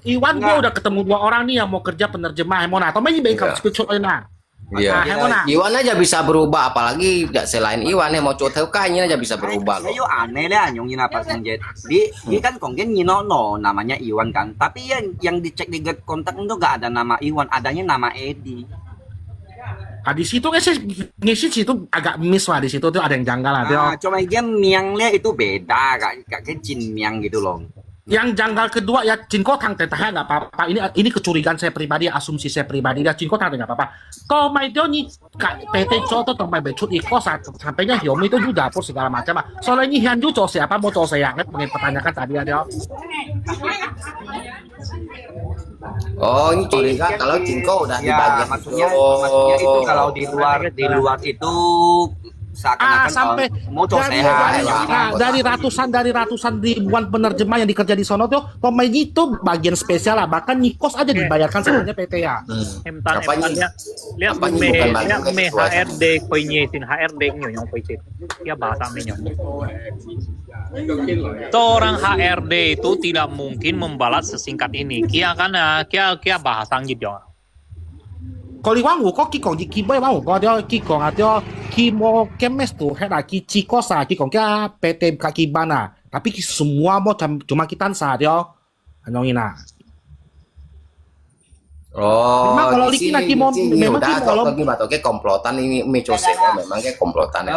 Iwan gua udah ketemu 2 orang nih yang mau kerja penerjemah Hemona atau main income spill cuma Iya. Iwan aja bisa berubah apalagi selain Iwan yang mau coba kayaknya aja bisa berubah. Ayo aneh lah nyongin apa senjet. Dia kan konggen Nino namanya Iwan kan. Tapi yang dicek di get kontak itu gak ada nama Iwan, adanya nama Edi. Di situ ngisi situ agak miss lah di situ tuh ada yang janggal lah. Cuma dia miangnya itu beda kayak Jin miang gitu loh. Yang janggal kedua ya Jinko tang tetahnya nggak apa-apa ini kecurigaan saya pribadi asumsi saya pribadi ya Jinko tang nggak apa-apa kalau main dia nih PT Coto atau main becut iko sampainya Hiomi itu juga dapur segala macam soalnya ini Hyun Ju siapa mau saya pengen pertanyakan tadi ada ini curiga kalau Jinko udah di bagian maksudnya itu kalau di luar itu sampai dari ratusan ribuan penerjemah yang dikerja di sono tuh pemain itu bagian spesial lah bahkan Nikos aja dibayarkan sebenarnya PT ya. Lihat me HRD koinyetin HRD nyo koitin. Ya bahasa menyo. Seorang HRD itu tidak mungkin membalas sesingkat ini. Kia bahasa gitu. Kalau Iwan kok kikong di kiboy mau kok dia kikong atau kimo kemes tuh hera kicikosa kikong kia PT kakibana tapi semua mau cuma kita saja anongina. Kalau Liki nanti mau memang kalau komplotan ini mecose memang kayak komplotan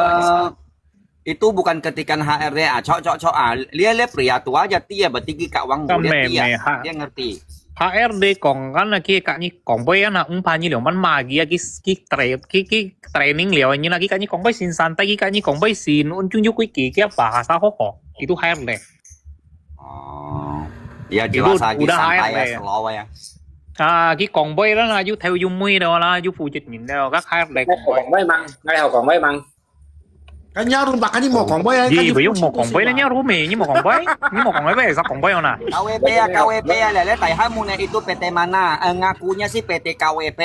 itu bukan ketikan HRD cok lihat pria tua aja dia berarti kak wang dia ngerti. HRD kong kan lagi kak ni kong boy na umpan ni liang man magi lagi training liang ni lagi kak ni kong boy sin santai kak ni kong boy sin unjung juk wiki kia bahasa hoko itu HRD. Ya jelas lagi santai slow ya. Ki kong boy đó là du theo du mui đâu là du phụ trách nhìn đâu các HRD kong boy. Mấy măng ngay hậu còn mấy măng. Kan nyarum bahkan ini mau kongboy kan mau kongboy lah nyarum ini mau kongboy sa kongboy mana KWP ya lele taihamu itu PT mana ngakunya sih PT KWP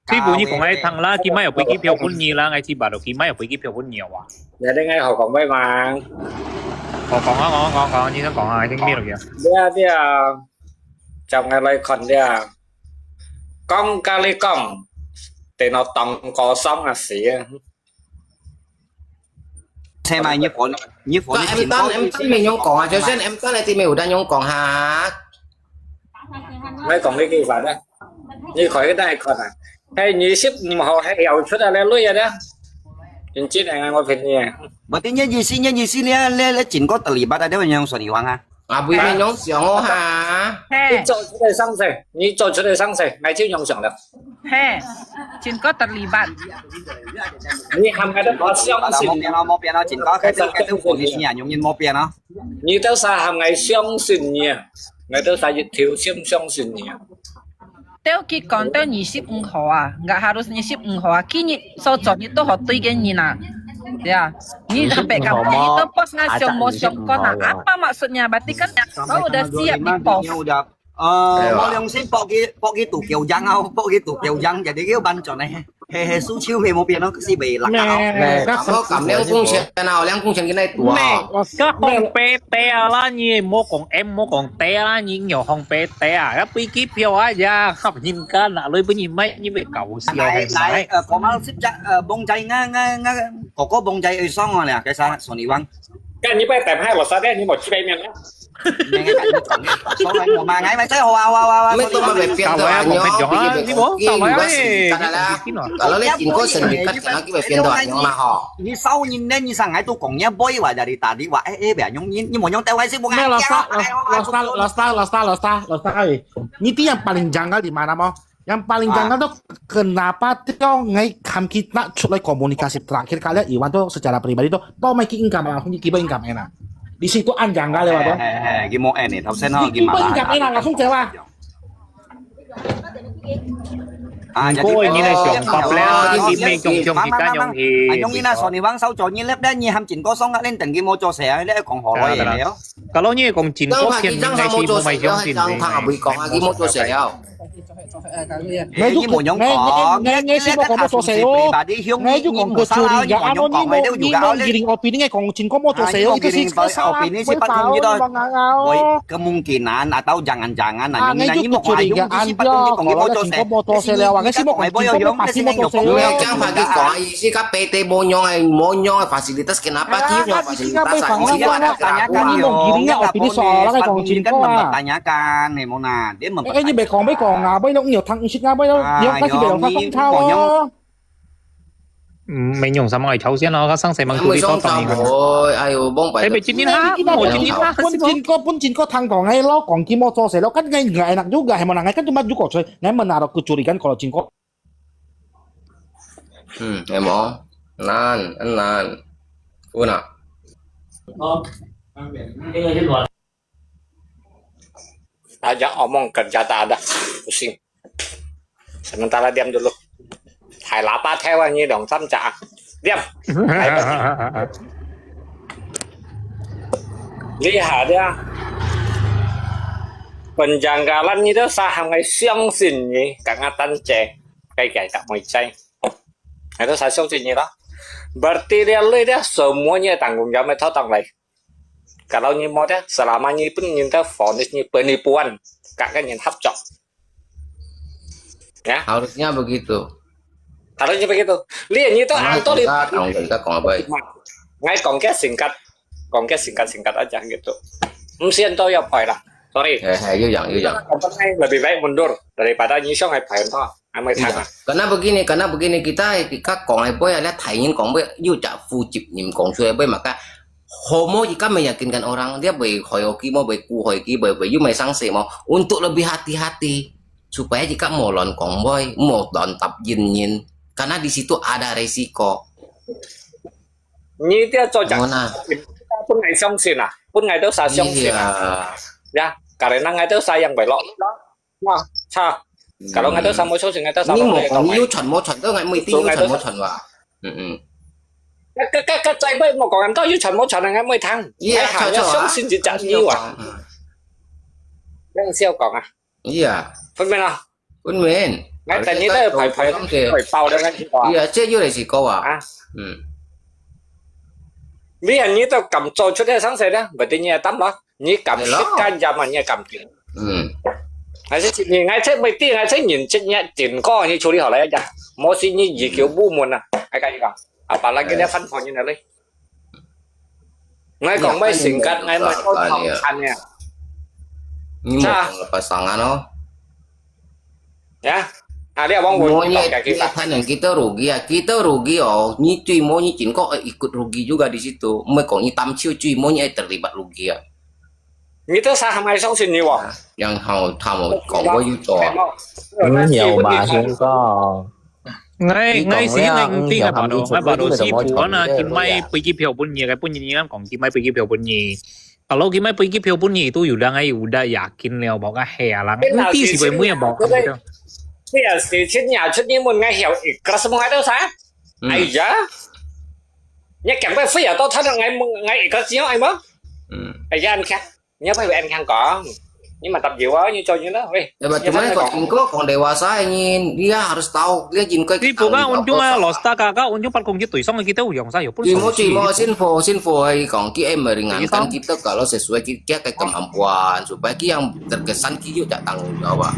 khi bunyi của ngay thằng là khi mai ở cái phiếu vốn nhiều là ngay chỉ bảo được khi mai ở cái phiếu vốn nhiều à dạ đây ngay hậu còn mấy măng còn như thế còn ai tiếng biết được kìa dia trong ngay đây còn dia con kali con để nó tổng có xong là xí xe mày như phone em tân mình nhông còn cho xem em tân này thì mình đã nhông còn hả mấy còn cái gì vậy đó như khỏi cái đây còn hay như ship nhưng mà họ hay eo chút là lên lui rồi đó chính chết này ngay ngoài phiền gì berarti nya gì xí le chỉnh có terlibat ada yang Sony Wang Ngabui menyong siang oh ha. 你做出来上谁？你做出来上谁？我就用上了。 He, Jin có terlibat. 你含我都我相信，冇變咯，前嗰cái phụ nữ nhà nhung nhiên冇變咯。你都是含我相信你，我都是一條心相信你。 Teo ki kon teo 25 號啊, nggak harus 25 號啊. Kini so job itu hotui gen Nina. Ya, ini sampai kamu itu pos ngasih motion kon. Apa maksudnya? Berarti kan kau udah siap di pos. Udah mau yang sih pok gitu kiều giang không pok gitu kiều giang jadi cái ban chỗ này he su chiêu he một biển nó cái bị lạc Kamu cảm cũng sẽ nào leng cũng sẽ cái này tua. Cái hồng PT là như mua còn em mua còn té là như nhiều hồng PT à, cái pi kíp phiêu á ra không nhìn cái là lưới với nhìn mấy như vậy cậu siêu hay này có máu xếp chắc bông chay nga có bông chay ở xong rồi nè cái sao Sony Wang 跟你别带拍我啥的，你莫去外面了。 số này một mà ngay mày thấy hoa Mấy tôi mà về phiền thôi anh nhớ. Kalau lihat info sindikat karena kita phiền thôi anh mà họ. Như sau nhìn nên như sang ngay tôi còn nhớ bôi và dari tadi wah bẻ nhung nhưng mà nhung teo hay sih bukan. Losta. Itu yang paling janggal di mana mau? Yang paling janggal tuh kenapa Tio ngai kam kita mulai komunikasi terakhir kalian Iwan tuh secara pribadi tuh tao mai ki income langsung kiba income enak. Di situ anjanggal ya tuh. Gimana nih? Tahu saya no gimana? Kiba income enak langsung cewa. Cô như này chồng cặp lên thì mình chồng kita nhung thì nhung như là Sony Wang sau cho như lép đấy như ham chỉnh có xong lên từng cái mô cho xe đấy còn họ rồi đấy. Kalau như còn chỉnh có tiền ngay thì mua mày chồng tiền thằng thằng bị còn cái mô cho xe đâu. Nghe như một nhóm cỏ nghe sih kok mau soseo nghe ju kong kecurigaan Nino giring opini nghe kong cin kok mau soseo itu sih opini sih Pak Yung gitu kemungkinan atau jangan-jangan nanya mau curigaan sih Pak Yung kong mau soseo wang sih mau kong pasti mau soseo yang pagi kong isi KPT monyong fasilitas kenapa kieu fasilitas tanyakan Nino giringnya opini soalnya kong cin kok tanyakan nih Mona dia như bề còn mấy còn bây đâu nhiều thằng shit bây đâu nhiều cái gì bề đâu không thao mình dùng sao mà cháu先nó sang sẽ mang túi đi to tầm rồi ayo bông phải bị chín ha một pun có thằng còn ngay lo còn kim motor sẽ lo kan ngay nggak enak juga emang nggak kan cuma juga coy nggak menaruh kecurigaan kalau cin kok emang nan una Ajak omong kerja tak ada, pusing. Sementara diam dulu. Hai lapa theo như đồng tâm trạng. Diam. Lihat ya. Penjanggalan itu saham ngai xiang xin ni, kangatan cek, kayak tak mau cek. Itu saya xiang xin ni lah. Berarti dia semuanya tanggung jawab itu tang lagi. Kalau như mau thế, selama như pun nhìn ta fonis như penipuan, kakak nhìn hấp chọc. Ya, harusnya begitu. Harusnya begitu. Lihat như itu atau lihat. Kita còn apa? Ngay còn cái singkat aja gitu. Mungkin tôi ya phải lah. Sorry. Yêu jangan. Lebih baik mundur daripada nyisong ai phải toh. Amai thang. Karena begini kita còn ai boy lihat thaiin còn boy yêu trả phu chip nhìn còn xuôi boy maka Homo jika meyakinkan orang dia hoyoki mau kuhoiki mày sanksi mau untuk lebih hati-hati supaya jika mau lon kongboy mau tap yin karena di situ ada resiko. Như dia cho chẳng pun ngày xong xin à pun ngày đó sao xong xin à ya karena ngày đó saya yang belok wah sao kalau ngày đó sao mau xong ngày đó sao mau yêu chuẩn đó ngày 10 tiếng yêu chuẩn vào cái trái bơi một còn có yêu chuẩn một chuẩn là ngày 10 tháng ngày hàng cho sống xin chỉ trả nhiều à đang siêu còn à phân bên nào phân bên ngày tại như thế phải bao được cái chứ yêu là gì câu à vì anh như tao cầm trôi chút cái sáng sớm đó bởi vì nhà tắm đó như cầm cái can già mà như cầm tiền ngày sẽ nhìn ngày sẽ mấy tiếng ngày sẽ nhìn chết nhẹ tiền co như chú đi hỏi lại aja mau xin như gì kiểu bu muôn à ai cái gì cả apalagi dia kan phone như này ngay còn mấy singkat ngay mà có phòng ăn nha pasangan nó ya dia bang yang kita rugi ni cuy mau ni cin kok ikut rugi juga di situ mereka ni tamciu cuy mau ni terlibat rugi ya 你都啥还相信你喎？然後他們講過要做，nhiều bà hiện có ngay xí ngay tiên ngay bảo đồ sư phụ còn na kim mai bị cái phiếu bún nhì cái bún nhì còn kim mai bị cái phiếu bún nhì kalau kim mai bị cái phiếu bún nhì itu udah yakin leo bảo cái hè là nanti sih gue mau bảo gitu. 你要是去年出年門嘅後，個什麼都啥？哎呀，你咁快飛又到睇到ngay個只ai mất? Bây giờ anh Khang, nhớ phải anh Khang có, nhưng mà tập nhiều quá như cho như đó. Ya, cuman kalau Jinko kalau dewasa ini dia harus tahu dia Jinko. Thì phụ các ông chúng losta các ông chúng bắt cùng với tuổi xong kita udah saya pun. Cimo sinfo còn ki em meringankan kita kalau sesuai kita kayak kemampuan supaya ki yang terkesan ki juga tanggung jawab.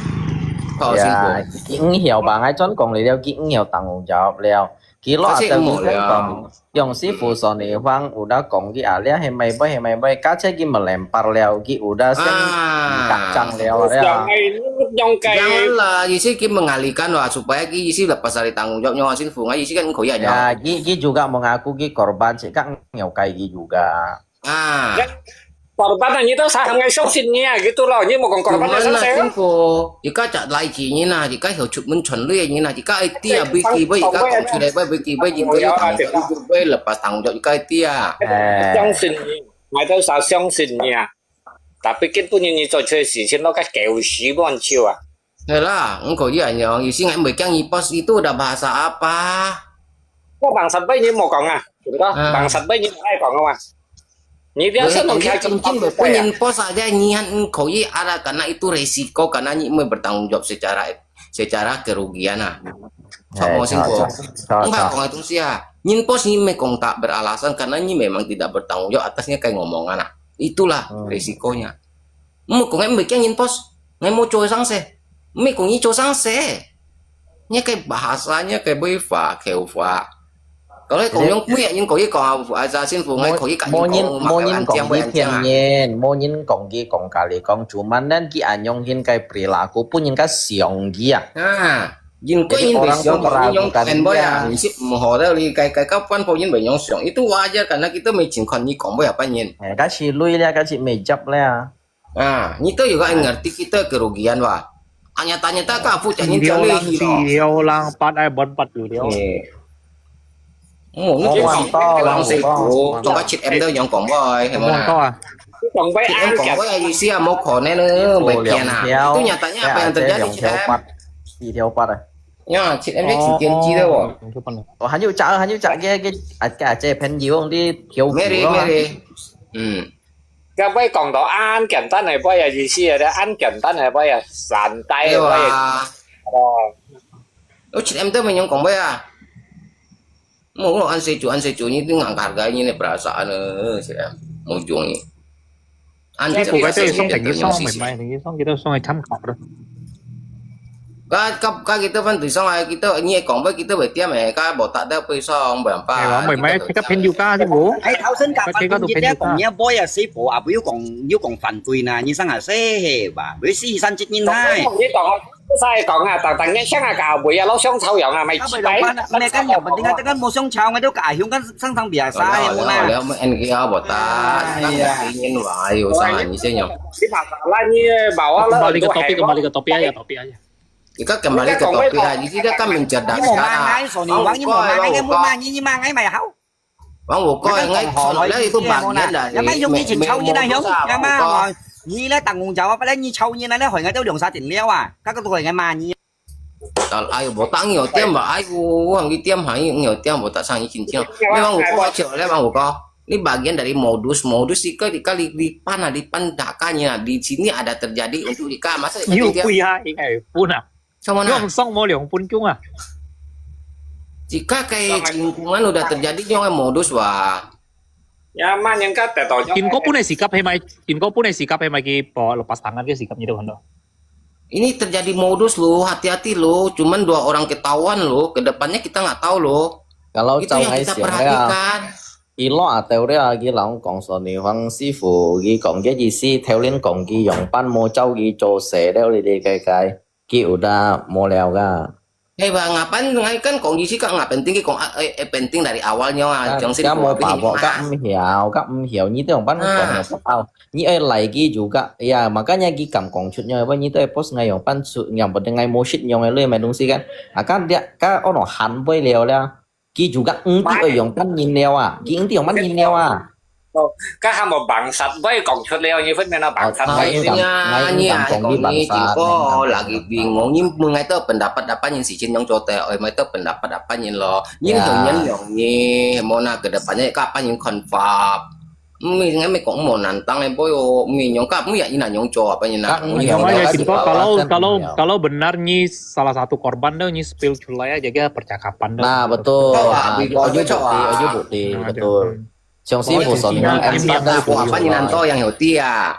Kalau sinfo. Kiến hiểu bà ngay chọn còn leo kiến hiểu tặng jawab leo. Kỹ lo từ cái còn dùng sư phụ sò này vang udah còn cái lẽ hay mày bay cá chế cái mà làm parallel cái udah xem cắt căng leo đấy à. Janganlah Yisi ki mengalihkan wah supaya ki Yisi lepas dari tanggung jawabnya wasin funga Yisi kan kau ya. Ya, Ki juga mengaku Ki korban sih kan nyokai Ki juga. Korban như đó sao ngay sống xin nha gitu loh, nhưng mà còn korban là sao sẽ? Jika cak lai chỉ như nào, jika hiểu chụp mình chuẩn luyện như nào, jika IT à biki bay, jika công chuyện đấy bay biki bay, jika tanggung bay lepas tanggung jawab jika IT à.相信你，我都sao相信你啊？Tapi kan punya ni做这事情，那个狗屎乱球啊！ Yalah, engkau dia yang Yisi nggak mereka ngipos itu udah bahasa apa? Có bằng sạch bấy nhiêu một còn à? Đó, bằng sạch bấy nhiêu ai còn không à? Ni dia senang kayak cincin berpenyen pos aja nyihan engkau ini ada karena itu resiko karena nyi bertanggung jawab secara kerugian nah. Sama simpel. Enggak kong itu sih ya. Nyin pos nyi mekong tak beralasan karena nyi memang tidak bertanggung jawab atasnya kayak ngomongan nah. Itulah resikonya. Mau kong em bikin nyin pos ngai mau coy sang se. Me kong nyi coy sang se. Nya kayak bahasanya kayak befa, kayak ufa. Kalau kau yang punya nhưng kau ini kau aja xin phụ ngay kau ini mau nhìn kong ki thiên nhiên mau nhìn kong ki kong kali kong cuman dan ki anyong hin kai perilaku pun yang ka siong dia nhìn kau ini siong meragukan dia sip mohon li kai kapan kau ini banyak siong itu wajar karena kita mencintai ni kong boy apa nyin ka si lui lah ka si mejap lah itu juga ngerti kita kerugian wah nyata ka fu jangan cari video lang pat ai bon pat video Lang si bro, trong các chị em đâu nhong cổng boy, hay mà còn với chị em cổng boy gì xia mau khổ nên bề kia nào, itu nyatanya apa yang terjadi chị em? Đi theo pat Nha, chị em biết chỉ tiền chi đâu? Hắn yêu chợ cái chế pen nhiều ông đi thiếu Mary, cái với còn đó ăn简单này bây giờ gì xia đấy, ăn简单này bây giờ sàn tay bây giờ. Chị em đâu mà nhong cổng boy à? Mau ăn secu ini itu nggak harganya ini perasaan mau jual ini. Cái phụ cái tôi xong thành cái xong mày thành cái xong kita xong hai trăm khẩu rồi. Các kita kan tuh xong kita ini còn với kita berarti mày các bộ tạ đâu phải xong berapa? Mày mấy cái pen juga chứ bố. Ai thảo sinh cả phần gì đấy còn nhớ boy à sư phụ à biểu còn phản tuổi nè như sang à xe hè bà với si san chết nhìn hai. Sai còn tặng nhé sáng cào bụi lấu sống thâu dọn mày bảy này cái nhiều mình tiếng cái một sông chào ngay đâu cả hiểu cái sang thằng bìa sai em nè nếu mà anh kia bỏ ta nhìn vào hiểu sao là như thế nhỉ là như bảo kembali ke topi aja kita kembali ke topi aja kita kan mencerdaskan ngay sổ nhiều quá nhưng mà ngay muốn mang như mang ngay mày hảo bang bộ coi ngay lấy itu bagian dari mấy dùng cái chuyện sâu như này không nghe mà rồi như lấy tặng nguồn chào phải như sâu như này hỏi ngay đâu đường xa tiền leo à các cái tuổi ngay mà như ai bộ tăng nhiều tiêm mà ai hàng đi tiêm hay nhiều tiêm bộ tak sang izin tiêm memang bộ kecil memang bộ ini bagian dari modus jika dipan dakanya di sini ada terjadi untuk jika masa nhiều quy hai ngày phun à sama nah xong mau liang phun chung à jika kayak lingkungan udah terjadi yang modus wah ya man yang kata tau Jinko pun sikap hemai ki po lepas tangan ke sikapnya itu kan ini terjadi modus lo hati-hati lo cuman 2 orang ketahuan lo kedepannya kita nggak tahu lo kalau itu yang kita perhatikan lo atau dia cái lòng còn sổ nhiều hoàng sư phụ cái còn cái gì si theo lên còn cái dùng pan mua châu cái chỗ xe đeo đi cái kiểu đã mua leo ra Bang, ngapain kan kong isi kan nggak penting kong penting dari awalnya jangan sih Các mau bảo vợ các hiểu như thế pan kong như lagi juga ya makanya gikam kong chutnya apa như thế post ngay yang pan yang penting ngay mau shit yangเลยmày đúng sih kan kan dia kan orang han boy leo lah ki juga ti yang pan nhìn leo ki ti yang pan nhìn leo Các ham một bằng sạch với còn chốt leo như phết nên là bằng sạch với ini kok lagi bingung ini mengenai pendapat apa yang si Chin yang cote itu pendapat apa yang lo ini yang ini mau ke depannya kapan yang confirm mày cũng mau nantang em boy mày nyong kap ya ini nyong co apa yang kalau benar nih salah satu korban tuh nih spill culaya jaga percakapan tuh. Nah betul ojo bukti betul Trong sĩ phụ sổ em apa yang nanto yang hiểu tia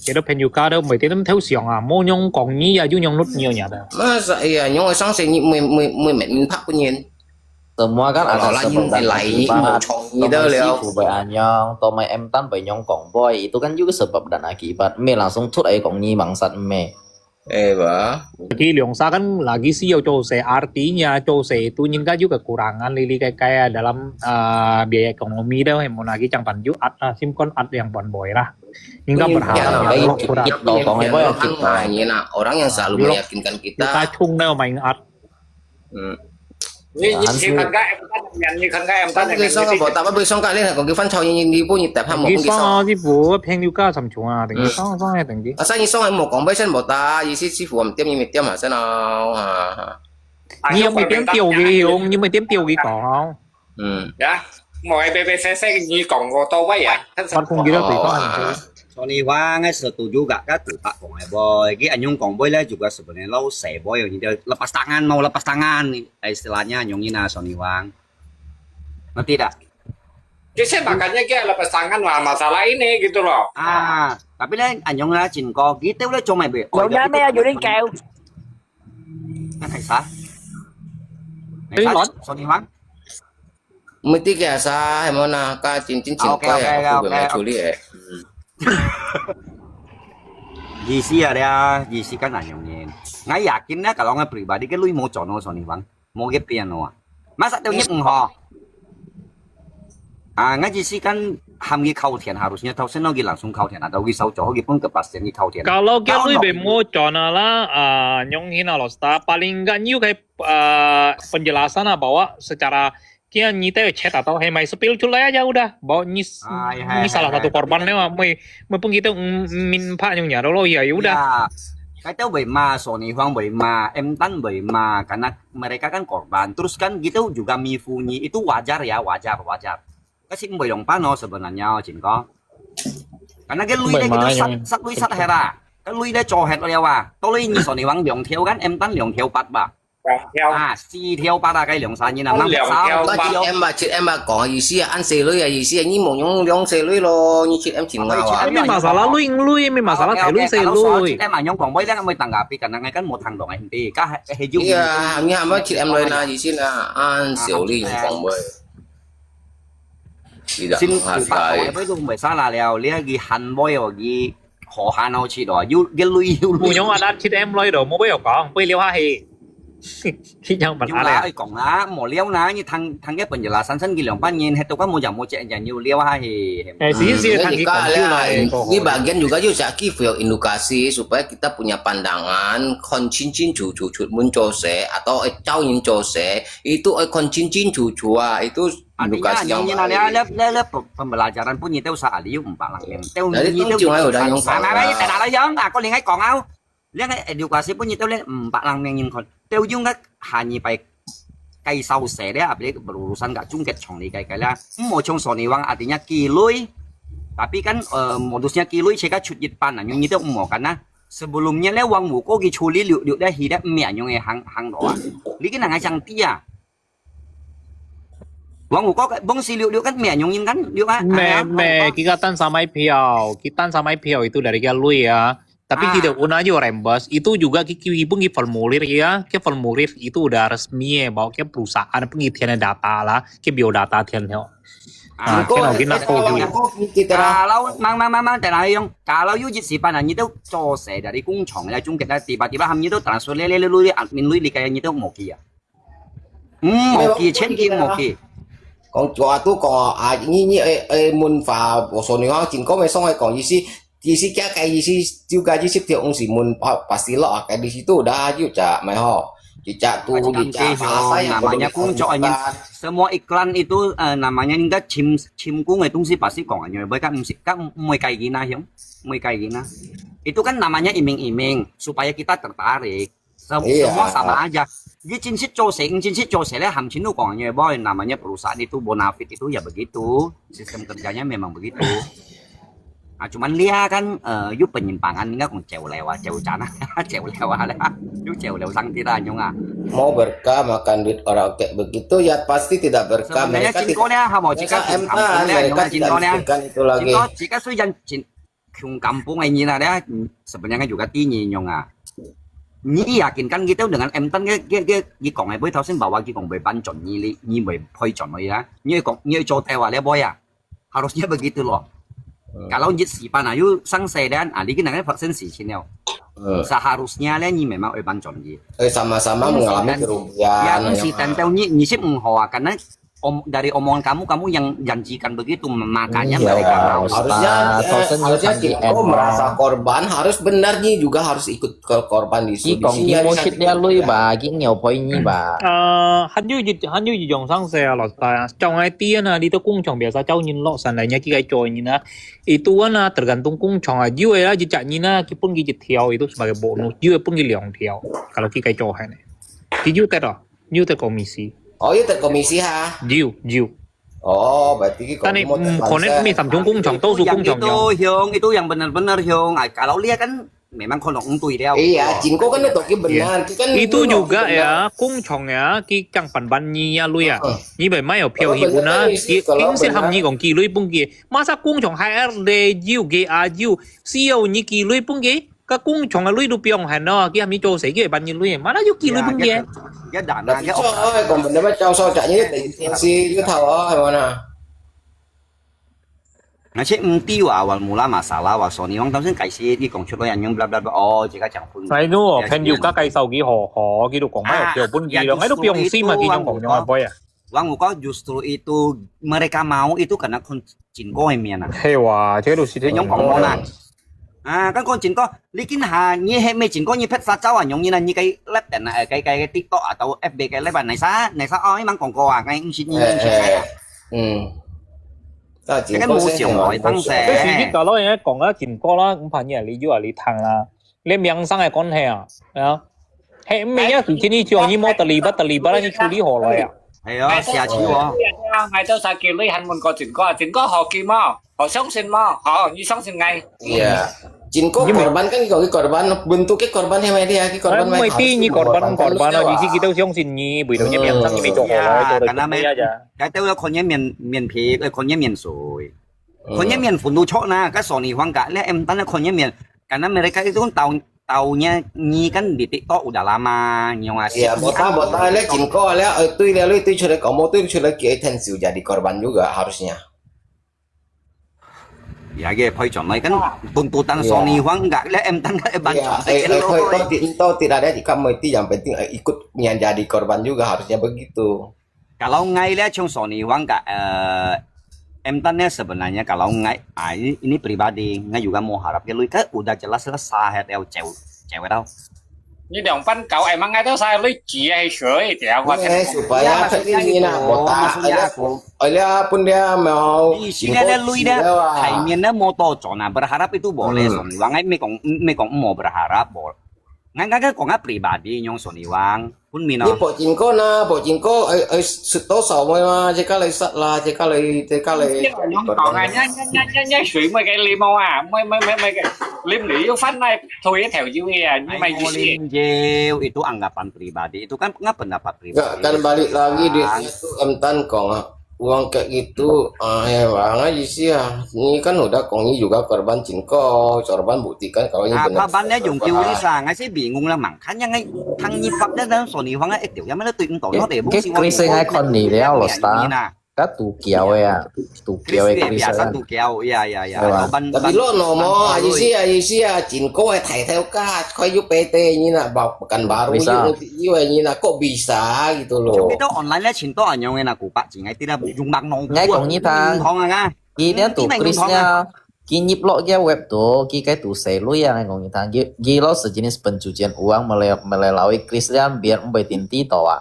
cái đó penyu cao đâu mấy tiếng nó theo xiong mua nhung còn nhí à, nhung nút nhiều nhà đó. Masa iya nyong sang sing mười mẹ pak punya. Semua kan ada sebab dan akibat. Gitu Bởi anyong, to mai em tan bởi nyong kong boy itu kan juga sebab dan akibat. Me langsung thut ay kong nyi bangsat me. Bah. Jadi Leongsa kan lagi sih Jose artinya Jose itu juga juga kekurangan Lili kayak dalam biaya ekonomi dah yang mau lagi cang panju simkon yang bon boy lah hingga berharap orang yang selalu meyakinkan kita chung dah main art như khăn các em tắt nhận như khăn các em tắt cái xong bỏ tạo bây xong cả lên là có cái phân trò như đi bu nhịp tập ham một cái xong đi bu phen lưu ca sầm chuồng từng cái xong hay từng cái sao như xong em một còn bây xong bỏ ta ý sư phụ làm tiêm như tiêm mà sao nào nhưng mà tiêm tiêu gì không nhưng mà tiêm tiêu gì còn không dạ mọi BBC như còn to vậy à con không gì đâu tùy con Sony Wang setuju gak kan Pak Kong Boy. Ki Anyong Kong Boy lah juga sebenarnya lo boy yang lepas tangan mau lepas tangan istilahnya Anyongina Sony Wang. Ngerti tak? Jadi makanya dia lepas tangan lah masalah ini gitu loh. Tapi lah Anyong lah Jinko gitu lah cuma be. Dầu đá mấy vô đến kèo. Hay sao? Sony Wang. Mesti biasa, emang ka cincin kau ya, aku belum curi ya. GC ada, GC kan Anyongin. Nggak yakin lah kalau nggak pribadi kan lu mau cono Sony Wang, mau ke piano. Masa tahu nyep ngho? Nggak GC kan hamgi kautian harusnya tahu senogi langsung kautian atau gisau coho gipun kepastian di kautian. Kalau dia lu mau cono lah, Anyongin Alosta paling nggak new kayak penjelasan bahwa secara kia nyita chat atau hemai spill culai aja udah bawa nyis salah satu korbannya mai mumpung kita min pak nyungnya lo ya udah kata Bema Sony Wang Bema Tan Bema karena mereka kan korban terus kan gitu juga mifunyi itu wajar ya wajar kasih boyong pano sebenarnya Jinko karena kan lui gitu sat hera kan lui dia cohet lewa to lui ni Sony Wang liong theo kan Tan liong theo pat ba si theo para cái lượng xài như nào chị em bà có ý xí ăn xề lưới ý xí như một nhóm xề lưới lo như chị em chỉnh ngào nhưng mà salah lui nhưng mà salah thấy lui xề lui em mà nhóm còn mấy đang mới tăng gặp karena ngay kan một thằng đồng anh thì các hệ dung như hàm chị em lời na ý xí là ăn xỉu ly còn bơi xin phải với dung bởi sao là leo lia ghi hành boy or ghi họ hà nào chỉ đó cái lui nhóm ăn chị em lôi đồ mua bây giờ có bây liêu ha thì khi nhau bật á còn á mỏ liêu ná như thằng cái penjelasan sân ghi lượng pan nhìn hết tôi có một jammu cek nhiều liêu ha thì ini bagian juga juga via edukasi supaya kita punya pandangan koncincin cucu muncul se atau cau muncul se itu koncincin cucu itu edukasi yang ada pembelajaran pun như tao xả liu empat lang tao như tao udah nyong tại nào giống có liền hay còn áo lihat edukasi pun itu lihat 4 lang yang kon teo juga hanya baik kai sau se dia apalagi berurusan gak cungket chong ni kai lah mau chong Sony Wang artinya kilui tapi kan modusnya kilui ceka cut pan nyong itu mau karena sebelumnya le Wang Wuko gi chuli liu dah hidup mia nyong hang doa li cái nàng chang tia Wang Wuko bông si liu kan mia nyong kan liu kita tan samai piao itu dari galui ya. Tapi tidak aja rembes itu juga kiki pun formulir ya, ke formulir itu udah resmi ya bahwa ke perusahaan pengisian data lah, ke biodata tiannya. Channel kita Kalau mang tanah yang kalau you jadi siapa nanti itu cose dari kuncong dari jungkit tiba-tiba hamnya itu transfer lele admin lu di kayak itu mau kia. Một kỳ trên kia một kỳ. Còn chỗ tu có như muốn phá bộ số này chính có mấy xong hay còn gì xí cái gì juga gì xí tiểu ông xí muốn pasti lo cái di situ dah juga mày họ juga tu juga namanya kuncong semua iklan itu namanya enggak cimkung itu sih pasti kok nyoy boy kan musik kan mau kayak gina yang mau kayak gina itu kan namanya iming-iming supaya kita tertarik. Semua sama aja. Dia cinsit cose lah hamcin tuh kongnya boy namanya perusahaan itu bonafit itu ya begitu sistem kerjanya memang begitu. Nah cuman dia kan yuk penyimpangan enggak kong cewek lewat cewek cana cewek lewat lah yuk cewek lewat sang tira nyonga mau berkah makan duit orang kayak begitu ya pasti tidak berkah. Sebenarnya cinkonya mau jika mereka cinkonya itu lagi jika sujan kampung ini ada sebenarnya juga tinggi nyonga. Nhi yakinkan gitu dengan emtan cái còn này với thao xin bảo cái còn ban chuẩn nhi mới phơi chuẩn rồi ya như cho theo ya boy ya harusnya begitu loh. Kalau nyi siapa na yu sang sedan di cái này persen sih channel seharusnya lah nyi memang ban chuẩn nyi sama-sama mengalami kerugian. Ya si tempel nyi sih menghawa karena dari omongan kamu yang janjikan begitu makanya mereka harusnya kita merasa korban harus benar nih juga harus ikut ke korban di sini. dia lui bà cái nhiều phơi nhi bà. hắn như dòng sang xe là trong ai tiên đi tới cung chồng biasa cháu nhìn lọ sàn này nhá cái trôi nhìn na itu tergantung cung chồng jiwa ya jejak nhìn na pun gigi theo itu sebagai bonus jiwa pun gigi liang theo kalau kita trôi này thì jiwa tero jiwa tero komisi. Oh itu komisi ha. Jiu. Oh berarti Tadi konek mi Samsung cung tau su cung itu yang benar-benar Hyung. Kalau dia kan memang kono untui dia. Iya, Jinko kan itu benar. Itu juga ya cung ya ki chang pan ban nhi ya lui ya. Nhi bai mai piao hi una king se ham nhi gong ki lui pung ki. Masa cung chong HRD jiu GA jiu CEO nhi ki lui pung ki. Cái cung chồng là lui đu piong hành nó kia mi cho sấy cái bao nhiêu lui mà nó giúp kia lui bưng gì cái đàn là cái còn mình đã bắt cho sao chạy như thế si cái thầu hay mà nè nó sẽ tiêu awal mula masalah wa Sony Wang tao xin cái gì đi còn chút yang bla bla bla jika chẳng phương này nó khen nhiều các cây sầu kỹ họ kỹ được còn mấy kiểu bún gì đó mấy đu piong si mà kỹ trong còn nhau boy à Wang Wuko justru itu mereka mau itu karena Jinko hemian hewa chế đồ si thế nhóm còn món nào kan con Jinko likin ha như hay mấy Jinko như pet phát cháu giống như là như cái lab đèn này cái TikTok atau FB cái lab này sao oi mang còn co cái xin như cái mũ xiong nói tăng xe cái gì cái đó là còn á Jinko là cũng phải như là lý do là lý thằng là lên miếng sang cái con hè à hệ mấy á từ trên đi trường như mô tờ lì bắt là như chú lý hồ rồi à hay đó xia chí wo ngày tôi sai kia lấy hành một con Jinko họ kim mà họ sống sinh mà họ như sống sinh ngày. Iya. Jinko korban kan kalau korban bentuknya korban yang dia korban mai ti korban di sini kita siang sini buidonya biasa ini cok karena cái tiêu là con nhé miền phì con nhé miền sồi con nhé miền phun du chó na cái Sony Wang cả lẽ em tán là con nhé miền karena mereka itu kan taunya nyi kan di TikTok udah lama ngasih. Ya, buat lihat Jinko lihat itu sudah kamu sudah intensi jadi korban juga harusnya. Ya cái phơi chọn này kan tuntutan Sony Wang enggak lah em tan kan ban chọn itu tidak ada jika mesti yang penting ikut yang jadi korban juga harusnya begitu. Kalau ngay lah trong Sony Wang enggak em tan sebenarnya kalau ngay ini pribadi ngay juga mau harap cái lui kan udah jelas selesai el cewek tau. Như đồng văn cậu emang ngay đó sai lấy chỉ hay sửa thì apa supaya ini nak botak aja pun dia mau di sini ada lui dah Thailand moto cona berharap itu boleh Sony Wang ngay me kong mau berharap boleh ngay kong pribadi nyong Sony Wang pun mino ni bộ Jinko sito sầu mà chỉ lấy sắt là chỉ lấy còn nhá sủy mấy cái lim mau à mấy cái lim lý phát này thôi theo như nhưng mà lim jeu itu anggapan pribadi itu kan pendapat pribadi kan balik lagi dia itu emtan kong uang kayak gitu hewan aja sih ya ini kan udah kongi juga korban Jinko korban buktikan kalau ini benar bannya dùng chiêu đi sang ngay sẽ bị ngung là mảng khá nhanh ngay thằng nhịp phật đó Sony Wang ấy tiểu ra mấy nó tuyển tổ nó để cái sinh hai con nỉ đeo là sao Kan tu kiau ya. Tu kiau Chris Chris biasa kan. tu kiau, iya. Tapi lo nomo aja sih Jinko thầy theo ca coi giúp PT như là pekan baru như là kok bisa gitu loh. Chúng tôi online là chính tôi nhau là của bạn chỉ ngay từ là dùng bằng nông. Ngay còn như thằng Ki dia tu Chrisnya Ki nyip lo dia web tu Ki kai tu say lu ya ngay còn như thằng Ki lo sejenis pencucian uang melalui Chris dia biar membayar tinti toa.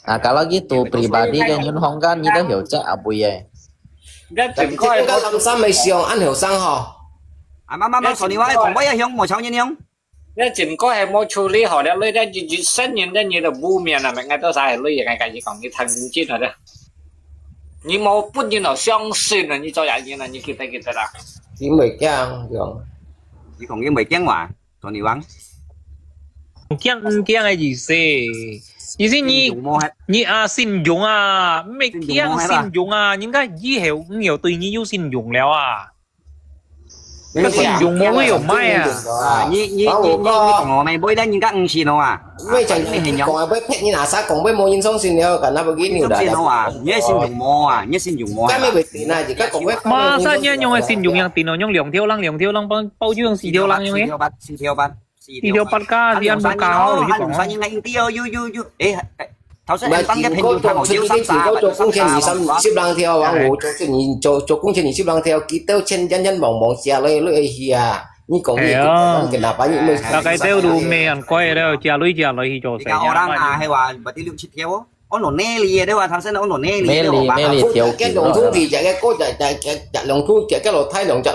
Nah kalau gitu pribadi kan Yun Hong kan như đã hiểu chắc à bùi vậy. Tapi cái làm sao mày xiong ăn hiểu sang hò. Mà sau này còn bây giờ không một sao như không? Nên chỉ có hay mua处理好了，你在生人的你的污面啊，每个都是你也该讲你谈经济了的。你冇本人就相信了，你做人了，你记得啦。Chỉ mày chăng rồi. Chỉ còn cái 10 mà sau này vắng. 驚嘅意思，意思你啊信用啊，咩驚信用啊？應該以後你又對你有信用了啊。個信用冇會有買啊？你同我咪背得人家5線啊？ Mấy chẳng còn với pet như nào sao còn với mô nhân song xin nhau cả năm begini udah. Nhớ xin dùng mò à, nhớ xin dùng mò. Cái mấy bịch tiền này chỉ có còn với. Masanya yung sin yung yang tino yung 2條lang bao nhiêu yung 4條lang yung ấy. 4條8ka diyan mo cao rồi chứ còn. Sao như ngày tiêu you. Ê, thảo sẽ mà tăng cái chỉ hình có dung thằng chỉ chiếu có cho công trình ship lang theo à ngủ cho công trình ship lang theo kỹ tiêu trên nhân bỏng xe lấy hìa như còn gì cái nào bao nhiêu mới cái tiêu đủ mê ăn coi đó chia lưới thì cho cái orang hay là bà tiêu chít theo ông nổ nè lìa đấy mà thằng sẽ ông nổ nè lìa mê lì theo cái đồng thu thì chạy cái cố chạy đồng thu chạy cái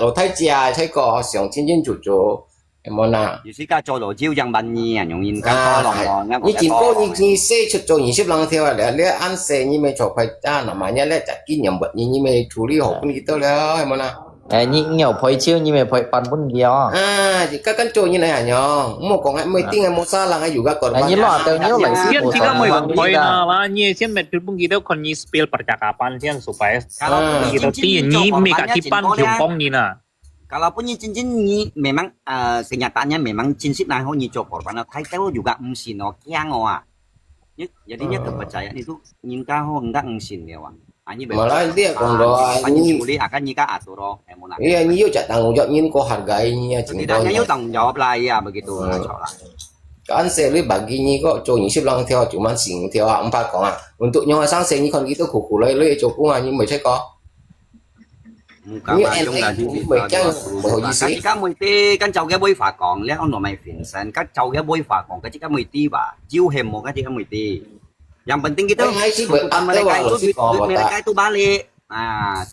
lỗ thay chia thấy có sòng trên chủ em muốn nào 而家做羅招人民意啊，用現家多浪浪 你見過你寫出做20lang theo là你按寫你咪做快單啊嘛，你咧就見人物你咪處理好咁多了，係冇啦。你nhiều phơi chiêu như mày phơi pan pun kia. Thì các căn trôi như này hả nhong? Một còn hai mươi tiếng một sa là ngay juga còn. Như lo teo nhiều lại sih. Sian jika mau phơi na lah, ni sian met pun kita kon ni spill percakapan sian supaya kita ti ni mega tipan jongkong ni na. Kalaupun cincin ini memang kenyataannya memang cincin nah nyi cokor karena tahu juga mungkin kiang wa. Jadinya kepercayaan itu nyingka ho enggak ngsin ya wa. Malah dia còn doa ini boleh akan nyika aturo emona. Iya nyi cak tanggung jawab nyin ko hargainya Tidaknya yuk tanggung jawab lah ya begitu. Kan seli bagi nyi kok cho 20 lang theo cuma sing theo 4 còn à. Untuk nyawa sang sing nyi kon gitu khổ lấy cho cũng nyi mới thấy có. Như em cái cá mười tê cái châu cái bôi phà còn lẽ ông nội mày phiền sen cái châu cái bôi phà còn cái cá mười tê và chiêu hềm một cái cá mười tê yang penting gitu tuntutan mereka itu duit mereka itu balik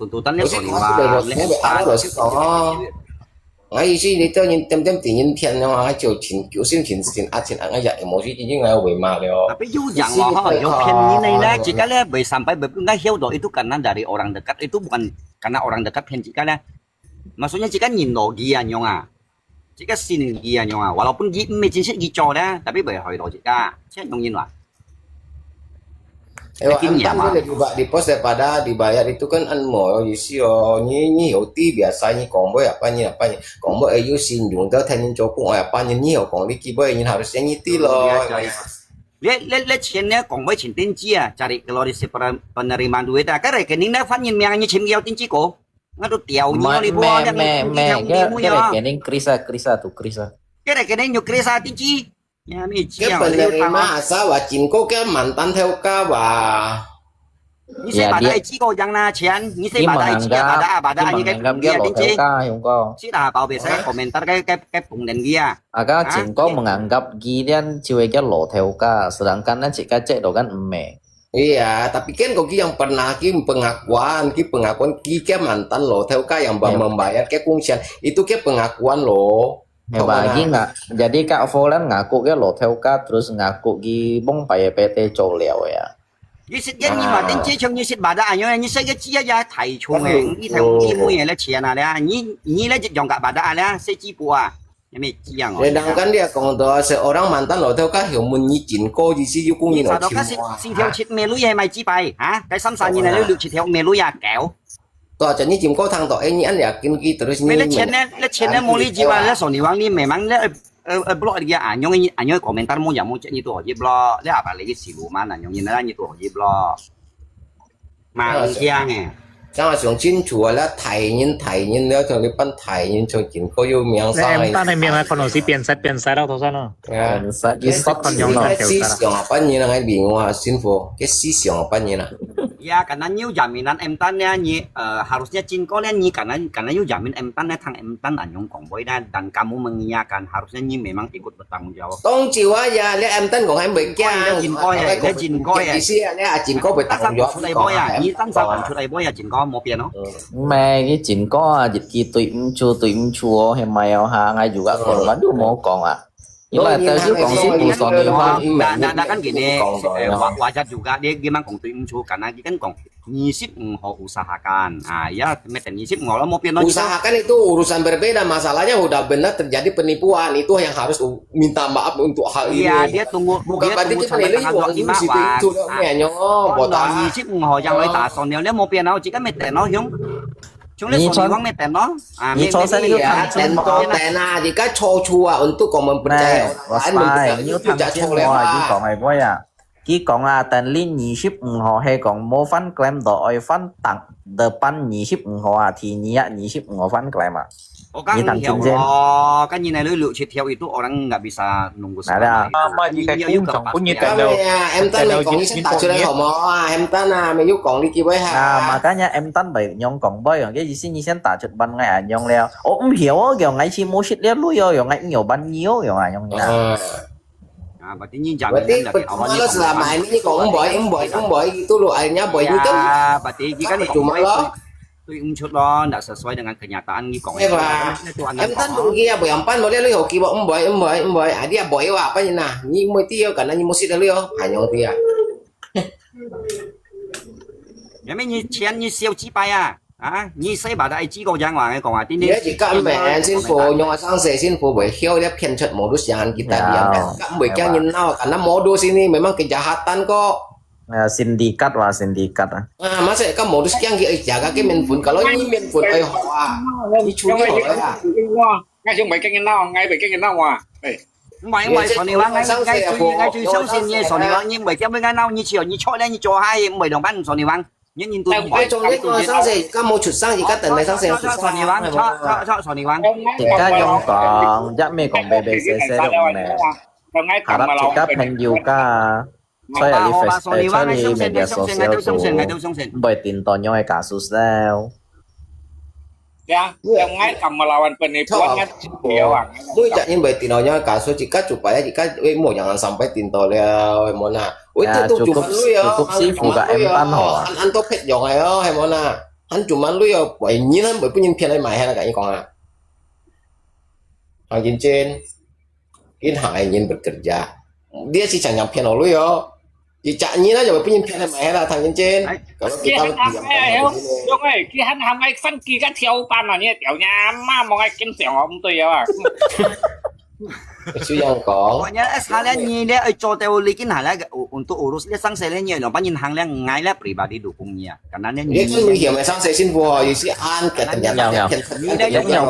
tuntutannya soliwar ngay khi đi tới nhìn tem tiền nhìn tiền nhưng mà chiều kiểu xin ăn dạy một cái gì ngay về mà rồi. Tapi yang loh yang pen ini lah jika lah sampai nggak hiu itu karena dari orang dekat itu bukan karena orang dekat pen jika lah maksudnya jika nhìn dia nyong jika sin dia nyong walaupun dia macam sih gico dah tapi bởi hỏi lo jika saya nyong nhìn lah. Di pos daripada dibayar itu kan mau isio nyi hoti biasanya kombo apanya kombo ayu sinjung dah tenin cokung apanya nyi kong di kiboy nyi harusnya nyiti loh. Lihat channel kombo cintin cia cari glorisi penerimaan duit kan rekening dah fan nyin yang nyi cimgiau tinci ko ngadu tiau nyi ribu ada cái rekening krisa tu krisa cái rekening nyu krisa tinci. Cái penerima asal wajin ko cái mantan theo ca và như thế bà đây chỉ có rằng là钱như thế bà đây chỉ là bà đã như cái dia tinci chỉ là bảo vệ saya komentar cái phụng đèn kia agak Jinko menganggap Gideon ceweknya lo theo ka sedangkan jika cek do kan eme. Iya, tapi kan kok yang pernah pengakuan ki mantan lo theo ka yang membayar ke kungsian itu ke pengakuan lo. Ya bagi nggak, jadi Kak Volan ngaku ke lo theo ka terus ngaku gi bong paye PT cho liao ya. Như xịt cái nhưng mà đến chế trong như xịt bà đã như xịt cái chia ra thầy chuông này như theo như mua này là chia nào đấy như là dùng cả bà đã là sẽ chi bùa như chia ngồi. Sedangkan dia kalau tuh seorang mantan lo theo ka hiểu mình như chín cô gì xí cũng như nó chim. Xin theo chít mê lúi hay mày chi bài hả? Cái sắm sàn như này được chỉ theo mê lúi à kéo. Tuh jadi chim kau thang tuh ini an yakin gitu terus ni. Lah channel mau li jiwa lah Sony Wang ni memang lah blog dia anyong komentar mau yang mau cek itu aja blog. Lah apa lagi siluman anyong ini lah itu aja blog. mà kia nghe Sao xuống chín chùa là thầy nhìn nếu thường đi ban thầy nhìn cho chín có yêu miếng แต่ sao เอ็มตันในเมียงนะคนหนูสิเปลี่ยนเซตเอาโทรศัพท์เนาะ cái思想啊班人喺邊我辛苦cái思想啊班人啊 ya karena new jaminan emtan ya harusnya cinko nih karena new jamin emtan ya tang emtan anyong kongboy dan kamu mengiyakan harusnya nyi memang ikut bertanggung jawab. Tông chiều á ya lẽ em tân còn em bị kia cinko ya ý xí lẽ cinko bị tặng gió sudah boy ya nyi tan saban sudah boy ya cinko mau piano Mẹ cái chính có dịch kỳ tụi chùa hay mày ha ngay juga korban dulu mau kong ah. Itulah terus kong sih buson di nah kan gini wajar juga dia gimana kong tuh muncul karena dia kan kong nyisip mau usahakan ya meten nyisip ngolah mau piano usahakan itu urusan berbeda masalahnya udah benar terjadi penipuan itu yang harus minta maaf untuk hal ini iya dia tunggu bukan berarti kita ini uang itu situ nyisip mau yang lain tak sonil dia mau piano jika meten no hyung chúng lên sổ quang meten no meten jika chua untuk kau mempercayai như thằng trên ngoài chỉ còn này với chỉ còn tên liên nhị ship họ hay còn mua phân claim đội phân tặng depan nhị ship họ thì nhị ship họ phân claim Orang kan ini lu theo itu orang nggak bisa nunggu em tan này còn sẽ tạo cho đây em tan mày giúp còn đi kia với makanya em tan bảy nhong còn bơi cái gì xin như sen tạo chụp ban ngày nhong leo không hiểu kiểu ngày chi mua shit leo lui rồi ngày nhiều ban nhiều rồi nhong berarti nyi jamin berarti awalnya selama ini kok em boy itu lu akhirnya boy itu berarti jika cuma lo chút lo đã sesuai dengan kenyataan nghi kong em tan dulu kia boy ampan boleh lu hoki bo boy dia boy apa ni nah nyi mau tio karena nyi musik lu yo hanya dia ya nyi chén nyi siêu chi pai nyi say bảo đại chi cầu giang hoàng cái còn tin đi chỉ các mẹ xin phụ nhưng mà sang sẽ xin phụ bởi khiêu dia pian chat modus yang kita diam các bởi kia nhìn nào karena modus ini memang kejahatan kok sindikat masa kan modus yang jaga cái miền phun kalau ini miền phun ai hoa ini curi ngay chung bảy cái nghìn nào ngay bảy cái nghìn nào mày sổ này ngay chui sâu xin như sổ này nhưng bởi cái ngay nào như chiều như chọi lên như cho hai bởi đồng ban sổ này nhưng nhìn tôi trong đấy có sang sẽ các mô chuột sang thì các tầng này sang sẽ sổ này vắng sổ này vắng thì các nhong còn chắc mày còn bề xe đồng này harap kita penjuka saya di Facebook saya di media sosial bởi tin to nhoi kasus leo yang ngay cầm melawan penipuan kan Mui cak ini berarti nanya kasus jika supaya jika mau jangan sampai tinto leo emona itu cuma lu ya cukup sih buka empan ho anh to pet dong ayo emona anh cuma lu ya bởi nhìn anh bởi punya pian mày hay là cái con hàng trên hại nhìn bekerja dia sih chẳng nhắm pian lu ya Cak nhìn aja bởi punya pian mày hay là thằng trên kalau kita Dong ơi, kia hắn ham ngay phân kia cái theo pan là như tiểu nhà mà mau ngay kiếm tiền ông tôi à. Itu yang kong. Pokoknya sekalian nyi dia cho teolikin hala untuk urus dia sang sele nyi lompat nyin hang yang ngai lah pribadi dukungnya. Karena dia Dia kan nguy hiểm mà sang sele xin vua, như si an cái tận nhà giống nhau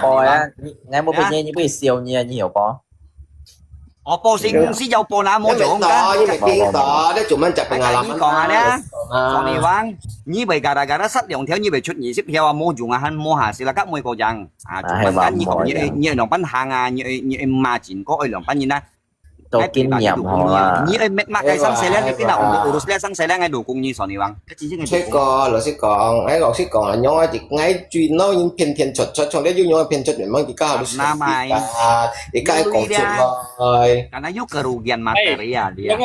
po á, ngay một bên như bị siêu nhiều po. Opo si jauh po na mo jong kan. Dia cuma cak pengalaman. Còn ada. Còn ni wang, nyi bởi gara-gara sát dòng theo nyi bởi chút nyi xếp theo mo jung han mo hà si là các môi cầu rằng cuma kan nyi còn nyi lòng pan hàng nyi mà chín có ơi lòng pan nyi na. Tôi kinh nghiệm họ là nyi ơi mắc cái sang xe lên cái nào urus lên sang xe lên ngay đủ cùng nyi soni wang. Sẽ còn, ấy gọi sẽ còn là nhau chỉ ngay truy nó những phiền chột trong đấy nhau phiền chột memang kita harus namai. Cái còn chột rồi. Karena yuk kerugian material dia.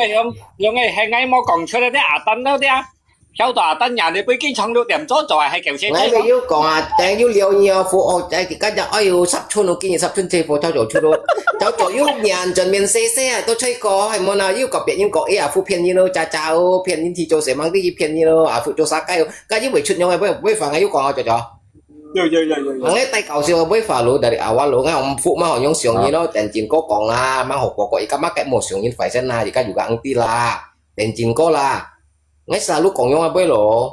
Yung ngay ngay mau còn chơi đấy tân đâu đấy. Cháu tòa tân nhà này bây kinh chẳng được điểm chốt rồi hay kiểu xe ngay bây giờ còn đang yêu liều nhiều phụ ô chạy thì các nhà ơi sắp chôn nó kinh sắp chôn xe phụ cháu chỗ luôn cháu chỗ yêu nhà chuẩn miền xe tôi chơi có hay món nào yêu cặp biệt nhưng có ấy phụ phiền như đâu chào phiền như thì chỗ sẽ mang đi phiền như đâu phụ chỗ xa cái yêu buổi chụp nhau với phẳng yêu còn cho ngay tay cầu siêu với phà lúa dari awal lúa ngay ông phụ mà họ nhung xiong như nó tiền chín có còn là mang hộp có cái mắc cái một xiong như phải xem nào thì các juga anti là tiền chín có là ngay selalu konyol apa lo?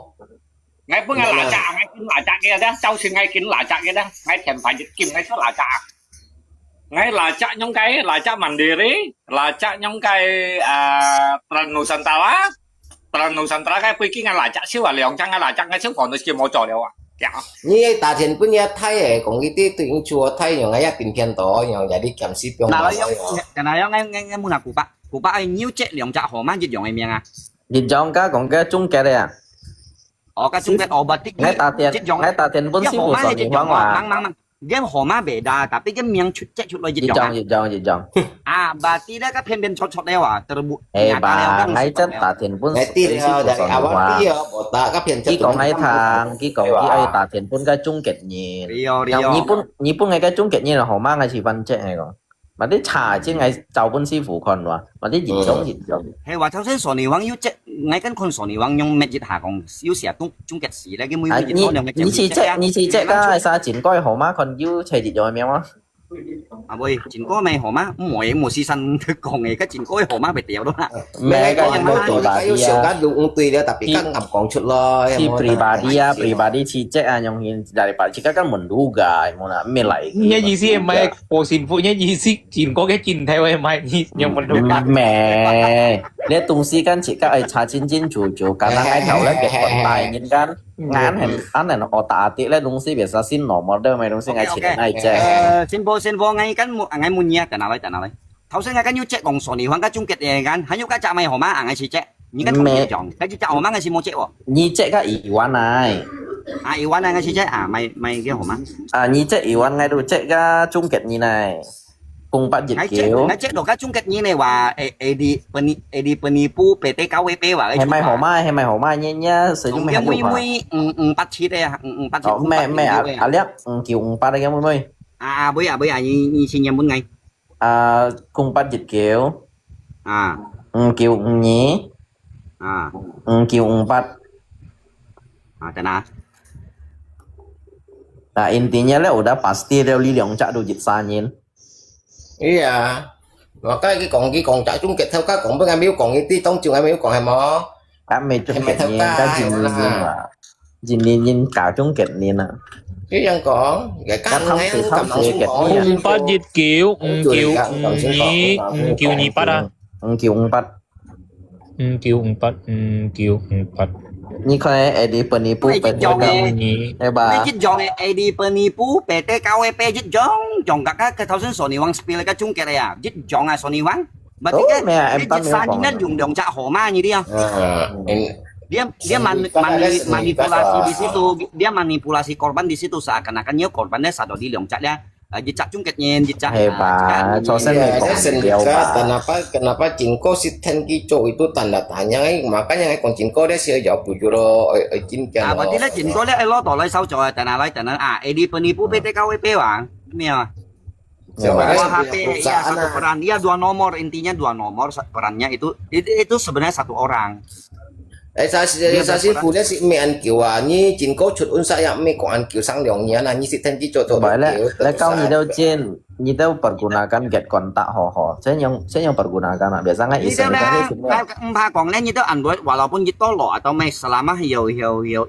Ngay pun ngay kín lacak kia dah, cháu xin ngay kín lacak kia dah, ngay thèm phải dịch kim ngay số lacak. Ngay lacak những cái lacak mandiri, lacak những cái Nusantara, Nusantara cái pergi ngan lacak sih wa leong chang ngan lacak ngan sih còn nó chưa mau trò đâu à. Ya. Ni ta thiền punya Thai kong itu tu yang chua Thai yang ayat pimpian to yang jadi kamsi piong. Nào cái này nghe muốn là cụ bác ai nhiêu chết lượng chạ hồ mang dịch dòng em miệng à. Dịch dòng cái còn cái chung cái đây à. Cái chung cái ở bát tích. Ngay ta tiền vốn xí phụ sòn hoang hòa. Dia hồ má beda tapi cái miệng chết chút lôi dịch dòng. Berarti dia kan pen shot leo à terbuk. Bà ngay chất ta tiền vốn xí phụ sòn hoang hòa. Chỉ còn ngay thang, chỉ còn chỉ ai ta tiền vốn cái chung kết nhỉ. Nhị ngay cái chung kết nhỉ là hồ má ngay chỉ văn chết này rồi. Mà啲茶即係就本師傅看話，或者熱種。係話頭先傻尼王要即係跟看傻尼王用咩熱下講，要成日終結時咧，佢每熱多兩嘅。你似隻㗎，係前該河媽看要齊熱咗咩嗎？喂，前該咪河媽，唔係冇試身講嘅，而家前該河媽被掉咗啦。咩㗎？有冇pribadi ya? Tùy dia tapi kan ngap kong cut lo. Si pribadi si cek yang daripada jika kan menduga mau nak melai. Nya gì xí em mày bộ xin phụ nya gì xí chín có cái chín theo em mày nhưng mình đúng không. Mẹ, dia tungsi kan jika ai cha cincin cucu karena ai tahu lah get kontai nhìn kan ngán hình anh này nó otak atik lah tungsi biasa sin nomor dah mai tungsi ngai cek ngai cek. Xin vô ngay kan ngay mun nha cái nào lấy. Thấu sinh ngay cái nhiêu cek gong sổ ni hoang cái chung kết này kan, hanya cái chạm mày hồ má ngay chỉ cek. Những cái thông chọn cái chạm hồ má ngay chỉ mua cek. Nhi cek cái iwan này. Iwan này ngay chỉ cek mày cái hồ má. Nhi cek iwan ngay đồ cek cái chung kết như này. Cùng bắt dịch kiểu. Ngay cek đồ cái chung kết như này và AD penipu PT KWP và hay mày hồ mai nhá sử dụng mày không được. Bắt chi đây bắt chi. Mẹ Alex kiểu bắt đây cái mày. Bây giờ như xin nhầm muốn ngay. Cùng bắt dịch kiểu. Kiểu nhí. Kiểu bắt. Tenang. Nah intinya lah udah pasti dia liang cak do dịch sa nyin. Iya. Maka cái còn chạy chung kết theo các còn bên em biểu còn cái trong trường em biểu còn hay mò. Mày chung kết nyin cái gì nhìn cả chung kết nyin à. Cái dân còn cái cắt ngay cầm nòng xuống cổ. Bắt dịch kiểu nhí bắt à. Kiểu bắt. Ni kaya edi penipu PT KWP. Ba. Jit jong edi penipu PT KWP jit jong cái thao sinh Sony Wang spill cái chung kết này à. Jit jong Sony Wang. Berarti kan jit saninya dùng dong cak homa như dia. Dia manipulasi di situ, dia manipulasi korban di situ seakan-akan dia korbannya sado di leong cak dia. Jejak chung kết nyen jejak hebat sosen kenapa Cinko si Ten Kico itu tanda tanya makanya còn Cinko dia sih jawab jujur Cinko berarti lah Cinko dia lo tolong lấy sau trò tanah edi penipu PT KWP bang mia HP ya satu peran dia dua nomor intinya dua nomor perannya itu sebenarnya satu orang. Sa si phụ dia si me an kiu ni Cinko chut un sa ya me ko an kiu sang leong nya na ni si Ten Kico to. Baiklah, kau ni tahu pergunakan get kontak ho. Saya yang pergunakan biasanya iseng kan semua. Còn nếu như tao Android walaupun gitu lo atau mes selama hiểu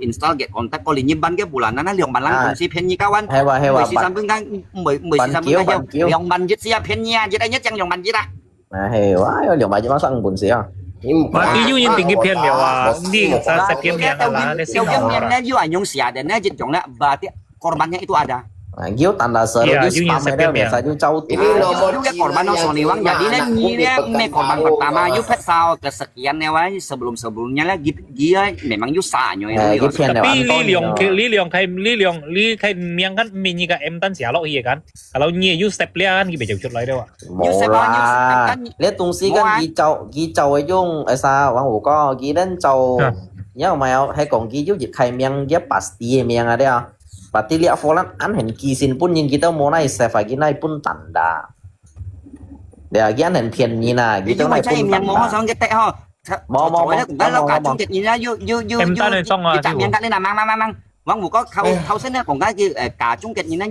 install get kontak kalau nyeban ke bulanan liang balang si pen ni kawan. Hewa. Si samping kan 10 samping kan yang ban jit sia pen nya jit nhất yang ban jit ah. Nah hewa liang ban jit masa pun sia. Mà ví dụ như tình cái片表啊，你在片面啦，那是 片you anyong sia dan jit jong berarti korbannya itu ada. Gil tanda seru di spam ada biasanya jauh ini nomor juga korban Sony Wang jadi dia korban pertama you pet sao kesekian ya wah sebelumnya lah dia memang you sanyo tapi Li Liang miang kan mini ka em tan sia lo iya kan kalau nye you step lia kan gitu chút lại đâu ạ lihat tungsi kan gicau yung sa wang wu ko gi dan chau nhớ mày hay còn ghi giúp dịch khai miang ghép pasti miang ada ya. Berarti lihat volan anhen kisin pun yang kita mau naik save lagi naik pun tanda. Dia lagi anhen pian ni na, kita naik pun tanda. Mau sang kita ho. Mau. Kalau kacung kita ni you. Chạm miếng cái lên là mang. Vâng, một có thâu sinh còn cái gì cả chung kết như nó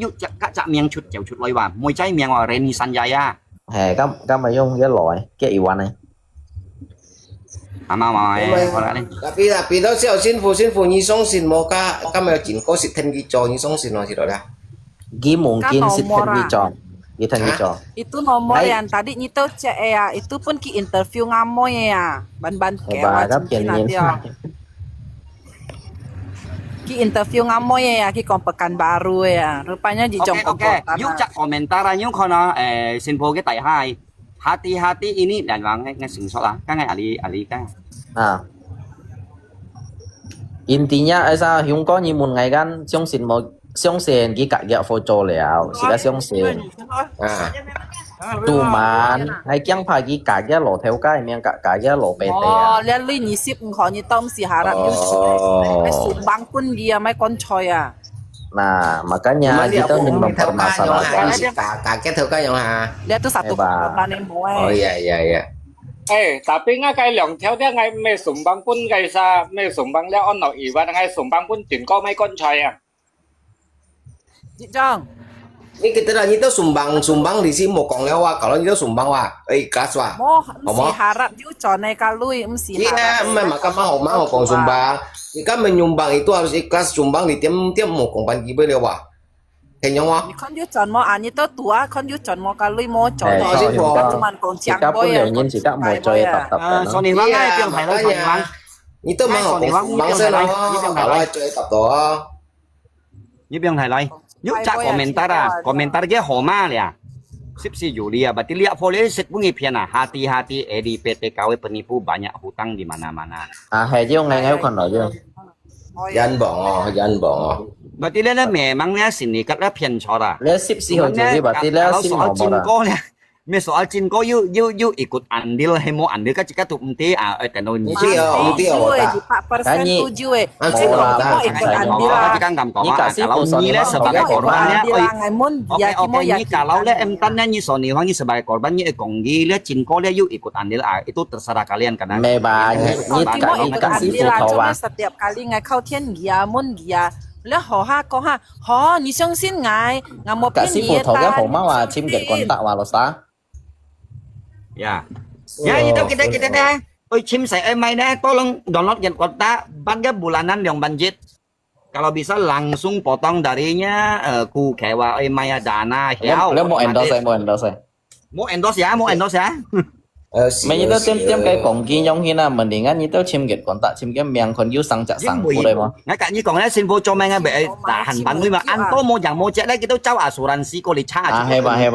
chạm miếng chút chèo chút lôi vào, môi trái miếng vào Reni Sanjay à. Hè, các mày dùng cái loại cái iwan này. Mau tapi đó siêu xin phụ như song xin mau các mày Cinko si Ten Kico như song xin nó gì đó đã. Mungkin si Ten Kico. Itu gitu. Itu nomor Baik. yang tadi nyito cek ya, itu pun ki interview ngamoy ya. Ban-ban Hebat, kewa pian nanti ya. Ki interview ngamoy ya, ki kong Pekanbaru ya. Rupanya di Jong Oke, yuk cak komentar yuk kono sinpo cái tại hai. Hati-hati ini dan bang nghe sừng sọ lah, kan ali kan. Nah. Intinya sao không có như một ngày gan相信佢隔日貨做了，是個相信。Cuman ngay chẳng phải cái cả cái lỗ theo cái miệng cả cái lỗ bề Oh, lihat lu nyisip engkau nyitom si harap Oh. Mai sumbang pun dia mai koncoy ya. Nah, makanya kita ingin mempermasalahkan. Kaget theo cái ha. Dia tuh satu kekuatan yang Oh iya. tapi ngay cái lượng theo thế ngay mê sủng băng pun ngay sa mê sủng băng lẽ on nội ý và ngay sủng băng pun tiền có mấy con trai à. Chị Jong. Ini kita dah nyita sumbang di sini mau kong lewa. Kalau nyita sumbang wa, kelas wa. Mo si harap ju conai kalui mesti Iya, memang mau kong sumbang. Jika menyumbang itu harus ikhlas sumbang di tiap mau kong panji lewa. Kayaknya wa. Con ju con mo ani to tua, con ju con mo kalui mo con. Cuma kong Jika chiang pun boy ya. ingin jika mau coy tetap. Sony Wang ngay piang phải là Sony Wang. Itu mau kong sumbang sana. Kalau coy tetap doang. Như piang Thái Lai. Yuk cak komentar dia homa ya. Sip si Julia, berarti lihat boleh set bunyi piana. Hati-hati di PT KW penipu banyak hutang di mana-mana. Hay chứ ngay còn nói chứ. Jangan bohong. Berarti dia memangnya sindikat lah pian cora. Lihat sip si Julia berarti lihat sip soal nomor. cinko nih. Soal cinko yuk ikut andil hemo andil kan jika tuh ente tenon Persen 7 kalau nilai sebagai korbannya ini kalau em tanya nih Sony Wang ini sebagai korbannya konggi lihat cinko lihat yuk ikut andil itu terserah kalian karena setiap kali ngai kau tian gia mun gia แล้วหอห้าก็ห้าหอนี่相信ไงงามเป็น Kasih foto cái hổ mau à chim get kontak walau sa. Ya itu kita deh. Chim saya main deh, tolong download get kontak. Bangga bulanan yang banjir. Kalau bisa langsung potong darinya ku kewa maya dana. Lo mau endorse Mau endorse ya. Mấy như tao tiêm cái cổng kia giống như là mình đi ngắn như tao chim get kontak chim cái miệng còn yêu sang chặt sang của đây mà. Ngay cả như còn đấy xin vô cho mấy người bị tả hành bắn mà ăn tô mua chẳng mua chết đấy cái tao cháu asuransi có đi cha. Hay bà.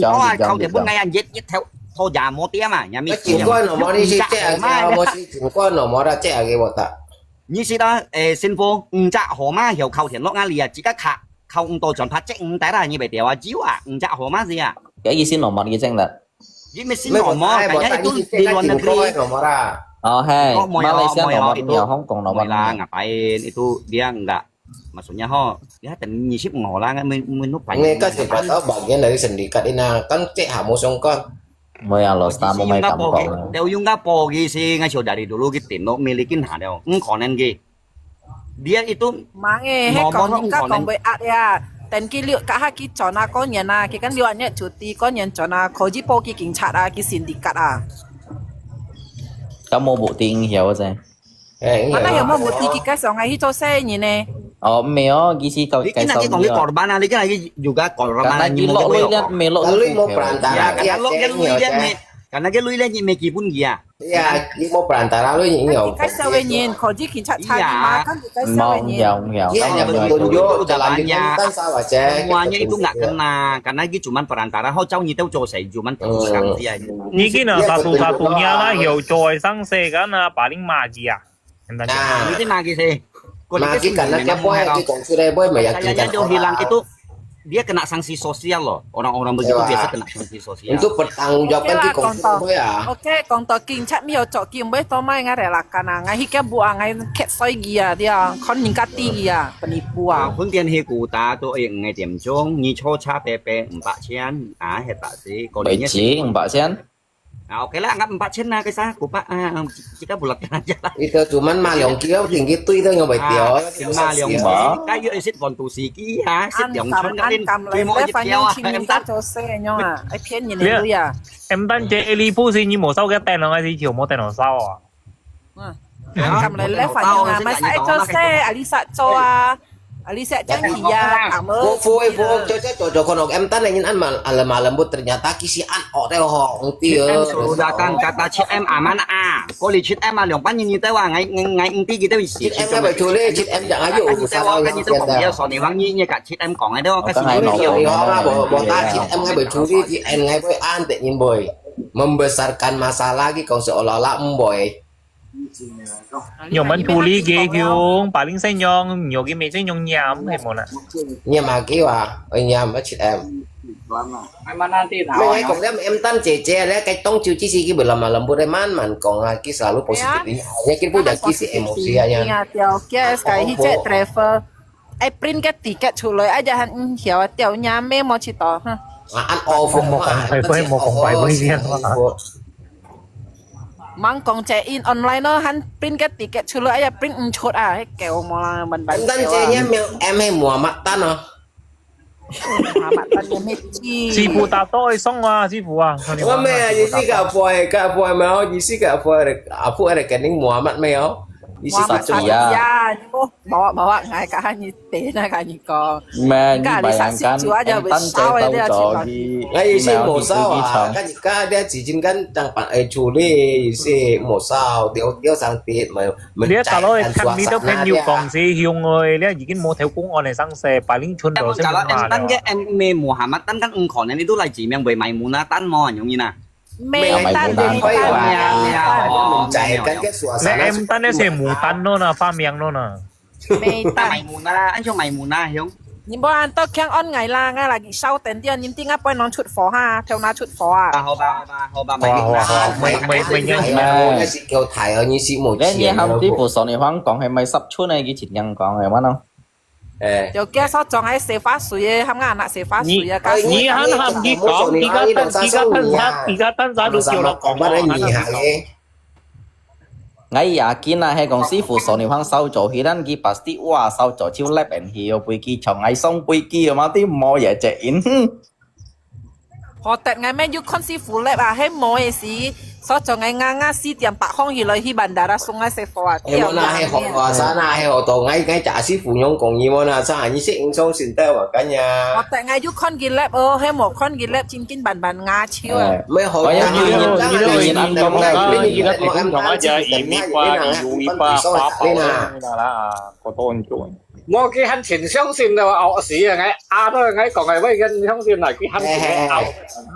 Có không thể bữa nay ăn giết theo thôi già mua tiêm à nhà mình. Chỉ có nó mua đi chỉ có nó mua ra chạy cái bộ ta. Như thế đó xin vô cha hồ má hiểu khâu thiền lót ngay liền chỉ các khạc không tôi chọn phát chết tại là như vậy điều à chiếu à cha hồ má gì à. Cái gì xin nó mặt cái chân là. Jadi mesin nomor kayaknya itu di luar negeri. Oh hey, Malaysia nomor nhiều Hong Kong nomor lah ngapain itu dia enggak maksudnya dia nyisip ngolang menuk banyak. Ini kan siapa tahu bagian dari sindikat ini kan cek hamus con. Mới alo sta mau mai kampung. Đều yung gapo sih ngasih dari dulu gitu no milikin hadel. Konen gitu. Dia itu mange kong kong bei at ya. Tên kia liệu cả hai kia chọn à có nhận à kia kan liệu nhẹ chủ tì có nhận chọn à khối chỉ bộ kia cảnh sát à kia syndicat à. Kamu bộ tin hiểu rồi. Mana hiểu mà bộ tì kia cái song ai hito xe như nè. Oh meo gisi kau cái nanti kalau korban nanti kan lagi juga korban karena gilo lu lihat melo lu mau perantara karena cái lui lên meskipun dia iya mau perantara lu nhiều cái sao vậy nhìn khối chỉ cảnh sát thay mà kan cái sao vậy nhìn hiểu iya hanya petunjuk jalan kan salah cek semuanya itu nggak kena karena itu cuman perantara hao jauh nyitau cowok saya cuman teruskan dia ini nah satu-satunya lah hiểu cowok sang se kan paling magi ya nah itu magi sih magi karena dia boy di konsuler boy meyakinkan dia hilang itu dia kena sanksi sosial loh orang-orang begitu biasa kena sanksi sosial untuk bertanggungjawabkan di konsuler boy ya oke kong to king chat mi cho kim boy to mai ngai lah kana ngai hike buang ngai ket soi gia dia kon ningkati gia penipu à phương tiện hi cụ ta tôi ngày điểm chung như cho cha pepe 400 hết bạc gì còn đấy chỉ 400 oke lah anggap 400 nah kisah ku pak kita bulatkan aja lah itu cuman maliong kia tinggi itu nggak baik dia maliong kayu isit kontusi kia sit yang chon lên tuy mỗi dịp kéo em tắt cho xe nhau à ai phiền nhìn này lui à em tắt chế li phu gì như một sau cái tên nó ngay gì chiều một tên nó sau à cầm lại lấy phải nhau à mai sai cho xe Alisa cho à Ali sẽ chẳng thì cảm ơn. Vô cho con em tan này nhìn ăn mà malam lembut ternyata kisi an theo họ Chị em suruh datang kata chị em aman có lý chị em mà lượng bán như thế ngay inti kita bisa chị em cái bài chú lê chị em chẳng ai dụ sao cái như thế còn nhiều soalnya hoàng như cả chị em còn cái đó cái gì đó bộ ta chị em ngay bài chú đi chị em ngay với an tự nhiên bồi membesarkan masalah lagi kau seolah-olah boy nhiều mình thủ lý ghê hiếu paling say nhong nhiều cái mấy say nhong nhảm hay một nè nhưng mà cái ở nhà với chị em mấy còn em tan trẻ đấy cái tông chữ chỉ cái bữa làm bữa đây man còn cái selalu positif ini hanya kita punya kisi emosi aja Tiểu kia cái hi chạy travel ai print cái ticket出来ai jangan hiểu tiểu nhà mê mà chỉ tỏ ha ăn off một phải với riêng mang con chạy in online nó hắn print cái ticket 出来ai print chốt hay kẹo mà mình em tan trẻ nhá em hay mùa mặt tan à mặt tan em hết chi sư phụ ta tôi xong à sư phụ à mẹ gì xí cả phôi mà gì xí cả phôi phôi là cái những mùa mặt mày không gì xí mặt ya bawa ngai cả như thế này cả như có cả bayangkan em tan tahu cho ngay xí mùa sao à cái dia chỉ chính cái chẳng phải chủ đề xí mùa sao tiêu sang tiết mà dia kalau kan ni tu pen you kong si hiung ơi dia jikin mau theo cũng online sang xe paling chun rồi sẽ kalau em tan cái em mê Muhammad tan kan engkau ini itu lagi yang Maimunah tan mau yang ini mê tan chạy cái suasana em tan dia se mu tan no na pha miang no na mê tan Maimunah anh cho Maimunah hiểu nhưng bọn anh tôi khen on ngày là ngay là sau tiền tiền nhưng tiếng áp bên nó chụt phó ha theo nó chụt phó à hồ ba mày nhớ cái gì kêu thải ở như xí một đấy như không tí phụ số này hoang còn hay mày sắp chút này cái chuyện nhân còn hay không就叫所撞喺射花水嘅，冚啱啦射花水啊！你肯你講，而家登晒都叫落講啦。Ngay yakin là hay còn sư phụ số này hoang sau chỗ khi đang ghi pasti wah sau chỗ chiếu lép and hiểu bùi kia chồng ai xong bùi kia mà tí mò vậy chạy in 我突然咩要 con 師傅叻啊，喺冇嘅事，所做嘅啱啱4點8空去來去bandara ra送喺食貨啊。em na hay học hòa sana hay học tổ ngay trả sư phụ nhung còn nhiều mà sao anh sẽ xong xin tao mà cả nhà 我突然要 con 嘅叻喺冇 con 嘅叻千金辦牙超啊。mấy hồi như anh công này cũng nói giờ im qua im qua là có tôn chuột mua cái hắn tiền相信的話死啊！我都係講係為緊相信嚟，佢hắn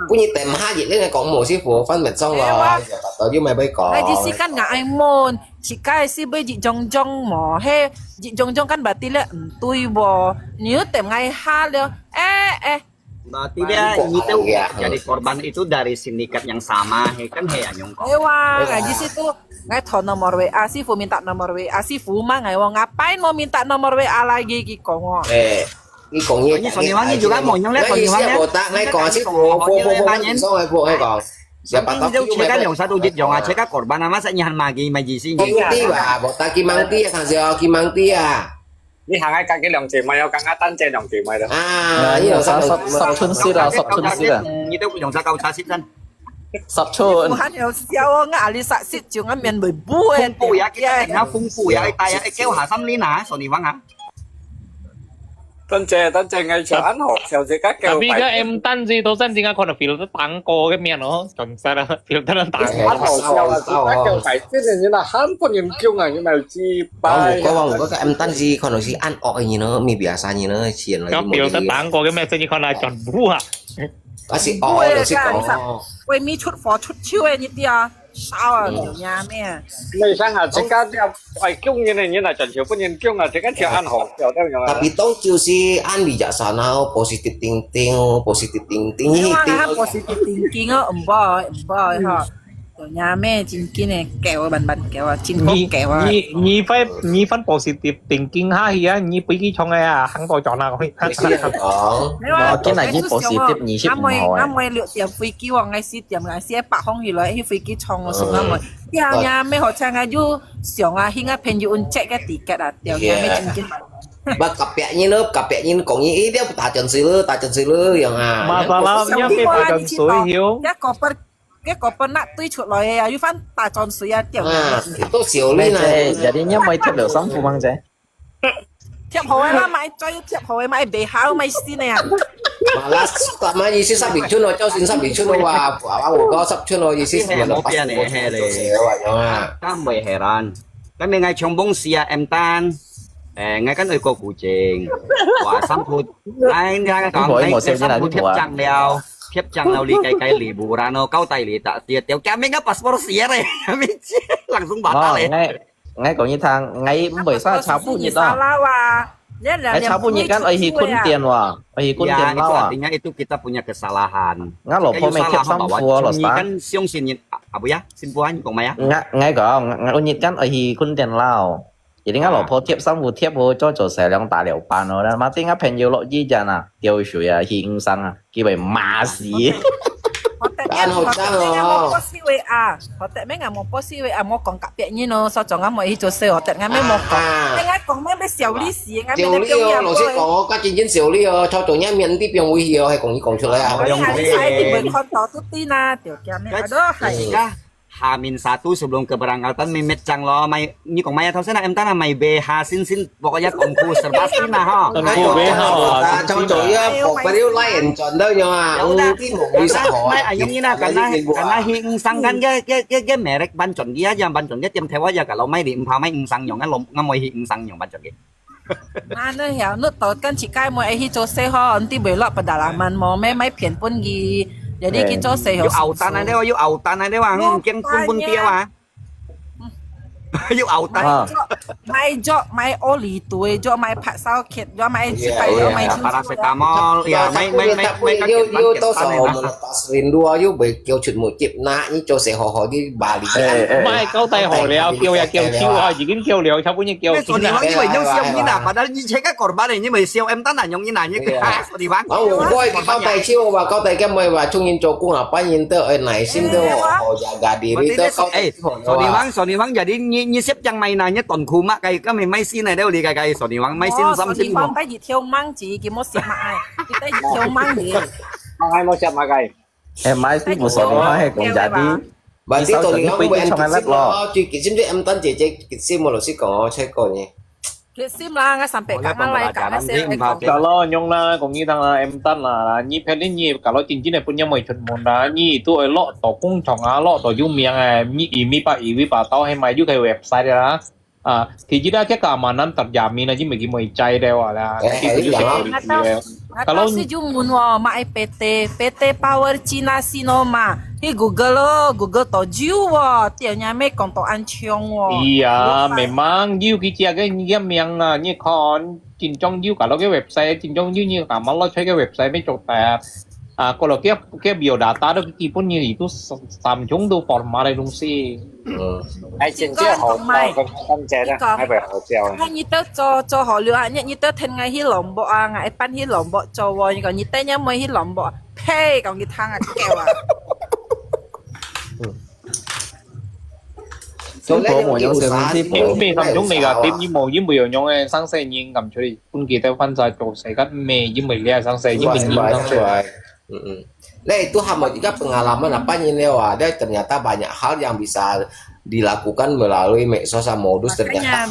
cũng như tìm hai gì đấy còn một sư phụ phân biệt xong rồi tự chứ mày bây cỏ cái gì căn ngại môn chỉ cái gì bây giờ trong trong mỏ he trong căn bà tí lệ tôi bò nhớ tìm ngay ha liao berarti dia itu jadi korban itu dari sindikat yang sama kan he anyong kok ngaji situ ngai thon nomor WA si Fu minta nomor WA si Fu mah ngai ngapain mau minta nomor WA lagi Kiko cái còn như Soniwangi juga mau nyong lihat Soniwangi ngay còn si Fu xong rồi phụ hay còn siapa tahu cekak yang satu jit jong cekak korban nama saya nyahan magi maji sih Kimangti bà bộ ta Kimangti thằng gì Kimangti à你行喺隔幾兩條咪有更加單隻兩條咪咯。啊，呢度十春先啦，十春先啦。呢度用晒夠叉先真。十春。我有笑啊，壓力實蝕仲一面未杯。豐富呀，kita dengar豐富呀，但係叫下心呢嗱，Sony Wang啊。單隻ngay chỗ ăn hộp theo chỉ các kêu. Tapi cái em tan gì đâu chân gì ngay còn là filter tang cô cái miệng nó chuẩn xác là filter nó tang. Ăn hộp theo là các kêu phải thế này như là hắn có niềm kiêu ngạo như mà chi bài. Có cái em tan gì còn là gì ăn ỏi như nó mi biasa như nó chiên là. Cái filter tang cô cái miệng chân gì còn là chuẩn bú à. Cái gì ỏi là gì có. Quay mi chút phó chút chiêu ấy như tia. Sao à nhiều nhà mẹ. Này sang à chỉ các phải kiêu như này như là chuẩn chiều có niềm kiêu ngạo thì các kiểu ăn hộp theo theo nhau. Tapi tong chiêu si ăn bijaksana positive thinking Nhưng mà positive thinking á bỏ ha. Nhà mẹ chính kia này kẹo bẩn kẹo chính có kẹo à. Nhi phân positive thinking ha hi á, nhi bây cái trong này à, hắn có chọn nào cái này nhi positive nhi ship hồi. Năm mươi liệu tiền phi kêu ngay xí tiền ngay xí bạc không hiểu lại phi kêu trong xuống năm mươi. Nhà mẹ họ trang ngay du xiong à, hình à pen du un check cái ticket à, tiểu nhà mẹ chính kia. Ba cặp như còn như ý đeo ta chân xí lư yang à. Masalahnya kita chân suy hiếu. Cái có pernah tôi chuột lời à, Yufan ta tròn suy à tiểu. Itu xíu lư này. Jadinya mau itu lo sang fumang je. tiap hồi là mãi chơi tiap hồi mãi bể hao mãi xin này à malas tak mah isi sabi chuno cho sin sabi chuno wa wa có sắp chuno isi He mo pia ne he le. Tam bày heran. Cái này ngay trong bông xia em tan. Ngay cái nơi cô cụ trình. Quả xăm thụt. Ngay ra còn ngay cái xăm thụt thiếp chăng đeo. Thiếp chăng đeo li cái li bù ra nó câu tay li tạ tiệt tiểu kém mấy cái passport xia này. Lặng xuống bát ta ngay ngay có như thằng ngay bởi sao cháu phụ như đó cái cháu phụ như kan hi kun tiền wa hi kun tiền lao à artinya itu kita punya kesalahan. ngã lộp po mấy kiếp xong phua lột ta Kan siung sin apa ya? Sin puan kong maya. ngay có ngay như kan hi kun tiền lao jadi ngã lộp po thiếp xong vụ thiếp vô cho xe lượng tài liệu bàn rồi mà tiếng ngã phèn nhiều lộ gì chả nè tiêu sủi à hi ứng sang à kia bởi mà gì Anh hồi sáng rồi. Họ post WA. Họ tại mấy ngày một post WA một còn cặp biệt như nó sao chọn ngắm mọi cho xe họ tại ngắm mấy một còn. Ngay còn mấy bé xỉu lý xì ngắm mấy lý yo老師講家陣小lý yo cho做一面啲變會yo係講出來啊。Cái hari saya di berkontor tu tina tiểu kia này. Aduh, hai. H-1 sebelum keberangkatan Mehmet Chang lo may ni kong maya tahu sana em tanah may BH sin pokoknya kongku serba sina ha. Kongku BH trong chỗ một cái điều lain chọn đâu nha. Cái một bisa hỏi. May ayong ina karena hingsang kan cái merek ban chọn dia yang ban chọn dia tiêm theo aja kalau may di empau may hingsang nyong kan ngamoy hingsang nyong ban chọn dia. Mana ya, nu tahu kan cikai mau cho xe ho, nanti belok pedalaman mau mấy phiền pun gi. Jadi kita saya Yuk autan ada wa, yuk autan ada wa, kian pun tia wa. Yuk autan. Mai oli tu, jo mai pak sao kit, jo mai sipai, jo mai paracetamol, ya mai yuk to so melepas rindu yuk kêu chuyện một chip nã như cho xe họ đi bà đi. Mai câu tay họ liao, kêu ya kêu chiu à, chỉ kêu liao, sao punya kêu. So di bang như vậy nhưng siêu như nào, padahal như thế cái korban này như vậy siêu em tan là như nào như cái khác so di bang. Ôi câu tay chiu và câu tay cái mày và trung nhân cho cũng là bao nhiêu tơ ở này xin tơ họ jaga diri tơ câu. So di bang jadi như xếp chăng mày nào nhất tuần khu mắc cái mày may xin này đâu đi cái so di bang may xin xăm xin. Bang cái gì theo mang chỉ cái một xếp mà kita theo mang gì. Ai mau siap makai? mai sih một số điện hay cũng jadi Berarti tuh lihat gue antisip lo, cuy kisim dia em tan cek kisim lo sih kok cek kok nih. Kisim lah nggak sampai kangen lah karena saya kalau nyong na kong ni thằng em tan là nhi phe đến nhi kalau cincin này punya mai chun mon da nhi tu ai lo to kung chong a lo to yu miang à nhi mi pa tao hay mai yu cái website đó thì chỉ đã cái keamanan terjamin aja bagi mai cai dewa lah. Kalau si Jungun wo mai PT Power China Sinoma hi Google to jiu wo tiapnya me konto anchiong wo. Iya, memang jiu kia cái yang như con chính trong jiu kalau cái website chính trong jiu như cả mà lo chơi cái website mấy chục tệp. Kalau cái biểu data đó cái pun như itu Samsung tu format này đúng si. Ai trên chưa họ không chế đó, ai phải họ treo. Hai như tớ cho họ lừa như tớ thân ngay hi lồng bộ ngay pan hi lồng bộ cho wo như còn như tớ nhá mới hi lồng bộ pay còn cái thang kẹo à. Mì Samsung này là tim như mồ với mười nhông em sang xe nhìn cầm chơi pun kita phân ra chỗ xe cắt mì với mười lia sang xe với mình nhìn sang xe. Nah itu hamba juga pengalaman apa nih Leo ada ternyata banyak hal yang bisa dilakukan melalui medsos modus ternyata.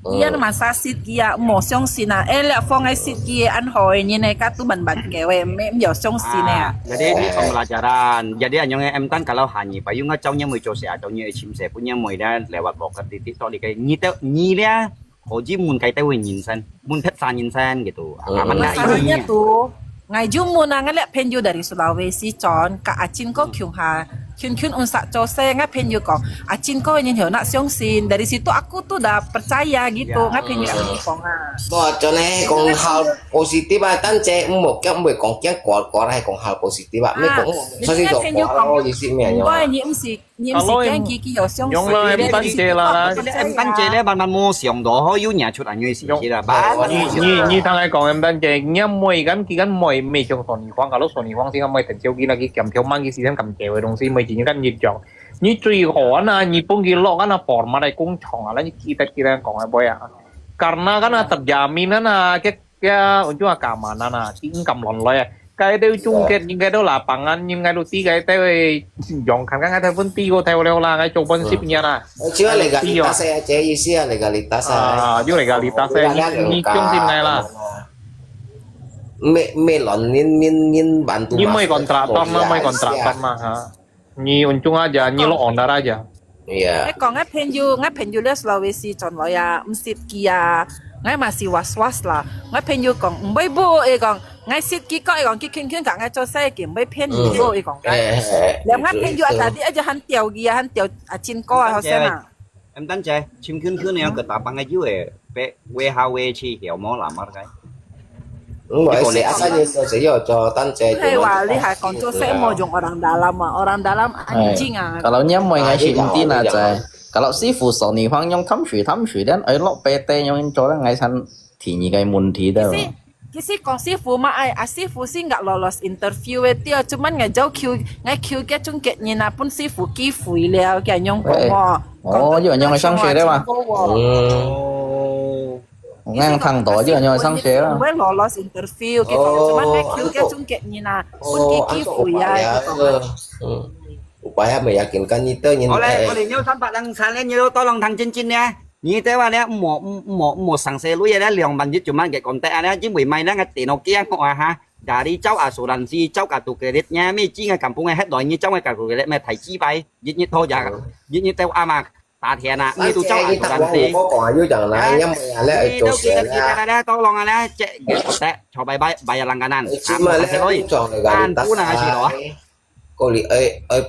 Biar masa sit kia mo xiong sin à, lẹ phong ai sit kia ăn hồi như này các tu bẩn kewe em giờ xiong sin à. Jadi ini pembelajaran. Jadi anyong em tan kalau hanyi payu ngacaunya mau cose ataunya chim se punya moi dan lewat broker titik to di kayak nyi dia hoji mun kai tahu nyin san mun pet san nyin san gitu. Aman enggak ini? Tuh ngày Jung muốn ngang lẹ penju dari Sulawesi chọn cả Achin ko kyung ha kyun unsa cho saya nggak penju kok Achin ko yang nak siong sin dari situ aku tuh udah percaya gitu nggak penju kong Tuh cho nên còn hal positif tan cek một cái mười còn cái quả hay còn hal positif mấy cũng sao gì đó gì xin mẹ nhau. nhiễm cái kia siong Nhong là em tan chế là em tan chế đấy ban mua siong đó họ yêu nhà chút anh như gì là ba. Như thằng này còn em tan chế nhá mồi gắn mồi mì trong sòn khoang kalau sòn khoang sih mày thành chiêu kia là cái kèm theo mang cái gì cầm kéo ở đồng si mày chỉ những cái nhịp chọn như truy họ na như pun cái lọ cái na format này cũng chọn là như kita còn ai boy à karena kan terjamin na cái untuk keamanan na tinggal cầm lon loy cái đều chung kết những cái đó là bằng ăn nhưng cái đầu tiên cái theo dòng khăn cái theo vấn ti của theo leo là cái chỗ bên ship nha nè Chưa legalitas saya cek isi ya legalitas saya. chứ legalitas như chung tim này là Melon nin bantu. như mấy kontraktor mà hả như untung aja như lo owner aja. Iya. Ngay còn ngay pen you les Sulawesi chọn lại à sit kia ngay mà si was là ngay pen you còn mấy bộ còn ngay sit kia coi còn kia kinh cả ngay cho xe kiểm mấy pen you bộ còn cái làm ngay pen you tadi aja han tiao kia han tiao chín co hả xem à em đánh chơi chim khinh này cái tập bằng cái dưới bé quê hao quê chi hiểu món làm cái Đúng rồi, sẽ asalnya sử dụng cho tan trẻ. hay là đi hải còn cho xe mau dùng orang dalam anjing à Kalau nyamoy ngay si inti na cai. Kalau sifu so ni hoang yang thăm shui dan ai lo PT yang cho ngay san thì như cái mun thì đâu. Kisi kong sifu mah ai sifu sih nggak lolos interview dia cuman ngajau Q ke chung ke nyina pun sifu ki fui liao kayak nyong mo. Oh, chứ nyong sang shui đấy mà. Ngang thằng tổ chứ nhoi sang xe đó. Mới lolos interview cái còn cuman Q ke chung ke nyina pun ki fui ya. Upaya meyakinkan itu nyin. Oleh nhau thăm bạn đang sáng lên như tolong thằng chín nha. Như thế mà đấy một sáng xe lui đấy liều bằng chứ mà cái con tệ đấy chứ mười mấy nó cái tiền nó kia họ ha. Đã đi cháu số lần gì cháu cả tụ cái đít nha mi chi ngay cầm phung ngay hết đòi như cháu ngay cả cái mẹ thầy chi bay như thôi dạ như theo mà ta thiệt à như tụ cháu số lần gì còn ở dưới trần này nhắm mày lại chỗ xe đó tolong đấy chạy cái con tệ cho bay langganan mà sẽ nói tròn này an pun là gì đó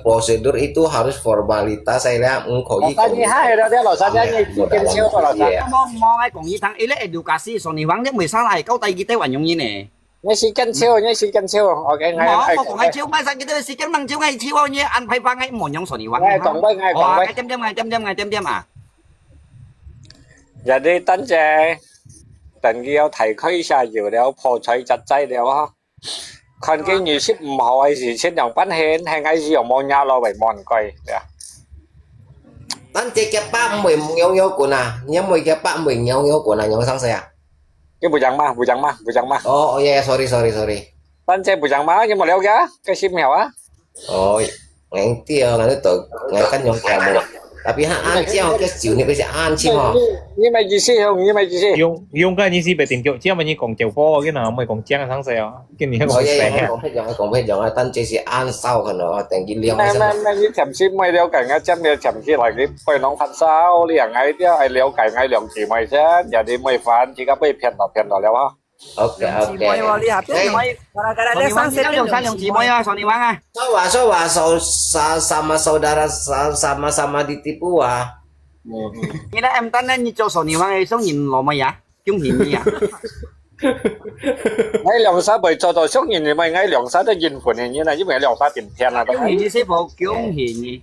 prosedur itu harus formalitas saya mengkoi. Tadi hai đó đấy là sao đấy như kim siêu thôi là sao? Mong ai còn như thằng ấy lấy education so ni vắng nhất 16 lại câu tay kia tế hoàn dụng như nè. Như si kim siêu, ok ngay. Mà còn ngay chiếu mai sang kita si kim bằng chiếu ngay chiếu như ăn phải vang ngay một nhóm so ni vắng. Ngay còn với ngày chấm à. Jadi tân trẻ等要提區一下要了破除實際了哈。看見預設唔好嘅事情用品顯係喺用網nhà lo為網貴呀。Tan cek kepa mười nhau của na, nhắm mười kepa mười nhau của na nhau sang saya. Cái bùi chẳng mà. Oh yeah, sorry. Tân trẻ bùi chẳng mà nhưng mà leo giá cái sim mèo á. Oh, ngang tiêu là nó tự ngang cắt nhau kèo một. Tapi an chiêu cái chiều này bây giờ an chiêu hả? Như mày gì xí không? Như mày gì xí? Dùng cái gì xí bị tìm chỗ chiêu mà như còn chiều phô cái nào mày còn chăng sáng xe cái này còn xe. Còn phải dòng tan chơi sẽ an sau cái nữa, tiền cái liang. Mày như chậm sim mày leo cảnh ngay chậm chậm khi lại cái phải nóng phản sao liền ngay tiêu ai leo cảnh ngay liền chỉ mày chứ, giờ đi mày phản chỉ có bị phiền nào leo ha. Ok. Gara-gara dia sanksi sama saudara sama-sama ditipu ah. Như đó em tán như cho sổ nhiều hay sống nhìn lò mày à? Chúng nhìn gì à? Ngay lượng sát bởi cho tôi sống nhìn thì mày ngay lượng sát đã nhìn của này như này chứ mày lượng sát tiền tiền là chúng nhìn như xếp bộ kiểu nhìn gì?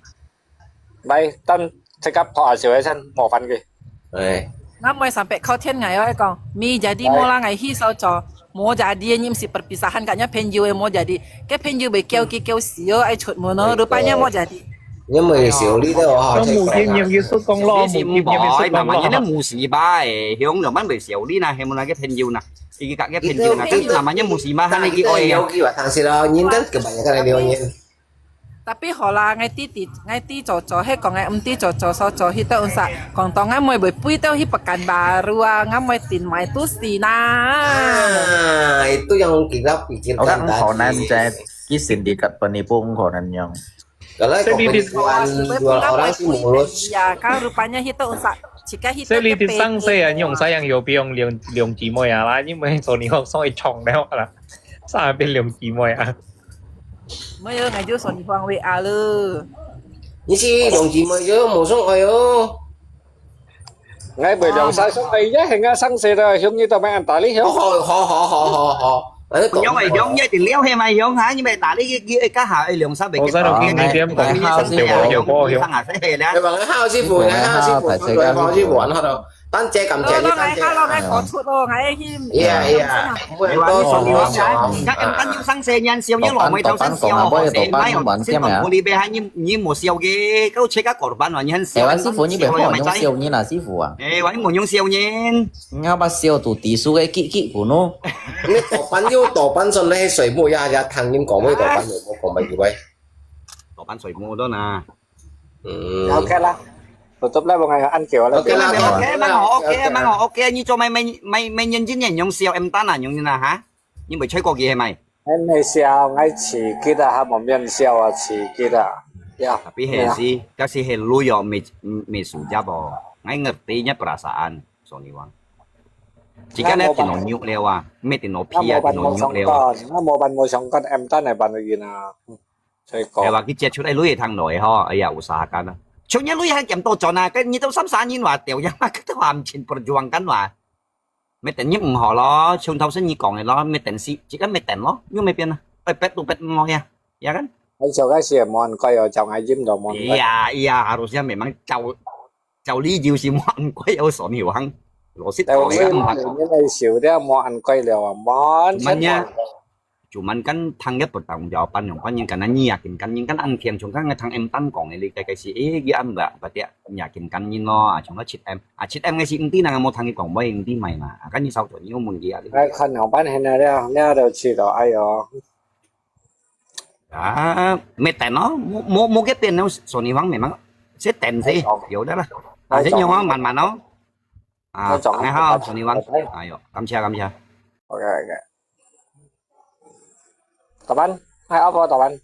Đây tân sẽ cấp họ sửa ấy sân mỏ phần kì. Ngamoi sampai kau tian ngai oi kong. Mi jadi mula ngai hi sao cho. Mau jadi nyim si perpisahan katnya penju mau jadi. Cái penju be kêu xíu ai chut mo no rupanya mau jadi. Nhưng mà xíu đi đâu họ chơi. Mù thêm nhiều suất con lo, mù thêm nhiều suất con lo. Mà nó mù xì ba hướng là bán bị xíu đi nè, hem là cái penju nè. Cái penju nè, cái là mà nhớ mù xì ba hai cái oi. Thằng xí đó nhìn kan kebanyakan yang dia nhìn. Tapi hola ngai ti coco he kong ngai ti coco so co hita unsa kong tong ngai moi bepui tau hi Pekanbaru ngai moi tin mai tu sina. Itu yang kita pikirkan tadi. Orang cai ki sindikat penipu orang yang. Kalau penipuan jual orang sih mulus. Ya kan rupanya hita unsa jika hita Saya lihat sang saya yang sayang yo biong liang chỉ môi à là nhưng mà số này họ soi chong đấy là sao bên liang chỉ môi à. Mới ngày trước số Hoàng WA lư. Như si đồng chí mới nhớ một số ai ơ. Ngay bởi đồng sai số này nhé, hình sang xe rồi, giống như tao mang ăn tả lý hiếu. Họ. Giống mày giống như tiền léo hay mày giống hả? Nhưng mày tả lý cái cá hào lượng sao bị cái đó kia điểm còn hao sư phụ hiểu cô hiểu. Cái bằng hao sư phụ, hao sư phụ, rồi phó sư phụ ăn hết rồi. 單姐咁姐，咯，單姐。係咯，係講出咯，係添。Iya. các em tán yêu sang xe nhân siêu như lò mày thâu sang siêu họ sẽ mai họ sẽ còn cô đi về hai như một siêu cái câu chế các cổ bản là nhân siêu Ewan sifu ni behon yung siêu ni là sifu à. Ewan một nhung siêu nhiên. Nga ba siêu tu tỷ số cái kỹ của nó. Ini tổ bản信咧水母呀呀藤點講咩tổ bản冇講咪幾位？ Tổ bản soi mua đó nè. Ok lah. Tutup lah bang ăn kiểu là. Ok lah. Ok mang họ ok như cho mày nhân chứ nhỉ nhung siêu em tán à nhung như là hả? Nhưng mày chơi qua gì hay mày? Em hay siêu ngay chỉ kia là ha một miếng siêu à chỉ kia là. Ya. Tapi hesi kasih helu yo me suja bo. Ngay ngertinya perasaan Sony Wang. Jika dia tinonyuk lewa, me tinopia tinonyuk lewa. Nó một bàn một sòng con em tán này bàn gì nào? Chơi có. Lewa kita出嚟女嘢ทาง內嗬，哎呀usahakan lah. Cuma lu yang jam tojo na kan như tao sắm xa nhìn hòa tiểu yang cái tao làm chuyện perjuangkan hòa. Mấy tên như họ lo, chung thâu sinh như còn này lo, mấy tên si chỉ có mấy tên lo, nhưng mấy bên ơi pet tu pet lo ya, ya kan? Anh cho cái gì mà ăn coi ở trong ai dính đồ món. Iya harusnya memang jauh li jiu si mon quay ở sổ nhiều hăng. Lo sit Tại có vì cái cái này xíu đấy mà ăn coi liều món. Mana cuman kan tanggap bertanggung jawaban yang kan yang karena nyakinkan yang kan an kian chung kan thằng em tan còn này cái si cái em bạ và tiệt nyakinkan như nó chúng nó chít em ngay si tí nào một thằng còn bay tí mày mà cái như sau rồi như muốn gì à Cái khăn nào bán hay nào đấy nè đều chỉ đó ai mày tên nó mua cái tiền nó Sony Wang mày mà sẽ tiền gì hiểu đó là sẽ nhiều mà nó nghe không Sony Wang ayo cảm謝Ok. Tập anh, hai ốc vào tập anh.